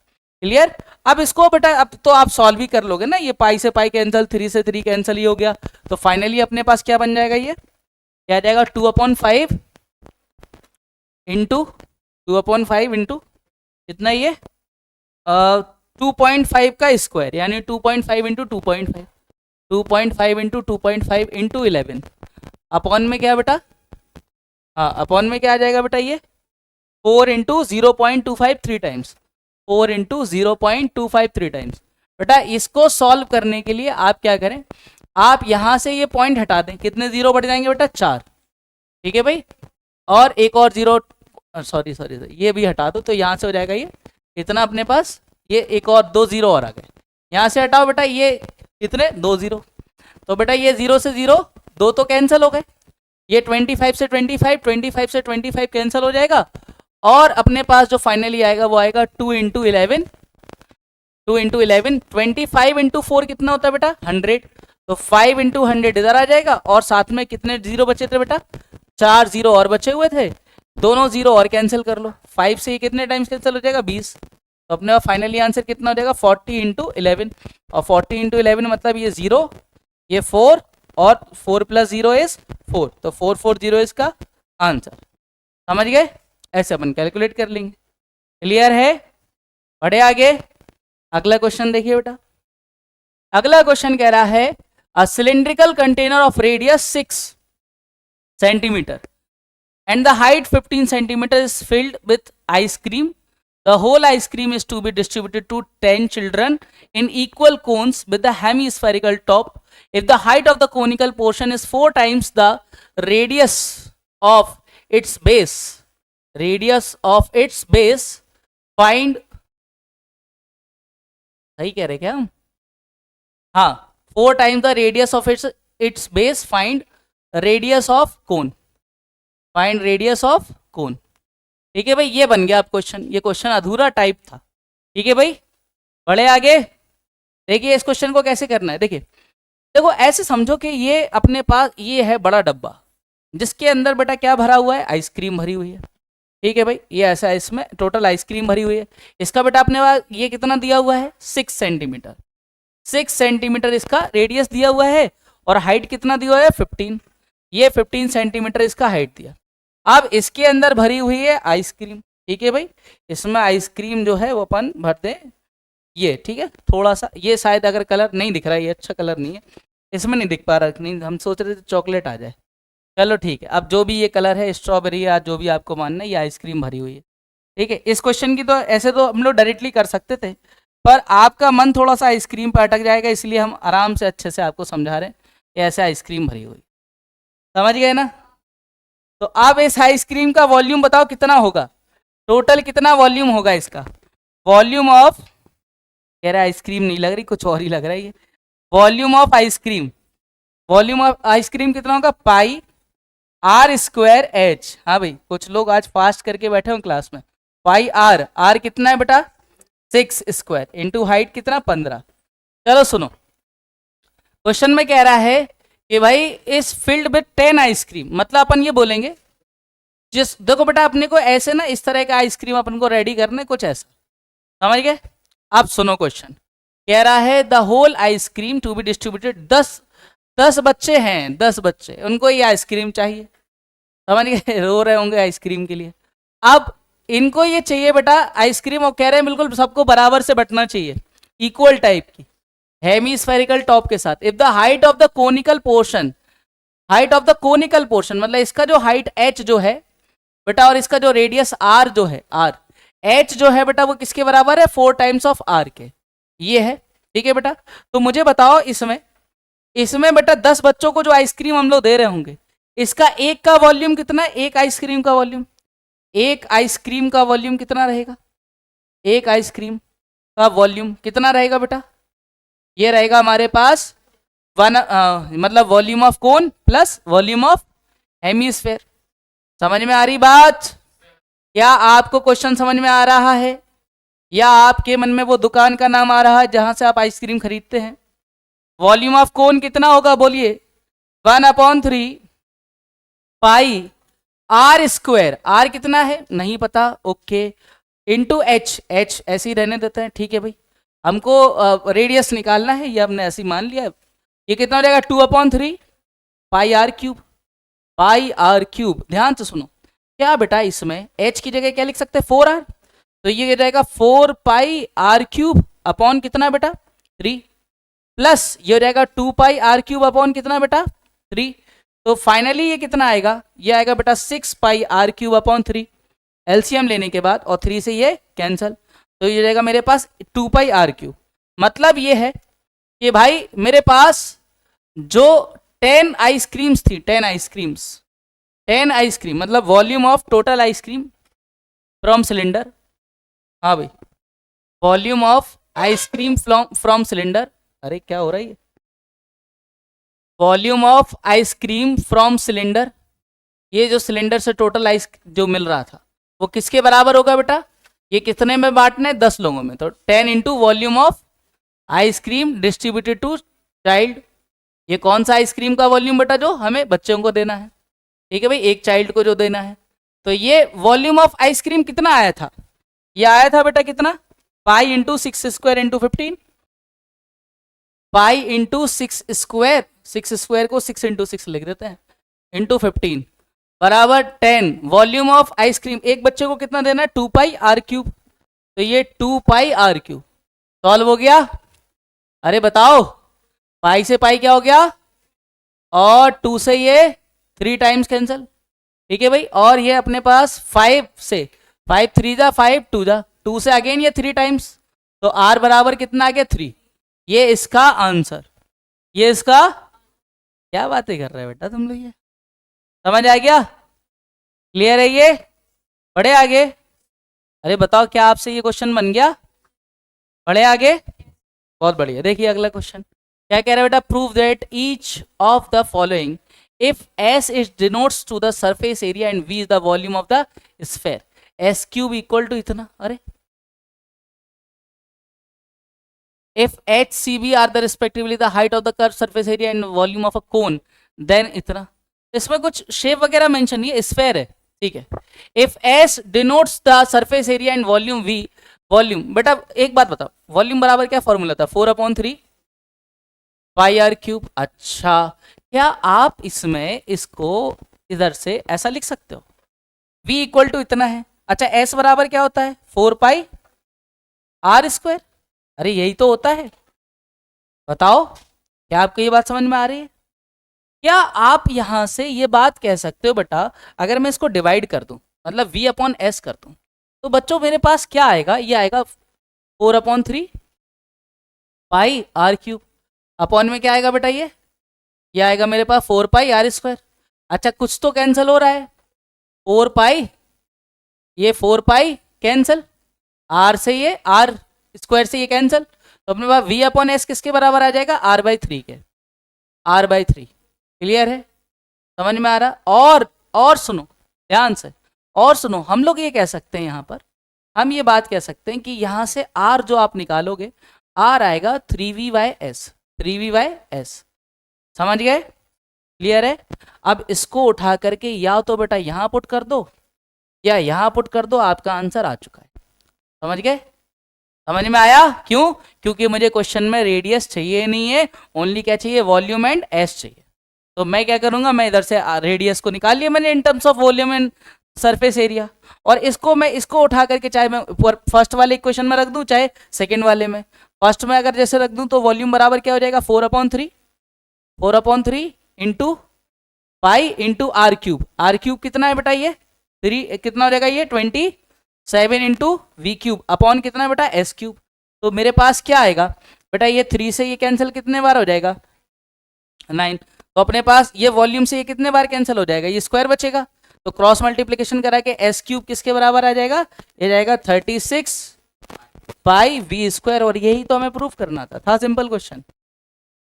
क्लियर। अब इसको बेटा अब तो आप सॉल्व ही कर लोगे ना, ये पाई से पाई कैंसिल, 3 से 3 कैंसिल ही हो गया, तो फाइनली अपने पास क्या बन जाएगा, ये क्या आ जाएगा 2/5 इंटू कितना, ये 2.5 का स्क्वायर यानी 2.5 इंटू 2.5 इंटू 2.5 इंटू 11 अपॉन में क्या बेटा, हाँ अपॉन में क्या आ जाएगा बेटा, ये 4 इंटू 0.25 3 टाइम्स, 4 इंटू 0.25 3 टाइम्स। बेटा इसको सॉल्व करने के लिए आप क्या करें, आप यहां से ये पॉइंट हटा दें, कितने जीरो बढ़ जाएंगे बेटा 4, ठीक है भाई, और एक और जीरो, सॉरी सॉरी ये भी हटा दो, तो यहाँ से हो जाएगा ये इतना अपने पास, ये एक और 2 जीरो और आ गए, यहाँ से हटाओ बेटा ये कितने 2 जीरो, तो बेटा ये 0 से 0 2 तो कैंसिल हो गए, ये 25 से 25 25 से 25 कैंसिल हो जाएगा, और अपने पास जो फाइनली आएगा वो आएगा 2 इंटू 11, 2 इंटू 11, 25 इंटू 4 कितना होता है बेटा 100, तो 5 इंटू 100 इधर आ जाएगा, और साथ में कितने जीरो बचे थे बेटा 4 जीरो और बचे हुए थे, दोनों जीरो और कैंसिल कर लो, 5 से ये कितने टाइम्स कैंसिल हो जाएगा 20, तो अपने पास फाइनली आंसर कितना हो जाएगा 40 इंटू 11, और 40 इंटू 11 मतलब ये 0 ये 4 और 4 प्लस 0 इज 4, तो 440 इसका आंसर, समझ गए, ऐसे अपन कैलकुलेट कर लेंगे। क्लियर है, बढ़े आगे, अगला क्वेश्चन देखिए बेटा, अगला क्वेश्चन कह रहा है a cylindrical container of radius 6 centimetre and the height 15 centimeter is filled with ice cream. The whole ice cream is to be distributed to 10 children in equal cones with the hemispherical top. If the height of the conical portion is 4 times the radius of its base, find, सही कह रहे क्या हम, हाँ 4 times the radius of its base, find radius of cone, find radius of cone. ठीक है भाई, ये बन गया आप क्वेश्चन, ये क्वेश्चन अधूरा टाइप था, ठीक है भाई, बढ़े आगे, देखिए इस क्वेश्चन को कैसे करना है, देखिए देखो ऐसे समझो कि ये अपने पास ये है बड़ा डब्बा, जिसके अंदर बेटा क्या भरा हुआ है, आइसक्रीम भरी हुई है, ठीक है भाई, ये ऐसा इसमें टोटल आइसक्रीम भरी हुई है, इसका बेटा अपने पास ये कितना दिया हुआ है 6 सेंटीमीटर, 6 सेंटीमीटर इसका रेडियस दिया हुआ है, और हाइट कितना दिया हुआ है 15, ये 15 सेंटीमीटर इसका हाइट दिया। अब इसके अंदर भरी हुई है आइसक्रीम, ठीक है भाई, इसमें आइसक्रीम जो है वो अपन भरते हैं, ये ठीक है, थोड़ा सा ये शायद अगर कलर नहीं दिख रहा है, ये अच्छा कलर नहीं है, इसमें नहीं दिख पा रहा, नहीं हम सोच रहे थे चॉकलेट आ जाए, चलो ठीक है, अब जो भी ये कलर है स्ट्रॉबेरी या जो भी आपको मानना है, ये आइसक्रीम भरी हुई है, ठीक है। इस क्वेश्चन की तो ऐसे तो हम लोग डायरेक्टली कर सकते थे, पर आपका मन थोड़ा सा आइसक्रीम पर अटक जाएगा, इसलिए हम आराम से अच्छे से आपको समझा रहे हैं कि ऐसे आइसक्रीम भरी हुई, समझ गए ना। तो अब इस आइसक्रीम का वॉल्यूम बताओ कितना होगा, टोटल कितना वॉल्यूम होगा इसका, वॉल्यूम ऑफ, कह रहा है आइसक्रीम नहीं लग रही, कुछ और ही लग रहा है ये, volume of ice cream, volume of ice cream कितना होगा पाई आर स्क्वायर एच, हाँ भाई कुछ लोग आज फास्ट करके बैठे हो क्लास में, पाई आर, आर कितना है बेटा 6 स्क्वायर इंटू हाइट कितना 15। चलो सुनो, क्वेश्चन में कह रहा है कि भाई इस फील्ड विद 10 आइसक्रीम, मतलब अपन ये बोलेंगे जिस, देखो बेटा अपने को ऐसे ना इस तरह का आइसक्रीम अपन को रेडी करने, कुछ ऐसा, समझ गए। अब सुनो क्वेश्चन कह रहा है the whole ice cream to be distributed, 10 बच्चे हैं, 10 बच्चे, उनको ये आइसक्रीम चाहिए, समझ गए, रो रहे होंगे आइसक्रीम के लिए। अब इनको ये चाहिए बेटा आइसक्रीम, और कह रहे हैं बिल्कुल सबको बराबर से बंटना चाहिए, इक्वल टाइप की, हेमीस्फेरिकल टॉप के साथ। If the height of the conical portion, height of the conical portion मतलब इसका जो हाइट h जो है बेटा, और इसका जो रेडियस r जो है r, h जो है बेटा वो किसके बराबर है 4 टाइम्स ऑफ r के, ये है, ठीक है बेटा। तो मुझे बताओ इसमें बेटा 10 बच्चों को जो आइसक्रीम हम लोग दे रहे होंगे, इसका एक का वॉल्यूम कितना है, एक आइसक्रीम का वॉल्यूम, एक आइसक्रीम का वॉल्यूम कितना रहेगा, एक आइसक्रीम का वॉल्यूम कितना रहेगा बेटा, ये रहेगा हमारे पास मतलब volume of cone plus volume of hemisphere. समझ में आ रही बात, क्या आपको क्वेश्चन समझ में आ रहा है, या आपके मन में वो दुकान का नाम आ रहा है जहां से आप आइसक्रीम खरीदते हैं। वॉल्यूम ऑफ कोन कितना होगा बोलिए, 1/3 पाई आर स्क्वायर, आर कितना है नहीं पता, ओके, इंटू एच, एच ऐसे ही रहने देते हैं, ठीक है भाई, हमको रेडियस निकालना है, ये हमने ऐसे ही मान लिया, ये कितना हो जाएगा 2/3 pi are cube, pi are cube. ध्यान से सुनो, क्या बेटा इसमें h की जगह क्या लिख सकते हैं 4r, तो ये जाएगा 4 पाई आर क्यूब अपॉन कितना बेटा 3, प्लस ये हो जाएगा 2 पाई आर क्यूब अपॉन कितना बेटा 3, तो फाइनली ये कितना आएगा, ये आएगा बेटा 6 पाई आर क्यूब अपॉन 3। एलसीएम लेने के बाद, और 3 से ये कैंसल, तो ये रहेगा मेरे पास 2 पाई आर क्यूब। मतलब ये है कि भाई मेरे पास जो 10 आइसक्रीम्स थी, 10 आइसक्रीम्स, 10 आइसक्रीम मतलब volume of total ice cream from cylinder. हाँ भाई, volume of ice cream from cylinder. अरे क्या हो रहा है ये, volume of ice cream from cylinder, ये जो सिलेंडर से टोटल आइस जो मिल रहा था वो किसके बराबर होगा बेटा, ये कितने में बांटना है, 10 लोगों में, तो 10 into volume of ice cream distributed to child. ये कौन सा आइसक्रीम का वॉल्यूम बेटा, जो हमें बच्चों को देना है, ठीक है भाई, एक चाइल्ड को जो देना है। तो ये वॉल्यूम ऑफ आइसक्रीम कितना आया था, ये आया था बेटा कितना, pi into 6 square into 15, pi into 6 square, 6 square को 6 इंटू 6 लिख देते हैं, इंटू 15 बराबर 10 वॉल्यूम ऑफ आइसक्रीम। एक बच्चे को कितना देना है, 2 पाई आर क्यूब, तो ये 2 पाई आर क्यूब सॉल्व हो गया। अरे बताओ, पाई से पाई क्या हो गया, और 2 से ये 3 टाइम्स कैंसिल, ठीक है भाई, और ये अपने पास 5 से 5 3 जा 5 2 जा 2 से अगेन ये 3 टाइम्स, तो आर बराबर कितना आ गया 3। ये इसका आंसर, ये इसका, क्या बातें कर रहे हैं बेटा तुम लोग, ये समझ आ गया, क्लियर है ये, पढ़े आगे। अरे बताओ क्या आपसे ये क्वेश्चन बन गया, पढ़े आगे, बहुत बढ़िया। देखिए अगला क्वेश्चन क्या कह रहा है बेटा, prove that each of the following if s is denotes to the surface area and v is the volume of the sphere, s cube equal to इतना। अरे if h c b are the respectively the height of the curved surface area and volume of a cone then इतना, इसमें कुछ शेप वगैरह मेंशन नहीं है, स्फेयर है, ठीक है। if s denotes the surface area and volume v, volume बेटा एक बात बताओ, वॉल्यूम बराबर क्या फॉर्मूला था, 4/3 पाई आर क्यूब। अच्छा, क्या आप इसमें इसको इधर से ऐसा लिख सकते हो, v इक्वल टू इतना है। अच्छा, s बराबर क्या होता है, 4 पाई आर स्क्वायर। अरे यही तो होता है, बताओ क्या आपको ये बात समझ में आ रही है। क्या आप यहां से ये बात कह सकते हो बेटा, अगर मैं इसको डिवाइड कर दूं, मतलब v अपॉन एस कर दूं, तो बच्चों मेरे पास क्या आएगा, ये आएगा 4/3 पाई आर क्यूब, अपॉन में क्या आएगा बेटा, ये आएगा मेरे पास 4 पाई आर स्क्वायर। अच्छा, कुछ तो कैंसिल हो रहा है, 4 पाई, ये 4 पाई कैंसिल, आर से ये आर स्क्वायर से ये कैंसिल, तो अपने पास v अपॉन एस किसके बराबर आ जाएगा, r/3 के, r/3। क्लियर है, समझ में आ रहा। और सुनो ध्यान से, और सुनो, हम लोग ये कह सकते हैं, यहां पर हम ये बात कह सकते हैं कि यहां से r जो आप निकालोगे, r आएगा 3v/s, 3v/s, समझ गए, क्लियर है। अब इसको उठा करके या तो बेटा यहां पुट कर दो या यहां पुट कर दो, आपका आंसर आ चुका है, समझ गए, समझ में आया। क्यों, क्योंकि मुझे क्वेश्चन में रेडियस चाहिए नहीं है, ओनली क्या चाहिए, वॉल्यूम एंड एस चाहिए। तो मैं क्या करूंगा, मैं इधर से रेडियस को निकाल लिया मैंने in terms of volume and surface area, और इसको मैं इसको उठा करके चाहे मैं फर्स्ट वाले इक्वेशन में रख दूं चाहे सेकेंड वाले में, फर्स्ट में अगर जैसे रख दूं तो वॉल्यूम बराबर क्या हो जाएगा, 4/3 into pi into r cube, r cube कितना है बेटा, ये 3 कितना हो जाएगा, ये 27 इंटू वी क्यूब अपॉन कितना है बेटा, एस क्यूब। तो मेरे पास क्या आएगा बेटा, ये 3 से ये कैंसिल कितने बार हो जाएगा, 9, तो अपने पास ये वॉल्यूम से ये कितने बार कैंसिल हो जाएगा, ये स्क्वायर बचेगा, तो क्रॉस मल्टीप्लीकेशन करा के एस क्यूब किसके बराबर आ जाएगा, ये जाएगा 36 पाई वी स्क्वायर, और यही तो हमें प्रूफ करना था सिंपल क्वेश्चन,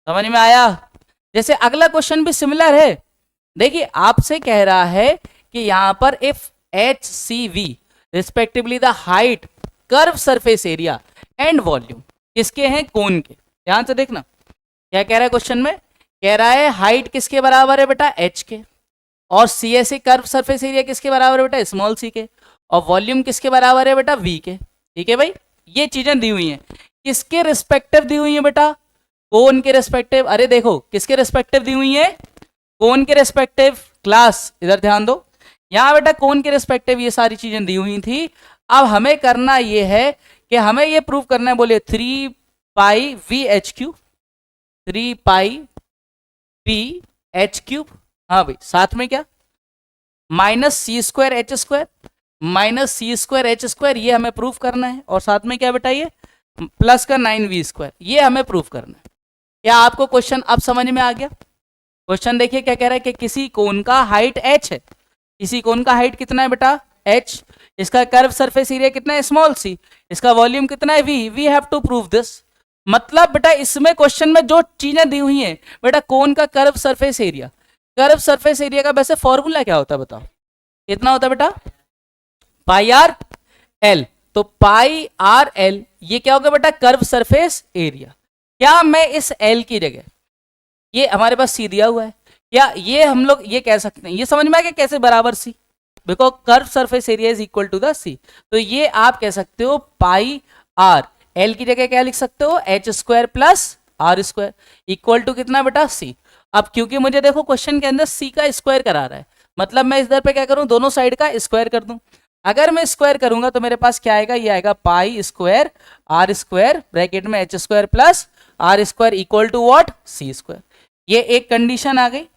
समझ में आया। जैसे अगला क्वेश्चन भी सिमिलर है, देखिए आपसे कह रहा है कि यहां पर if h c v respectively the height, curve surface area and volume किसके हैं, कोन के। ध्यान से देखना क्या कह रहा है क्वेश्चन में, कह रहा है हाइट किसके बराबर है बेटा, एच के, और C S A curve surface area किसके बराबर है बेटा, स्मॉल सी के, और वॉल्यूम किसके बराबर है बेटा, वी के। ठीक है भाई, ये चीजें दी हुई हैं, किसके रिस्पेक्टिव दी हुई है बेटा, कोन के रिस्पेक्टिव। अरे देखो किसके रिस्पेक्टिव दी हुई है, कोन के रिस्पेक्टिव। क्लास इधर ध्यान दो, यहां बेटा कोन के रिस्पेक्टिव ये सारी चीजें दी हुई थी। अब हमें करना ये है कि हमें ये प्रूव करना है, बोलिए 3 पाई वी एच क्यूब, 3 पाई वी एच क्यूब, हाँ भाई, साथ में क्या minus C square h square, minus C square h square, ये हमें प्रूफ करना है, और साथ में क्या बेटा ये प्लस का 9v स्क्वायर, ये हमें प्रूफ करना है। क्या आपको क्वेश्चन अब समझ में आ गया? क्वेश्चन देखिए क्या कह रहा है कि किसी कोन का हाइट h है, किसी कोन का हाइट कितना है बेटा h, इसका कर्व सरफेस एरिया कितना है स्मॉल c, इसका वॉल्यूम कितना है v, we have to prove this. मतलब बेटा इसमें क्वेश्चन में जो चीजें दी हुई हैं बेटा, कोन का curve surface area, curve surface area का वैसे फॉर्मूला क्या होता है बताओ, कितना होता है बेटा, पाई आर एल। तो पाई आर एल ये क्या होगा बेटा, कर्व सरफेस एरिया। क्या मैं इस एल की जगह, ये हमारे पास सी दिया हुआ है, क्या ये हम लोग ये कह सकते हैं, ये समझ में आ गया कैसे बराबर C, because curve surface area is equal to the C. तो ये आप कह सकते हो पाई आर एल की जगह क्या लिख सकते हो, h square plus are square equal to कितना बेटा सी। अब क्योंकि मुझे देखो क्वेश्चन के अंदर सी का स्क्वायर करा रहा है, मतलब मैं इधर पे क्या करूं, दोनों साइड का स्क्वायर कर दूं। अगर मैं स्क्वायर करूंगा तो मेरे पास क्या आएगा, ये आएगा pi square r square bracket में h square plus are square equal to what, C square. ये एक कंडीशन आ गई।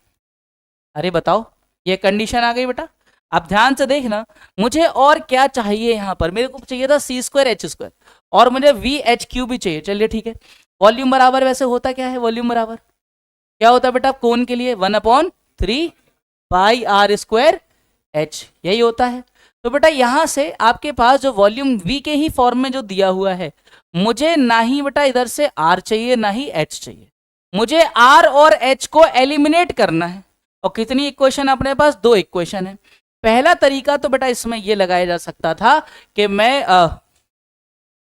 अरे बताओ, ये कंडीशन आ गई बेटा। अब ध्यान से देखना, मुझे और क्या चाहिए यहाँ पर, मेरे को चाहिए था सी स्क्वायर एच स्क्वायर, और मुझे वी एच क्यू भी चाहिए। चलिए ठीक है, वॉल्यूम बराबर वैसे होता क्या है, वॉल्यूम बराबर क्या होता है बेटा कोन के लिए, 1/3 पाई आर स्क्वायर एच, यही होता है। तो बेटा यहां से आपके पास जो वॉल्यूम v के ही फॉर्म में जो दिया हुआ है, मुझे ना ही बेटा इधर से r चाहिए ना ही h चाहिए, मुझे r और h को एलिमिनेट करना है। और कितनी इक्वेशन अपने पास, दो इक्वेशन है। पहला तरीका तो बेटा इसमें ये लगाया जा सकता था कि मैं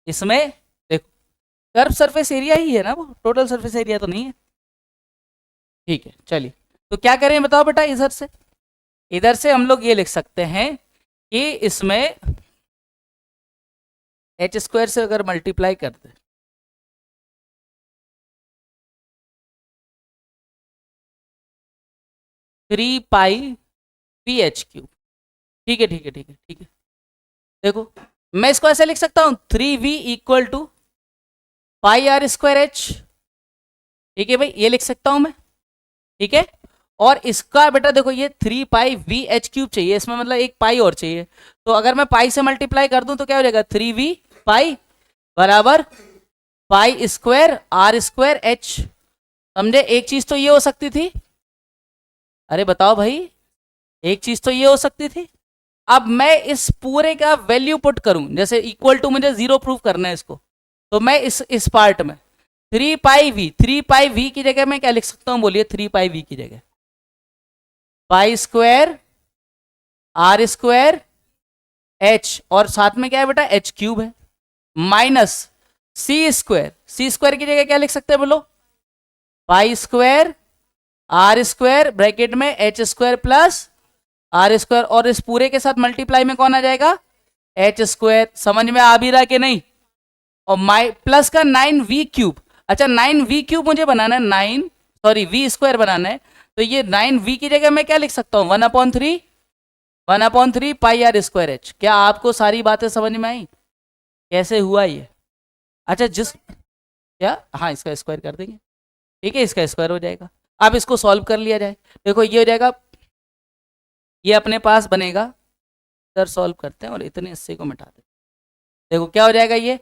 इसमें देखो कर्व सरफेस एरिया ही है ना, वो टोटल सरफेस एरिया तो नहीं है। ठीक है चलिए, तो क्या करें बताओ बेटा, इधर से हम लोग ये लिख सकते हैं कि इसमें एच स्क्वायर से अगर मल्टीप्लाई कर दे, three pi p h cube, ठीक है ठीक है ठीक है ठीक है। देखो मैं इसको ऐसे लिख सकता हूं, 3v equal to pi are square h, ठीक है भाई, ये लिख सकता हूं मैं, ठीक है। और इसका बेटा देखो ये 3 पाई वी एच क्यूब चाहिए, इसमें मतलब एक पाई और चाहिए, तो अगर मैं पाई से मल्टीप्लाई कर दूं तो क्या हो जाएगा, 3v पाई बराबर pi square r square h. समझे, एक चीज तो ये हो सकती थी, अरे बताओ भाई, एक चीज तो ये हो सकती थी। अब मैं इस पूरे का वैल्यू पुट करूं, जैसे इक्वल टू मुझे 0 प्रूफ करना है इसको, तो मैं इस पार्ट में 3 पाई वी की जगह मैं क्या लिख सकता हूं बोलिए, 3 पाई वी की जगह pi square r square h, और साथ में क्या है बेटा एच क्यूब है, माइनस सी स्क्वायर की जगह क्या लिख सकते हैं बोलो, pi square r square bracket में h square plus are square, और इस पूरे के साथ मल्टीप्लाई में कौन आ जाएगा, एच स्क्वायर। समझ में आ भी रहा कि नहीं, और माई प्लस का 9v क्यूब, अच्छा 9v क्यूब मुझे बनाना है, v स्क्वायर बनाना है, तो ये 9v की जगह मैं क्या लिख सकता हूँ, 1/3 पाई आर स्क्वायर एच। क्या आपको सारी बातें समझ में आई, कैसे हुआ ये? अच्छा क्या, हाँ इसका स्क्वायर कर देंगे, ठीक है, इसका स्क्वायर हो जाएगा। अब इसको सॉल्व कर लिया जाए, देखो ये हो जाएगा, ये अपने पास बनेगा, इधर सॉल्व करते हैं और इतने हिस्से को मिटा देते हैं। देखो क्या हो जाएगा, ये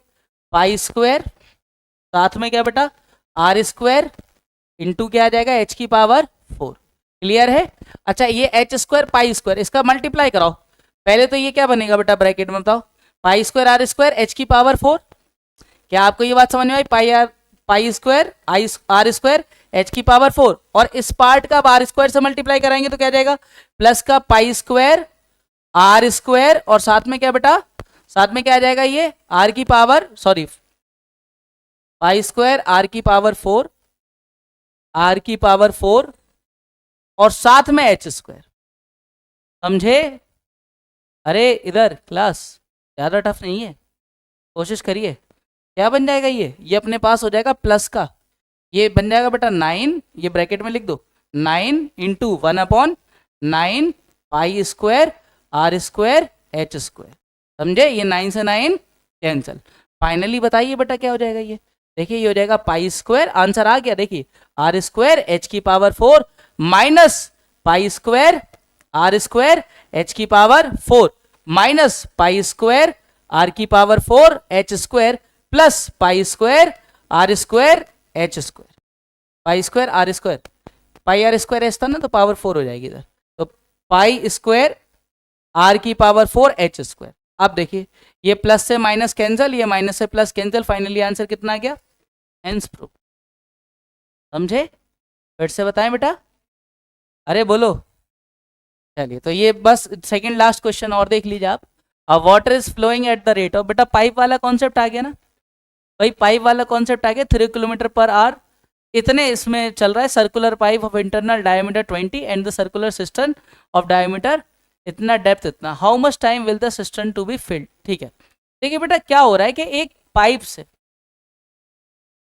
पाई स्क्वायर साथ में क्या बेटा आर स्क्वायर इंटू क्या आ जाएगा एच की पावर 4, क्लियर है। अच्छा ये एच स्क्वायर पाई स्क्वायर, इसका मल्टीप्लाई कराओ, पहले तो ये क्या बनेगा बेटा ब्रैकेट में बताओ, pi square r square h की पावर 4। क्या आपको ये बात समझ में आई, pi square r square h की पावर 4, और इस पार्ट का आर स्क्वायर से मल्टीप्लाई कराएंगे तो क्या जाएगा, प्लस का पाई स्क्वायर आर स्क्वायर, और साथ में क्या बेटा, साथ में क्या आ जाएगा, ये आर की पावर पाई स्क्वायर आर की पावर 4 और साथ में एच स्क्वायर। समझे? अरे इधर क्लास ज्यादा टफ नहीं है, कोशिश करिए। क्या बन जाएगा, ये अपने पास हो जाएगा प्लस का, ये बन जाएगा बेटा 9, ये ब्रैकेट में लिख दो 9 into 1/9 pi square r square h square. समझे, ये 9 से 9 कैंसल। फाइनली बताइए बेटा क्या हो जाएगा, ये देखिए ये हो जाएगा पाई स्क्वायर, आंसर आ गया, देखिए आर स्क्वायर एच की power 4 minus pi square r square h की power 4। Minus pi square r की power 4 h square plus pi square r square h square, pi square r square, pi are square h था ना तो पावर 4 हो जाएगी इधर, तो पाई स्क्वायर आर की पावर 4 एच स्क्वायर। अब देखिए ये प्लस से माइनस कैंसिल, ये माइनस से प्लस कैंसिल, फाइनली आंसर कितना आ गया, हेंस प्रूफ। समझे? फिर से बताएं बेटा, अरे बोलो। चलिए तो ये बस सेकंड लास्ट क्वेश्चन और देख लीजिए आप। Water is flowing at the rate of, बेटा पाइप वाला कॉन्सेप्ट आ गया ना भाई, पाइप वाला कॉन्सेप्ट आ गया, 3 किलोमीटर पर आवर इतने इसमें चल रहा है, circular pipe of internal diameter 20 and the circular system of diameter इतना, डेप्थ इतना, how much time will the system to be filled. ठीक है, देखिए बेटा क्या हो रहा है कि एक पाइप से,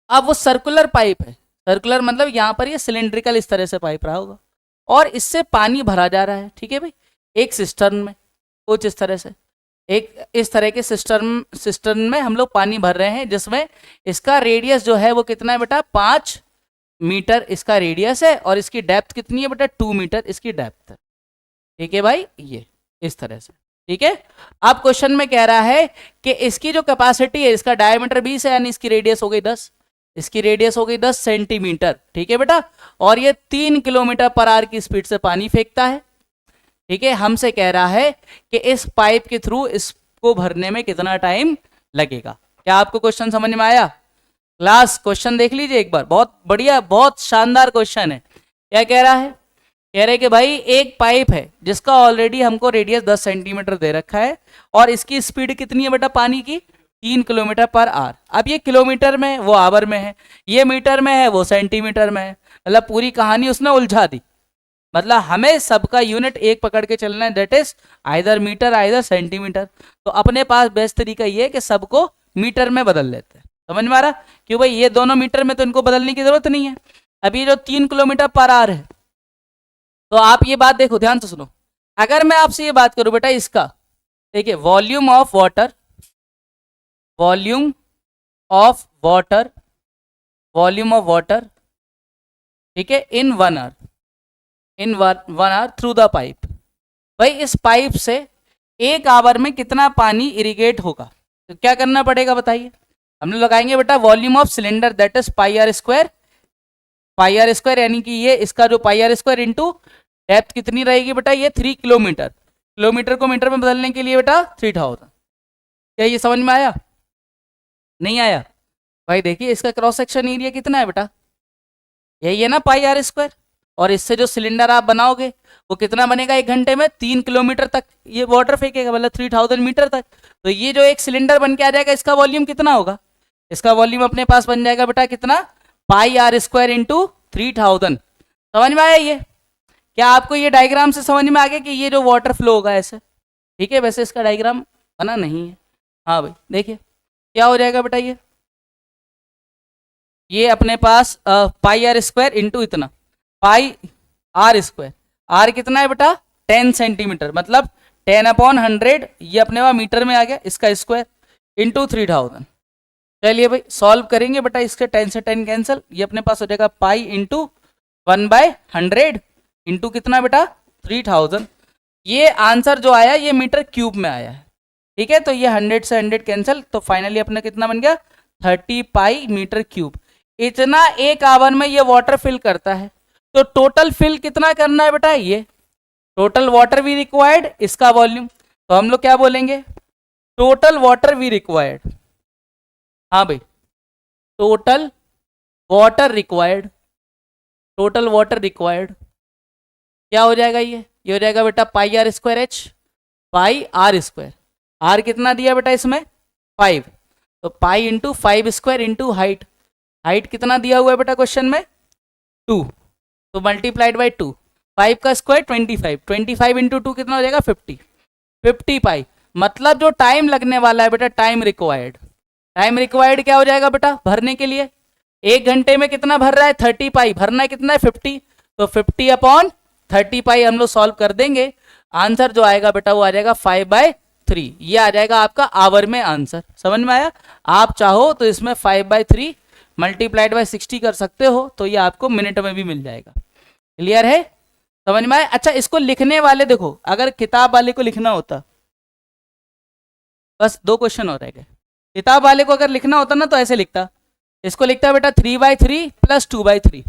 अब वो सर्कुलर पाइप है, सर्कुलर मतलब यहाँ पर ये सिलेंड्रिकल इस तरह से पाइप रहा होगा और इससे पानी भरा जा रहा है। ठीक है भाई, एक सिस्टर्न में कुछ इस तरह से, एक इस तरह के सिस्टर्न में हम लोग पानी भर रहे हैं, जिसमें इसका रेडियस जो है वो कितना है बेटा, 5 मीटर इसका रेडियस है और इसकी डेप्थ कितनी है बेटा, 2 मीटर इसकी डेप्थ है। ठीक है भाई, ये इस तरह से। ठीक है, अब क्वेश्चन में कह रहा है कि इसकी जो कैपेसिटी है, इसका डायमीटर 20 है यानी इसकी रेडियस हो गई 10, इसकी रेडियस हो गई 10 सेंटीमीटर। ठीक है बेटा, और ये 3 किलोमीटर पर आवर की स्पीड से पानी फेंकता है। ठीक है, हमसे कह रहा है कि इस पाइप के थ्रू इसको भरने में कितना टाइम लगेगा। क्या आपको क्वेश्चन समझ में आया? क्लास क्वेश्चन देख लीजिए एक बार, बहुत बढ़िया, बहुत शानदार क्वेश्चन है। क्या कह रहा है? कह रहे कि भाई एक पाइप है जिसका ऑलरेडी हमको रेडियस 10 सेंटीमीटर दे रखा है और इसकी स्पीड कितनी है बेटा पानी की, 3 किलोमीटर पर आवर। अब ये किलोमीटर में, वो आवर में है, ये मीटर में है, वो सेंटीमीटर में है, मतलब पूरी कहानी उसने उलझा दी। मतलब हमें सबका यूनिट एक पकड़ के चलना है, that is either metre either centimetre. तो अपने पास बेस्ट तरीका ये है कि सबको मीटर में बदल लेते हैं। समझ में आ रहा? क्यों भाई, ये दोनों मीटर में तो इनको बदलने की जरूरत नहीं है। अब ये जो 3 किलोमीटर पर आवर है, तो आप ये बात देखो, ध्यान से सुनो। अगर मैं आपसे ये बात करूं बेटा इसका, देखिए volume of water, volume of water, volume of water, ठीक है, in 1 hour, in 1 hour through the pipe. भाई इस पाइप से 1 आवर में कितना पानी इरिगेट होगा, तो क्या करना पड़ेगा बताइए? हम लोग लगाएंगे बेटा volume of cylinder, that is pi are square, pi are square यानी कि ये इसका जो pi are square into depth कितनी रहेगी बेटा, ये 3 किलोमीटर, किलोमीटर को मीटर में बदलने के लिए बेटा 3000। क्या ये समझ में आया? नहीं आया? भाई देखिए इसका क्रॉस सेक्शन एरिया कितना है बेटा, यही है ना पाई आर स्क्वायर, और इससे जो सिलेंडर आप बनाओगे वो कितना बनेगा 1 घंटे में, 3 किलोमीटर तक ये वाटर फेंकेगा, मतलब 3000 मीटर तक। तो ये जो एक सिलेंडर बन के आ जाएगा, इसका वॉल्यूम कितना होगा, इसका वॉल्यूम अपने पास बन जाएगा बेटा कितना, पाई आर स्क्वायर इंटू 3000। समझ में आया ये? क्या आपको ये डायग्राम से समझ में आ गया कि ये जो वाटर फ्लो होगा ऐसे? ठीक है, वैसे इसका डायग्राम बना नहीं है। हाँ भाई देखिए क्या हो जाएगा बेटा, ये अपने पास पाई आर स्क्वायर इंटू इतना, पाई आर स्क्वायर, आर कितना है बेटा 10 सेंटीमीटर, मतलब 10/100, ये अपने पास मीटर में आ गया, इसका स्क्वायर इंटू 3000। चलिए भाई सॉल्व करेंगे बेटा, इसके 10 से 10 कैंसिल, ये अपने पास हो जाएगा पाई इंटू 1/100 इंटू कितना बेटा 3000। ये आंसर जो आया ये मीटर क्यूब में आया है। ठीक है, तो ये 100 से 100 कैंसिल, तो फाइनली अपने कितना बन गया 30 पाई मीटर क्यूब। इतना 1 आवर में ये वाटर फिल करता है। तो टोटल फिल कितना करना है बेटा, ये टोटल वाटर वी रिक्वायर्ड, इसका वॉल्यूम, तो हम लोग क्या बोलेंगे, टोटल वाटर वी रिक्वायर्ड। हाँ भाई, total water required, total water required क्या हो जाएगा, ये हो जाएगा बेटा pi are square h, pi are square, are कितना दिया बेटा इसमें 5, तो pi into 5 square into height, height कितना दिया हुआ है बेटा क्वेश्चन में 2, तो मल्टीप्लाइड बाई 2, 5 का स्क्वायर 25, 25 इंटू 2 कितना हो जाएगा 50 पाई। मतलब जो टाइम लगने वाला है बेटा, टाइम रिक्वायर्ड, टाइम रिक्वायर्ड क्या हो जाएगा बेटा भरने के लिए, 1 घंटे में कितना भर रहा है 30 पाई, भरना है कितना है 50, तो 50/30 पाई हम लोग सॉल्व कर देंगे, आंसर जो आएगा बेटा वो आ जाएगा 5/3, ये आ जाएगा आपका आवर में आंसर। समझ में आया? आप चाहो तो इसमें 5/3 मल्टीप्लाइड बाय 60 कर सकते हो, तो ये आपको मिनट में भी मिल जाएगा। क्लियर है? समझ में आया? अच्छा इसको लिखने वाले देखो, अगर किताब वाले को लिखना होता बस 2 क्वेश्चन और रह गए। किताब वाले को अगर लिखना होता ना तो ऐसे लिखता, इसको लिखता है बेटा 3/3 प्लस 2/3।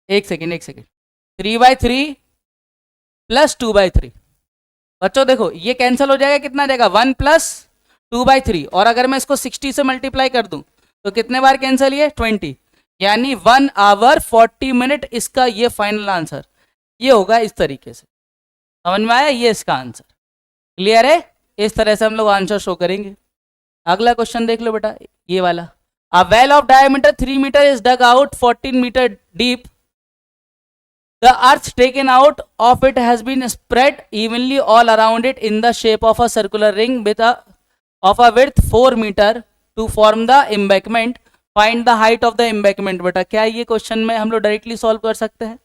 एक सेकेंड 3/3 प्लस 2/3। बच्चों देखो ये कैंसिल हो जाएगा, कितना आ जाएगा 1 प्लस 2/3, और अगर मैं इसको 60 से मल्टीप्लाई कर दूं तो कितने बार कैंसिल, ये 20, यानी 1 आवर 40 मिनट इसका ये फाइनल आंसर ये होगा। इस तरीके से समझ में आया, ये इसका आंसर क्लियर है। इस तरह से हम लोग आंसर शो करेंगे। अगला क्वेश्चन देख लो बेटा, ये वाला। A well of diameter 3 metre is dug out 14 metre deep. The earth taken out of it has been spread evenly all around it in the shape of a circular ring with a width 4 meter to form the embankment. Find the height of the embankment। बेटा क्या ये क्वेश्चन में हम लोग डायरेक्टली सॉल्व कर सकते हैं?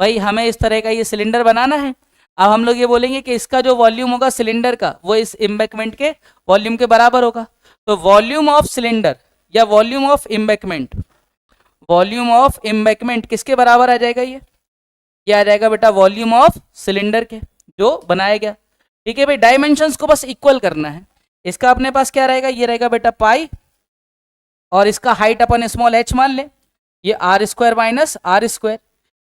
भाई हमें इस तरह का ये सिलेंडर बनाना है। अब हम लोग ये बोलेंगे कि इसका जो वॉल्यूम होगा सिलेंडर का वो इस एम्बैंकमेंट के वॉल्यूम के बराबर होगा। तो वॉल्यूम ऑफ सिलेंडर या volume of embankment, volume of embankment किसके बराबर आ जाएगा? ये आ जाएगा बेटा वॉल्यूम ऑफ सिलेंडर के जो बनाया गया। ठीक है भाई, डायमेंशंस को बस इक्वल करना है। इसका अपने पास क्या रहेगा, ये रहेगा बेटा पाई, और इसका हाइट अपन स्मॉल h मान ले, ये r square minus are square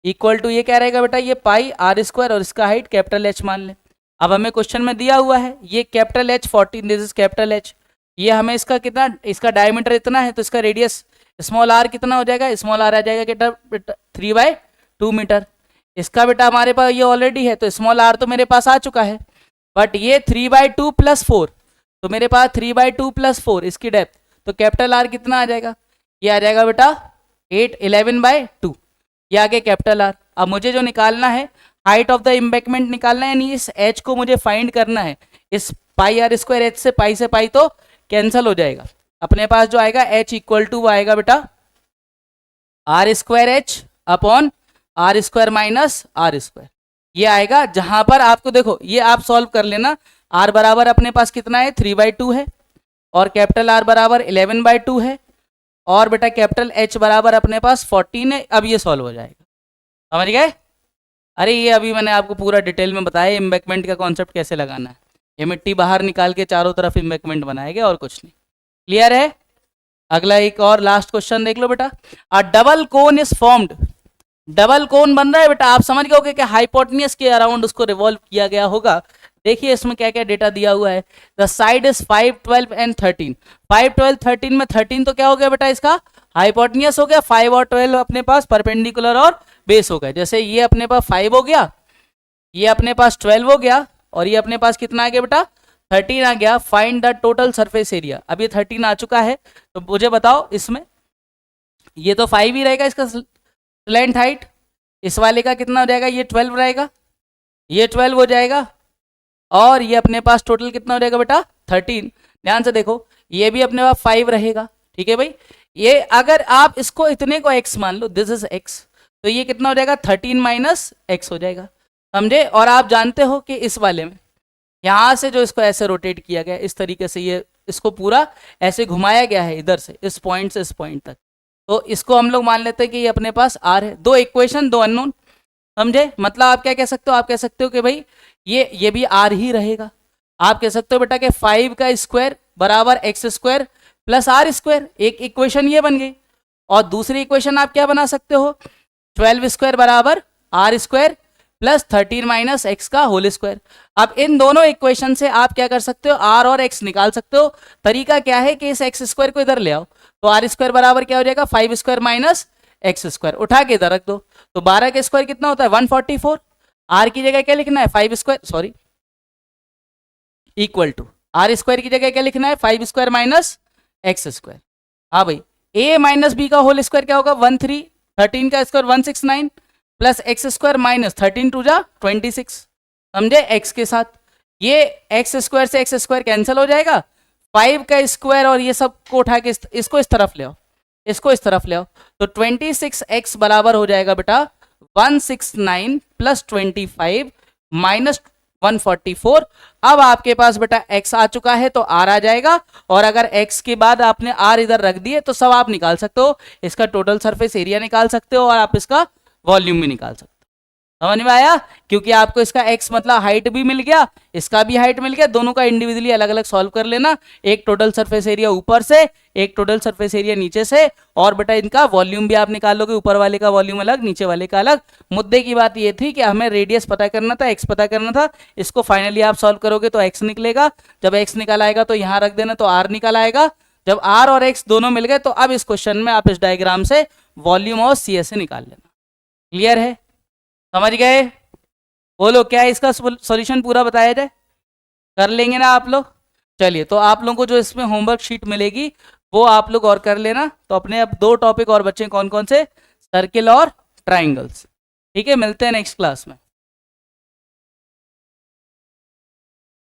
equal to ये क्या रहेगा बेटा, ये पाई आर स्क्वायर, और इसका हाइट कैपिटल H मान ले। अब हमें क्वेश्चन में दिया हुआ है ये capital H 14, this is capital H। ये हमें इसका कितना, इसका डायमीटर इतना है तो इसका रेडियस स्मॉल r कितना हो जाएगा, स्मॉल r आ जाएगा बेटा 3/2 मीटर। इसका बेटा हमारे पास ये ऑलरेडी है तो स्मॉल r तो मेरे पास आ चुका है, बट ये 3/2 + 4, तो मेरे पास 3/2 + 4 इसकी डेप्थ, तो कैपिटल R कितना आ जाएगा, ये आ जाएगा बेटा 11/2, ये आगे कैपिटल R। अब मुझे जो निकालना है हाइट ऑफ द एम्बैंकमेंट निकालना है, यानी इस h को मुझे फाइंड करना है। इस पाई आर स्क्वायर h से पाई तो कैंसिल हो जाएगा, अपने पास जो आएगा h इक्वल टू वो आएगा बेटा r square h upon r square minus are square, ये आएगा। जहां पर आपको देखो ये आप सॉल्व कर लेना, r बराबर अपने पास कितना है 3/2 है, और कैपिटल R बराबर 11/2 है, और बेटा कैपिटल H बराबर अपने पास 14 है। अब ये सॉल्व हो जाएगा, समझ गए? अरे ये अभी मैंने आपको पूरा डिटेल में बताया एम्बैंकमेंट का कॉन्सेप्ट कैसे लगाना है। ये मिट्टी बाहर निकाल के चारों तरफ एम्बैंकमेंट बनाएंगे और कुछ नहीं। क्लियर है? अगला एक और लास्ट क्वेश्चन देख लो बेटा। A double cone is formed, double cone बन रहा है बेटा, आप समझ गए कि हाइपोटेन्यूज के अराउंड उसको रिवॉल्व किया गया होगा। देखिए इसमें क्या क्या डेटा दिया हुआ है। The side is 5, 12 and 13। 5, 12, 13 में 13 तो क्या हो गया बेटा, इसका हाइपोटेन्यूज हो गया। 5 और 12 अपने पास परपेंडिकुलर और बेस हो गए। जैसे ये अपने पास 5 हो गया, ये अपने पास 12 हो गया, और ये अपने पास कितना आ गया बेटा 13 आ गया। Find the total surface area. अब ये 13 आ चुका है, तो मुझे बताओ इसमें ये तो 5 ही रहेगा इसका स्लैंट हाइट, इस वाले का कितना हो जाएगा, ये 12 रहेगा, ये 12 हो जाएगा, और ये अपने पास टोटल कितना हो जाएगा बेटा 13। ध्यान से देखो ये भी अपने पास 5 रहेगा। ठीक है भाई, ये अगर आप इसको इतने को x मान लो, दिस इज x, तो ये कितना हो जाएगा 13 माइनस x हो जाएगा, समझे? और आप जानते हो कि इस वाले में यहाँ से जो इसको ऐसे रोटेट किया गया, इस तरीके से ये इसको पूरा ऐसे घुमाया गया है इधर से इस पॉइंट से इस पॉइंट तक, तो इसको हम लोग मान लेते हैं कि ये अपने पास r है। 2 इक्वेशन 2 अननोन, समझे? मतलब आप क्या कह सकते हो, आप कह सकते हो कि भाई ये भी r ही रहेगा। आप कह सकते हो बेटा कि 5 का स्क्वायर बराबर x square plus are square, एक इक्वेशन ये बन गई। और दूसरी इक्वेशन आप क्या बना सकते हो, 12 स्क्वायर बराबर r square plus 13 minus x का होल स्क्वायर। अब इन दोनों इक्वेशन से आप क्या कर सकते हो, आर और एक्स निकाल सकते हो। तरीका क्या है कि इस एक्स स्क्वायर को इधर ले आओ, तो आर स्क्वायर बराबर क्या हो जाएगा 5 स्क्वायर माइनस एक्स स्क्वायर, उठा के इधर रख दो, तो 12 का स्क्वायर कितना होता है 144। आर की जगह क्या लिखना है 5 square, sorry equal to r square की जगह क्या लिखना है 5 स्क्वायर माइनस एक्स स्क्वायर। हाँ भाई, a माइनस बी का होल स्क्वायर क्या होगा 13, 13 का square 169 plus x square minus 13 टू जा 26, समझे? एक्स के साथ ये एक्स स्क्वायर से एक्स स्क्वायर कैंसिल हो जाएगा, 5 का स्क्वायर और ये सब को उठा के इसको इस तरफ ले आओ, इसको इस तरफ ले आओ, तो 26x बराबर हो जाएगा बेटा 169 प्लस 25 माइनस 144। अब आपके पास बेटा x आ चुका है तो r आ जाएगा, और अगर x के बाद आपने r इधर रख दिए तो सब आप निकाल सकते हो, इसका टोटल सरफेस एरिया निकाल सकते हो और आप इसका वॉल्यूम भी निकाल सकते हो। समझ में आया? क्योंकि आपको इसका x मतलब हाइट भी मिल गया, इसका भी हाइट मिल गया, दोनों का इंडिविजुअली अलग अलग सॉल्व कर लेना। एक टोटल सरफेस एरिया ऊपर से, एक टोटल सरफेस एरिया नीचे से, और बेटा इनका वॉल्यूम भी आप निकाल लोगे, ऊपर वाले का वॉल्यूम अलग, नीचे वाले का अलग। मुद्दे की बात ये थी कि हमें रेडियस पता करना था, x पता करना था। इसको फाइनली आप सॉल्व करोगे तो x निकलेगा। जब x निकल आएगा तो यहाँ रख देना, तो r निकल आएगा। जब r और x दोनों मिल गए तो अब इस क्वेश्चन में आप इस डायग्राम से वॉल्यूम और CS निकाल लेना। क्लियर है? समझ गए? बोलो, क्या इसका सॉल्यूशन पूरा बताया जाए? कर लेंगे ना आप लोग? चलिए, तो आप लोगों को जो इसमें होमवर्क शीट मिलेगी वो आप लोग और कर लेना। तो अपने अब 2 टॉपिक और बच्चे कौन कौन से? सर्किल और ट्राइंगल्स। ठीक है, मिलते हैं नेक्स्ट क्लास में।